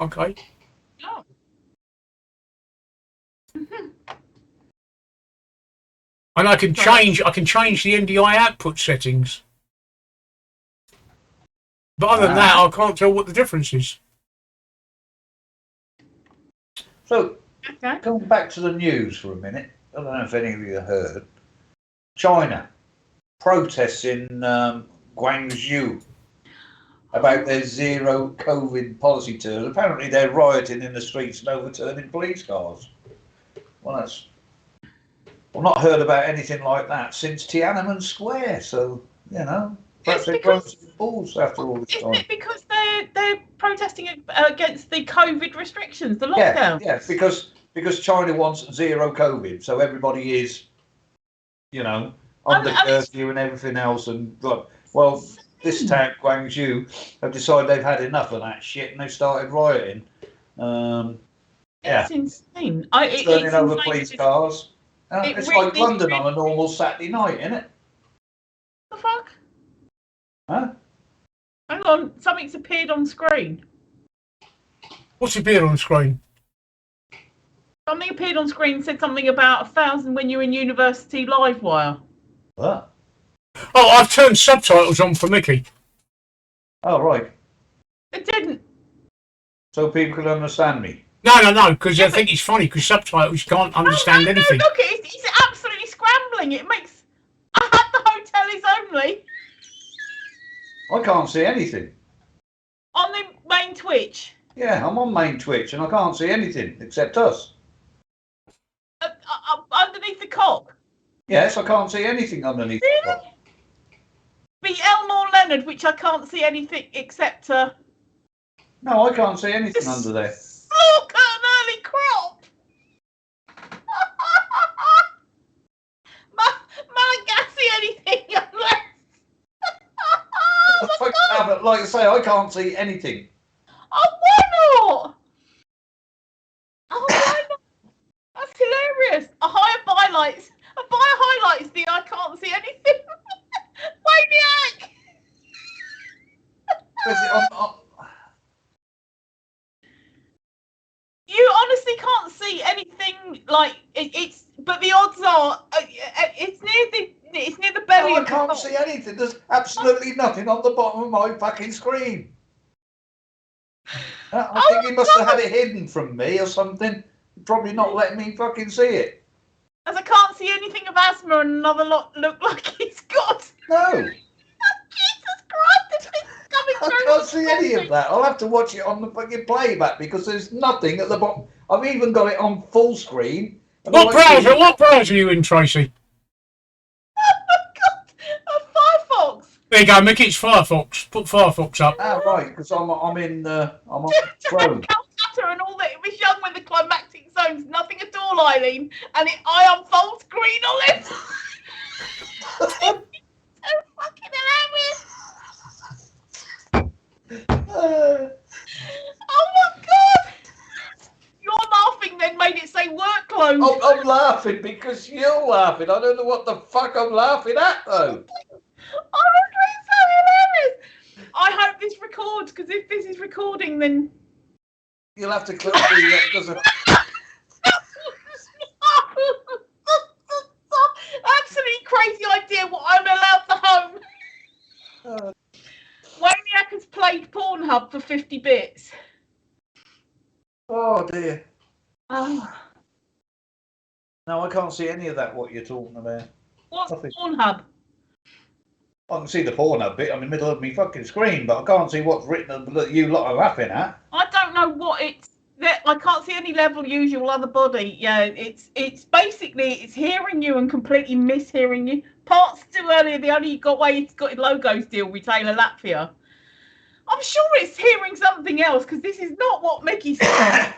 Okay. Oh. And I can change the NDI output settings. But other than that, I can't tell what the difference is. So, going back to the news for a minute, I don't know if any of you have heard. China protests in Guangzhou about their zero COVID policy turn. Apparently, they're rioting in the streets and overturning police cars. Well, I've not heard about anything like that since Tiananmen Square. So, perhaps they're growing some balls after all this time. Isn't it because they're protesting against the COVID restrictions, the lockdown? Yeah, because because China wants zero COVID, so everybody is, you know, under curfew and everything else. And well, this town, Guangzhou, have decided they've had enough of that shit and they've started rioting. It's insane. Turning over police cars. It's really, like London on a normal Saturday night, isn't it? The fuck? Huh? Hang on, something's appeared on screen. What's appeared on screen? Something appeared on screen, said something about 1,000 when you're in University Livewire. What? Oh, I've turned subtitles on for Mickey. Oh, right. It didn't. So people can understand me. No, because I think it's funny, because subtitles can't understand anything. Look, it's absolutely scrambling. It makes... I had the hotel is only... I can't see anything. On the main Twitch? Yeah, I'm on main Twitch and I can't see anything except us. Underneath the cock? Yes, I can't see anything underneath the cock. Be Elmore Leonard, which I can't see anything except... No, I can't see anything under there. Look at an early crop! Man can't see anything unless... Like I say, I can't see anything. Oh, why not? Oh, why not? That's hilarious. A higher highlights the I can't see anything. Maniac! You honestly can't see anything like it's. But the odds are it's near the belly. No, I can't see anything. There's absolutely nothing on the bottom of my fucking screen. I think he must have had it hidden from me or something. Probably not letting me fucking see it. As I can't see anything of asthma and another lot look like he's got. No. Jesus Christ, it's coming through. I can't see any of that. I'll have to watch it on the fucking playback because there's nothing at the bottom. I've even got it on full screen. What browser are you in, Tracy? Oh my God, Firefox. There you go, Mickey. It's Firefox. Put Firefox up. Ah, right, because I'm on Chrome. Calcutta and all that. It was young when the climactic zones. Nothing at all, Eileen. And I on full screen on it. So fucking hilarious. Oh my God. Your laughing then made it say work clothes. Oh, I'm laughing because you're laughing. I don't know what the fuck I'm laughing at though. Honestly, it's so hilarious. I hope this records, because if this is recording, then you'll have to click the absolutely crazy idea what I'm allowed to home. Waniac has played Pornhub for 50 bits. Oh dear. Oh. No, I can't see any of that. What you're talking about? What's Pornhub? I can see the Pornhub bit on the middle of my fucking screen, but I can't see what's written that you lot are laughing at. I don't know what it's. I can't see any level, usual, other body. Yeah, it's basically it's hearing you and completely mishearing you. Parts too earlier. The only way it's got logos deal retailer Latvia. I'm sure it's hearing something else because this is not what Mickey said.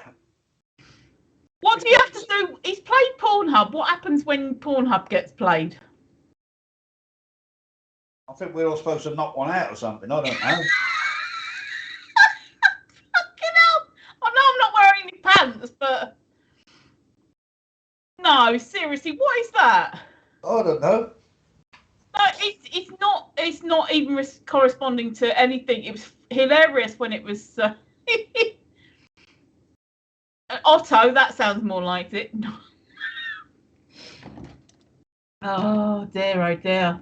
What do you have to do? He's played Pornhub. What happens when Pornhub gets played? I think we're all supposed to knock one out or something. I don't know. Fucking hell! I know I'm not wearing any pants, but no, seriously, what is that? I don't know. No, it's not even corresponding to anything. It was hilarious when it was Otto. That sounds more like it. Oh dear, oh dear.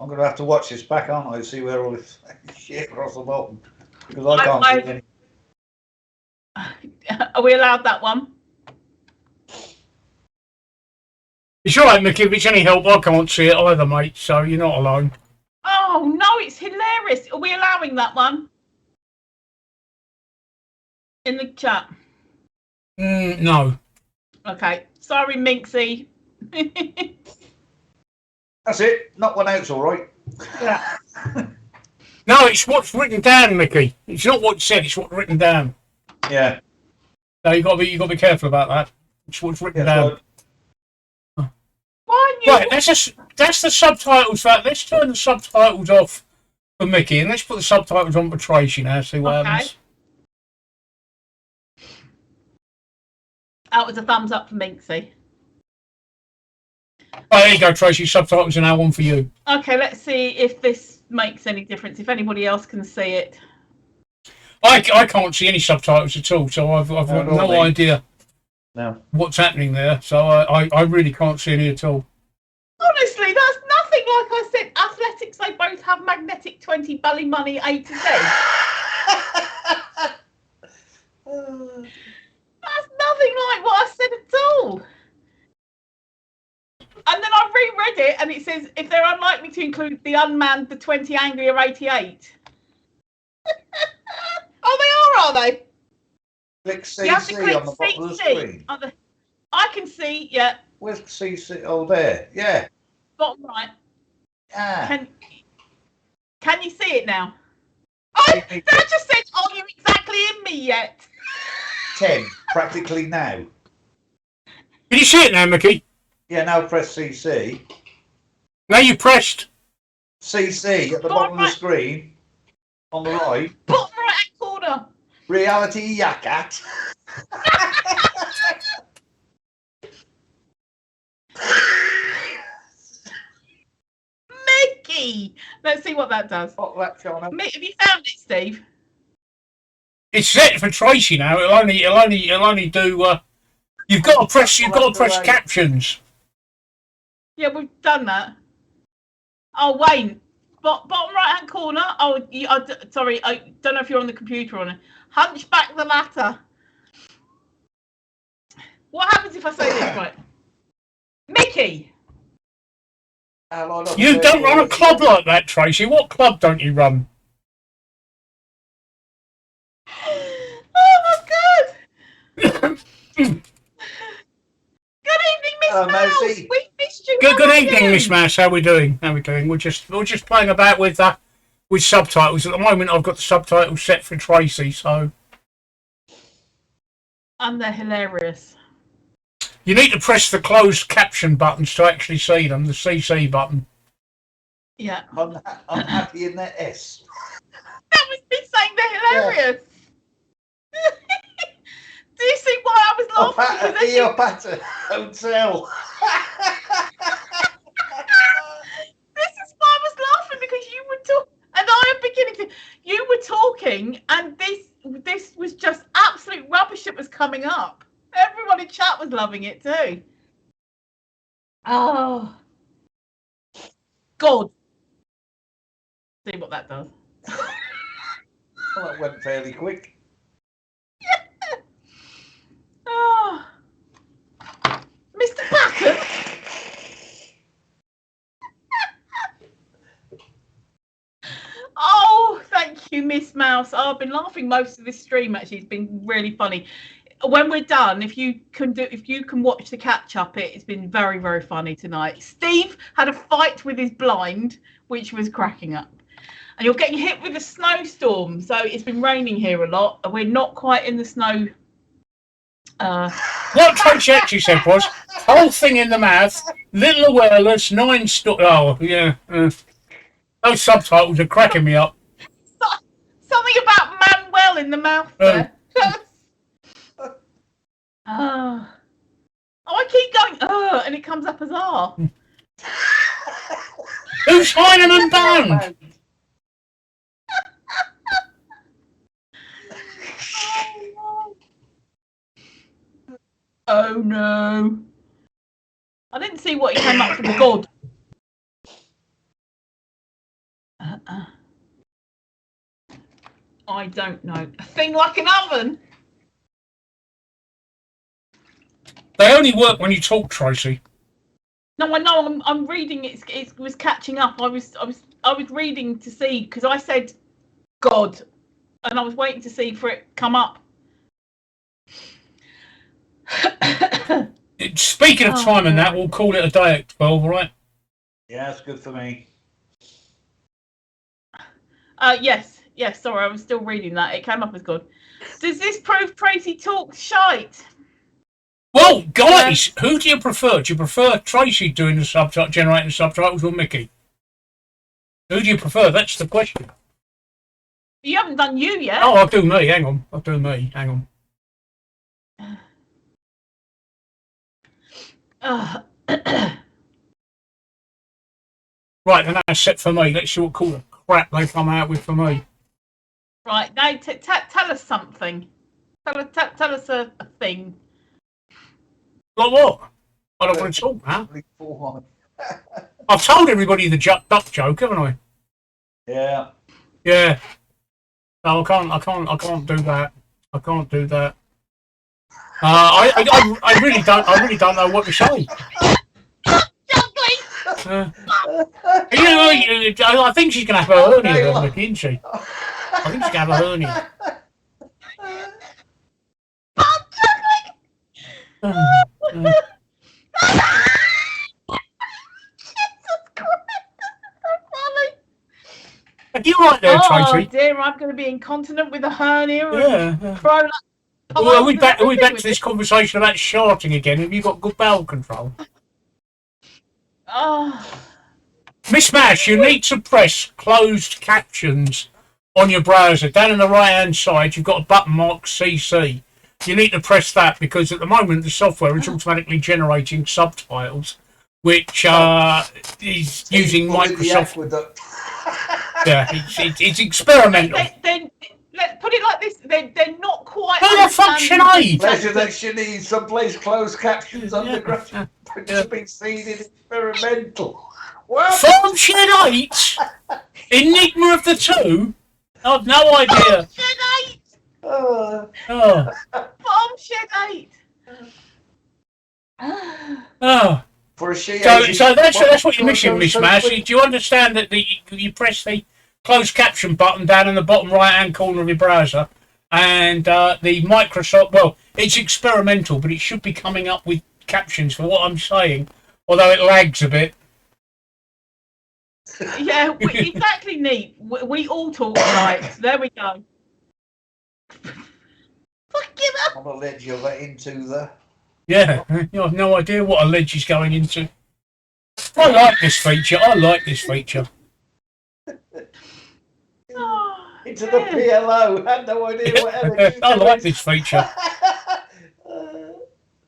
I'm going to have to watch this back, aren't I, to see where all this shit across the bottom. Because I can't see any. Are we allowed that one? It's all right, Mickey. If it's any help, I can't see it either, mate. So you're not alone. Oh, no, it's hilarious. Are we allowing that one? In the chat? No. Okay. Sorry, Minxie. That's it. Knock one out's all right. Yeah. No, it's what's written down, Mickey. It's not what you said. It's what's written down. Yeah. No, you got to be careful about that. It's what's written down. Right, that's the subtitles. Let's turn the subtitles off for Mickey, and let's put the subtitles on for Tracy now. See what happens. That was a thumbs up for Minxie. Oh, there you go, Tracy. Subtitles are now on for you. Okay, let's see if this makes any difference. If anybody else can see it. I can't see any subtitles at all, so I've got no idea what's happening there. So I really can't see any at all. Honestly, that's nothing like I said. Athletics, they both have magnetic 20 belly money A to Z. That's nothing like what I said at all. And then I reread it and it says, if they're unlikely to include the unmanned, the 20 angry or 88. Oh, they are they? Click CC on the bottom of the screen. I can see, yeah. Where's CC? Oh, there. Yeah. Bottom right. Ah. Can you see it now? Oh, that just said, are you exactly in me yet? 10, practically now. Can you see it now, Mickey? Yeah, now press CC. Now you pressed CC at the bottom of the screen. On the right. Bottom right corner. Reality Yakat. Mickey! Let's see what that does. What that showing up? Have you found it, Steve? It's set for Tracy now. It'll only do. You've got to press captions. Yeah, we've done that. Oh, Wayne, bottom right hand corner. Oh, sorry, I don't know if you're on the computer or not. Hunchback the ladder. What happens if I say this right? Mickey. You don't run a club like that, Tracy. What club don't you run? Oh my God! Good evening, Miss Mouse. We missed you. Good evening, Miss Mouse. How we doing? We're just playing about with subtitles at the moment. I've got the subtitles set for Tracy, so. And they're hilarious. You need to press the closed caption buttons to actually see them. The CC button. Yeah. I'm happy in their S. That was me saying they're hilarious. Yeah. Do you see why I was laughing? Cleopatra Hotel. This is why I was laughing, because you were talking, and I am beginning to. You were talking, and this was just absolute rubbish that was coming up. Everyone in chat was loving it too. Oh, God! See what that does. Well, that went fairly quick. Oh, Mr. Packard. Oh, thank you, Miss Mouse. Oh, I've been laughing most of this stream. Actually, it's been really funny. When we're done, if you can watch the catch up, it's been very, very funny tonight. Steve had a fight with his blind, which was cracking up. And you're getting hit with a snowstorm, so it's been raining here a lot. We're not quite in the snow. What Tracy actually said was whole thing in the mouth, little awareness, 9 Oh yeah. Those subtitles are cracking me up. Something about Manuel in the mouth there. Oh, I keep going, and it comes up as R. Who's Heinemann bound? Oh no. I didn't see what he came up for the God. I don't know. A thing like an oven? They only work when you talk, Tracy. No, I know. I'm reading. It was catching up. I was reading to see, because I said God, and I was waiting to see for it come up. Speaking of time and that, we'll call it a day at 12, all right? Yeah, that's good for me. Yes. Sorry, I was still reading that. It came up as good. Does this prove Tracy talks shite? Well, guys, who do you prefer? Do you prefer Tracy doing the subtitle, generating the subtitles, or Mickey? Who do you prefer? That's the question. You haven't done you yet. Oh, I'll do me. Hang on. I'll do me. Hang on. Right, then that's set for me. Let's see what kind of crap they come out with for me. Right, now tell us something. Tell us a thing. Like what? I don't want to talk now. I've told everybody the duck joke, haven't I? Yeah. Yeah. No, I can't do that. I can't do that. I really don't know what to say. You know, I think she's gonna have a hernia, Mickey, isn't she? I think she's gonna have a hernia. Are you right there, Tracy? Oh dear, I'm going to be incontinent with a hernia. Yeah. Well, are we back to this conversation about shorting again? Have you got good bowel control? Oh. Miss Mash, you need to press closed captions on your browser. Down on the right-hand side, you've got a button marked CC. You need to press that because at the moment the software is automatically generating subtitles, which is using Microsoft. Yeah, it's experimental. Then let's put it like this: they're not quite. No, function aid. Pleasure that she needs someplace closed captions underground. Just been seen in experimental. What? Function 8? Enigma of the Two? I've no idea. Function 8. Oh. Function 8. Oh. For a she. So that's what you're missing, Miss Mash. Do you understand that you press the closed caption button down in the bottom right-hand corner of your browser, and the Microsoft, well, it's experimental, but it should be coming up with captions for what I'm saying, although it lags a bit. Yeah, exactly, neat. We all talk right. There we go. Fucking up. I'm going to let you into the... Yeah, you have no idea what a ledge is going into. I like this feature. Oh, into the PLO. I had no idea what energy. I like this feature.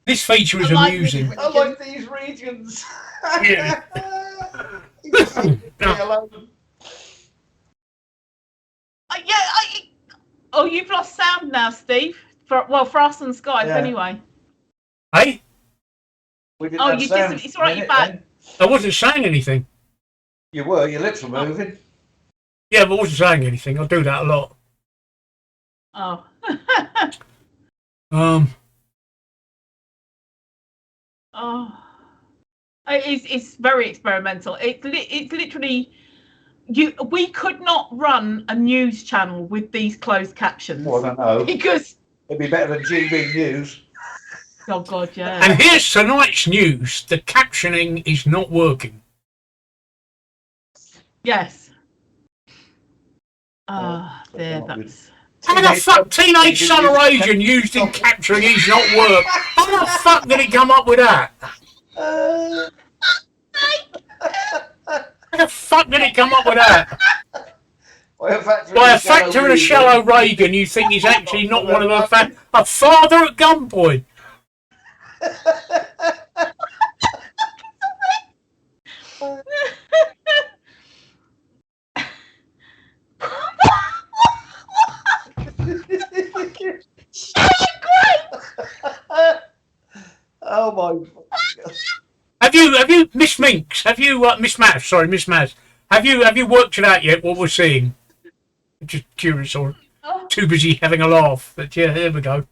This feature is amusing. I like these regions. Yeah. Oh, you've lost sound now, Steve. For us on Skype, anyway. Hey? Oh, you just, it's all right, you're back. I wasn't saying anything. You were, your lips were moving. Yeah, but I wasn't saying anything. I do that a lot. Oh. Oh. It's very experimental. It's literally... We could not run a news channel with these closed captions. Well, I know. Because... It'd be better than GB News. Oh, God, yeah. And here's tonight's news. The captioning is not working. Yes. There, that's... How the fuck Teenage Son of Raging used in capturing is not work? How the fuck did he come up with that? How the fuck did he come up with that? By a factor in a shallow Reagan, you think he's actually not one of a father at gunpoint. Oh my God. Have you Miss Minx? Have you Miss Maz? Sorry, Miss Maz. Have you worked it out yet? What we're seeing? Just curious, or too busy having a laugh. But yeah, there we go.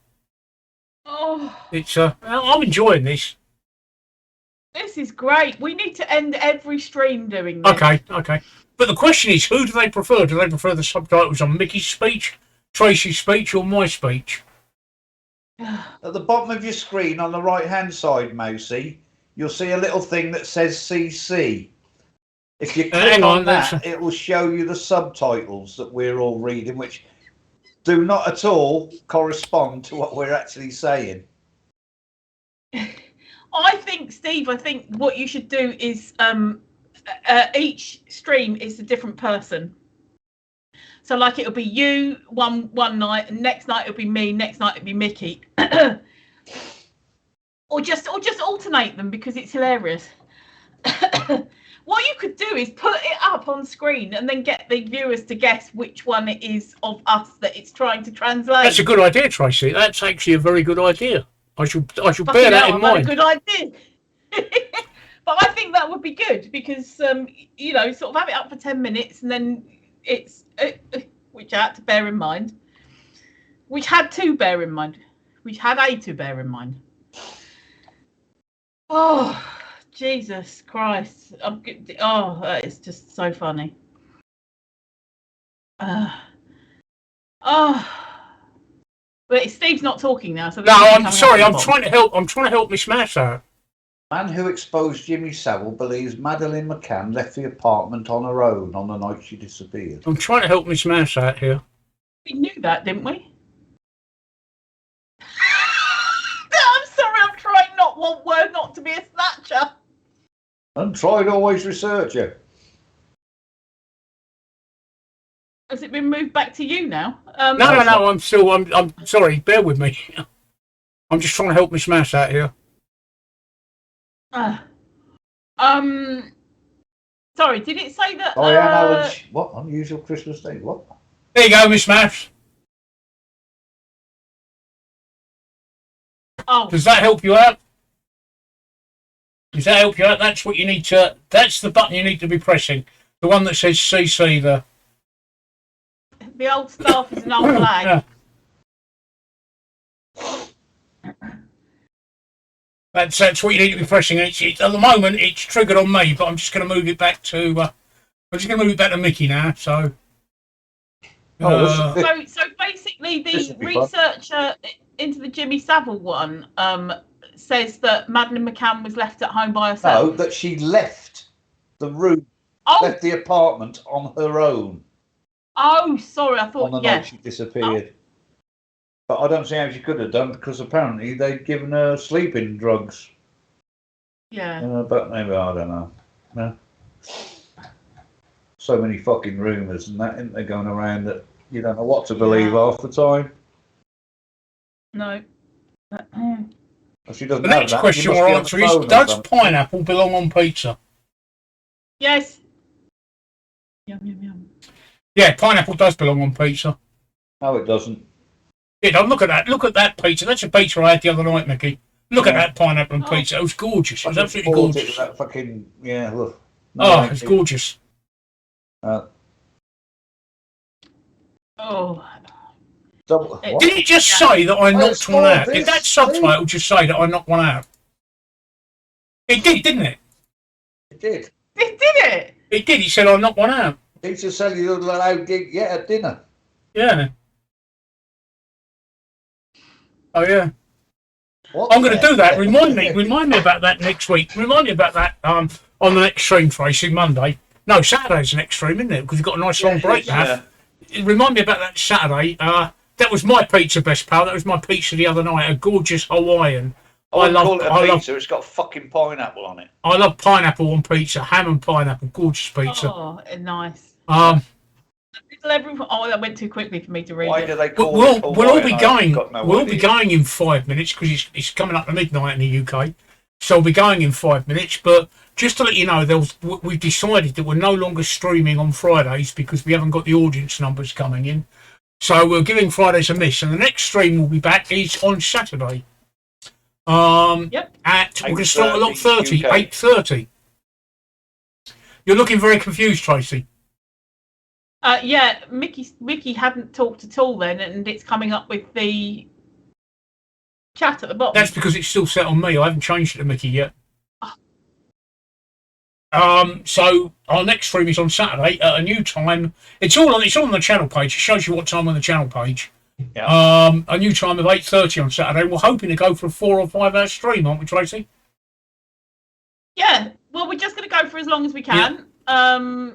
Oh, It's I'm enjoying this. this is great. We need to end every stream doing this. Okay. But the question is, who do they prefer? Do they prefer the subtitles on Mickey's speech, Tracy's speech, or my speech? At the bottom of your screen on the right hand side, Mousy, you'll see a little thing that says CC. If you click on that, it will show you the subtitles that we're all reading, which do not at all correspond to what we're actually saying. I think, Steve, what you should do is each stream is a different person. So like it'll be you one night, and next night it'll be me, next night it'll be Mickey. or just alternate them, because it's hilarious. What you could do is put it up on screen and then get the viewers to guess which one it is of us that it's trying to translate. That's a good idea, Tracy. That's actually a very good idea. I should bear that in mind. A good idea. But I think that would be good, because sort of have it up for 10 minutes, and then it's which I had to bear in mind. Which had to bear in mind. Which had a to bear in mind. Oh, Jesus Christ! It's just so funny. But Steve's not talking now, so. No, I'm sorry. I'm trying to help. I'm trying to help Miss Mass out. Man who exposed Jimmy Savile believes Madeleine McCann left the apartment on her own on the night she disappeared. I'm trying to help Miss Mass out here. We knew that, didn't we? I'm sorry. I'm trying not to be a snatcher. And try to always research it. Has it been moved back to you now? No. I'm sorry. Bear with me. I'm just trying to help Miss Mass out here. Sorry, did it say that? What unusual Christmas Day? What? There you go, Miss Mass. Oh, does that help you out? Does that help you out? That's what you need to. That's the button you need to be pressing. The one that says CC there. The old staff is an old flag. Yeah. That's what you need to be pressing. At the moment, it's triggered on me, but I'm just going to move it back to. Mickey now. So. So basically, the researcher into the Jimmy Savile one says that Madeleine McCann was left at home by herself. No, that she left the room, left the apartment on her own. Oh, sorry, I thought. On the night she disappeared. But I don't see how she could have done, because apparently they'd given her sleeping drugs. Yeah. But maybe, I don't know. No. So many fucking rumours and that, isn't there, going around that you don't know what to believe half the time. No. She doesn't the next question we'll answer is, does pineapple belong on pizza? Yes. Yum, yum, yum. Yeah, pineapple does belong on pizza. No, it doesn't. Yeah, look at that. Look at that pizza. That's a pizza I had the other night, Mickey. Look at that pineapple and pizza. It was gorgeous. It was absolutely gorgeous. That fucking, look. No, it's gorgeous. Did it just say that I knocked one out? Did that subtitle just say that I knocked one out? It did, didn't it? It did. It did it? It did. He said I knocked one out. Pizza Cellular allowed gig at dinner. Yeah. Oh yeah. I'm going to do that. Remind me about that next week. Remind me about that on the next stream, Tracy, Monday. No, Saturday's the next stream, isn't it? Because you've got a nice long break now. Remind me about that Saturday. That was my pizza, best pal. That was my pizza the other night. A gorgeous Hawaiian. I love pizza. It's got fucking pineapple on it. I love pineapple on pizza. Ham and pineapple. Gorgeous pizza. Oh, nice. That went too quickly for me to read. Why do they call it? We'll all be going. We'll be going in 5 minutes, because it's coming up to midnight in the UK. So we'll be going in 5 minutes. But just to let you know, we decided that we're no longer streaming on Fridays because we haven't got the audience numbers coming in. So we're giving Fridays a miss, and the next stream we'll be back is on Saturday. Yep. We're going to start at 8:30. You're looking very confused, Tracy. Yeah, Mickey hadn't talked at all then, and it's coming up with the chat at the bottom. That's because it's still set on me. I haven't changed it to Mickey yet. So our next stream is on Saturday at a new time. It's all on the channel page. It shows you what time on the channel page. Yeah. A new time of 8:30 on Saturday. We're hoping to go for a 4 or 5 hour stream, aren't we, Tracy? Yeah. Well, we're just going to go for as long as we can. Yeah.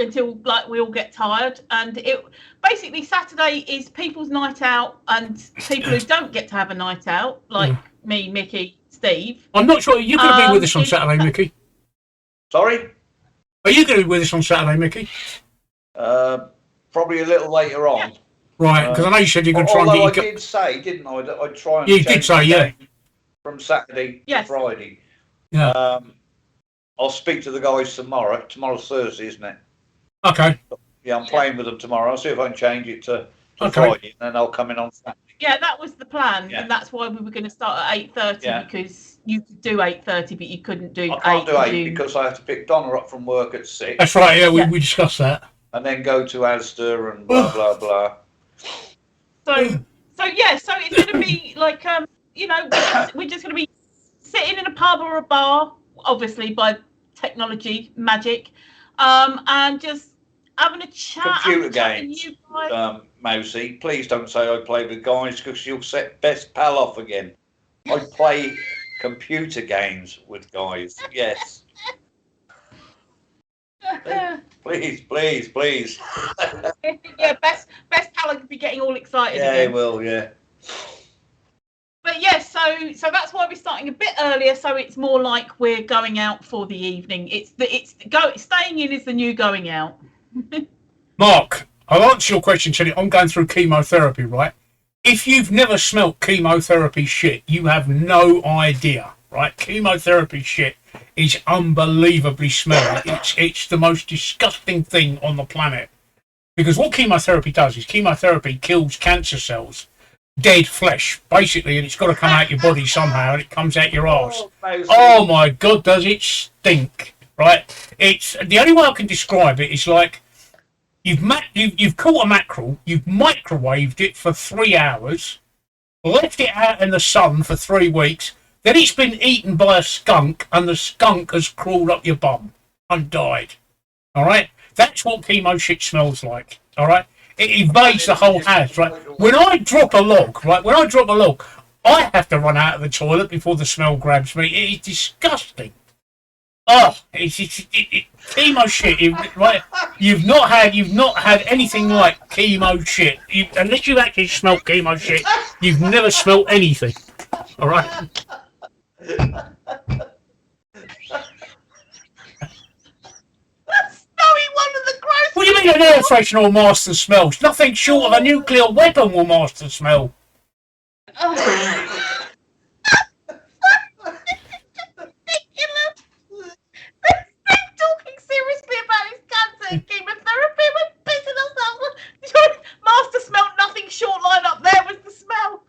Until we all get tired, and it basically Saturday is people's night out, and people who don't get to have a night out, like me, Mickey, Steve. I'm not sure. You're going to be with us on Saturday, Mickey. Sorry? Are you going to be with us on Saturday, Mickey? Probably a little later on. Yeah. Right, because I know you said you're going to try and get I did say, didn't I, that I'd try and you did say, yeah, from Saturday to Friday. Yeah. I'll speak to the guys tomorrow. Tomorrow's Thursday, isn't it? Okay. Yeah, I'm playing with them tomorrow. I'll see if I can change it to Friday, and then I'll come in on Saturday. Yeah, that was the plan, and that's why we were going to start at 8:30 because you could do 8:30, but you couldn't do 8. I can't do 8 because I have to pick Donna up from work at 6. That's right. Yeah, we discussed that. And then go to Asda and blah blah blah. So it's going to be like we're just going to be sitting in a pub or a bar, obviously by technology magic, and just having a chat. Computer games, Mousy. Please don't say I play with guys because you'll set best pal off again. I play computer games with guys. Yes. Please. Yeah, best pal could be getting all excited. Yeah, again. he will. Yeah. But yeah, so that's why we're starting a bit earlier. So it's more like we're going out for the evening. Staying in is the new going out. Mark, I'll answer your question, Teddy. I'm going through chemotherapy, right? If you've never smelt chemotherapy shit, you have no idea, right? Chemotherapy shit is unbelievably smelly. It's the most disgusting thing on the planet. Because what chemotherapy does is chemotherapy kills cancer cells, dead flesh, basically, and it's got to come out your body somehow, and it comes out your arse. Oh my God, does it stink, right? It's the only way I can describe it is like you've caught a mackerel, you've microwaved it for 3 hours, left it out in the sun for 3 weeks, then it's been eaten by a skunk, and the skunk has crawled up your bum and died. All right, that's what chemo shit smells like. All right. It invades the whole house, right? When I drop a log, I have to run out of the toilet before the smell grabs me. It is disgusting. Oh, it's chemo shit, right? You've not had anything like chemo shit. Unless you've actually smelt chemo shit, you've never smelt anything. All right. What do you mean an air freshener will master smells? Nothing short of a nuclear weapon will master smell. Talking seriously about his cancer and chemotherapy, we're pissing ourselves. Master smelled nothing short line up there was the smell.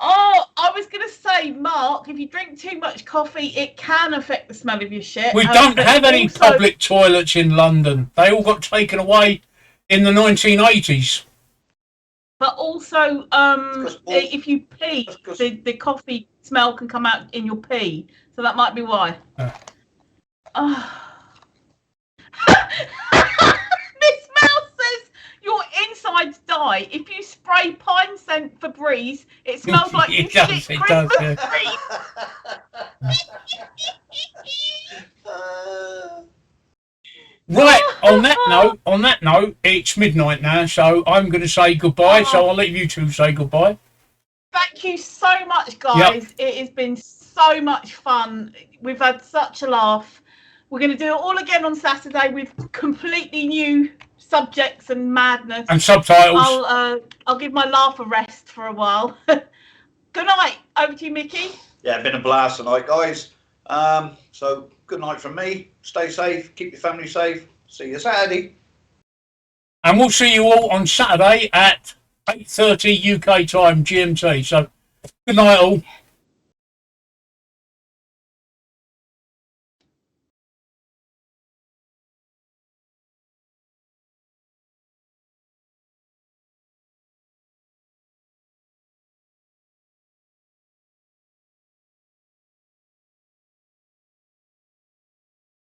Oh, I was going to say, Mark, if you drink too much coffee, it can affect the smell of your shit. We don't have any public toilets in London. They all got taken away in the 1980s. But also, if you pee, the coffee smell can come out in your pee. So that might be why. Miss Mouse says your insides die. If you spray pine scent Febreze, it smells like you shit Christmas trees. Right, on that note, it's midnight now, so I'm going to say goodbye, so I'll let you two say goodbye. Thank you so much, guys. Yep. It has been so much fun. We've had such a laugh. We're going to do it all again on Saturday with completely new subjects and madness. And subtitles. I'll give my laugh a rest for a while. Good night. Over to you, Mickey. Yeah, it's been a blast tonight, guys. So good night from me. Stay safe. Keep your family safe. See you Saturday. And we'll see you all on Saturday at 8:30 UK time GMT. So good night all.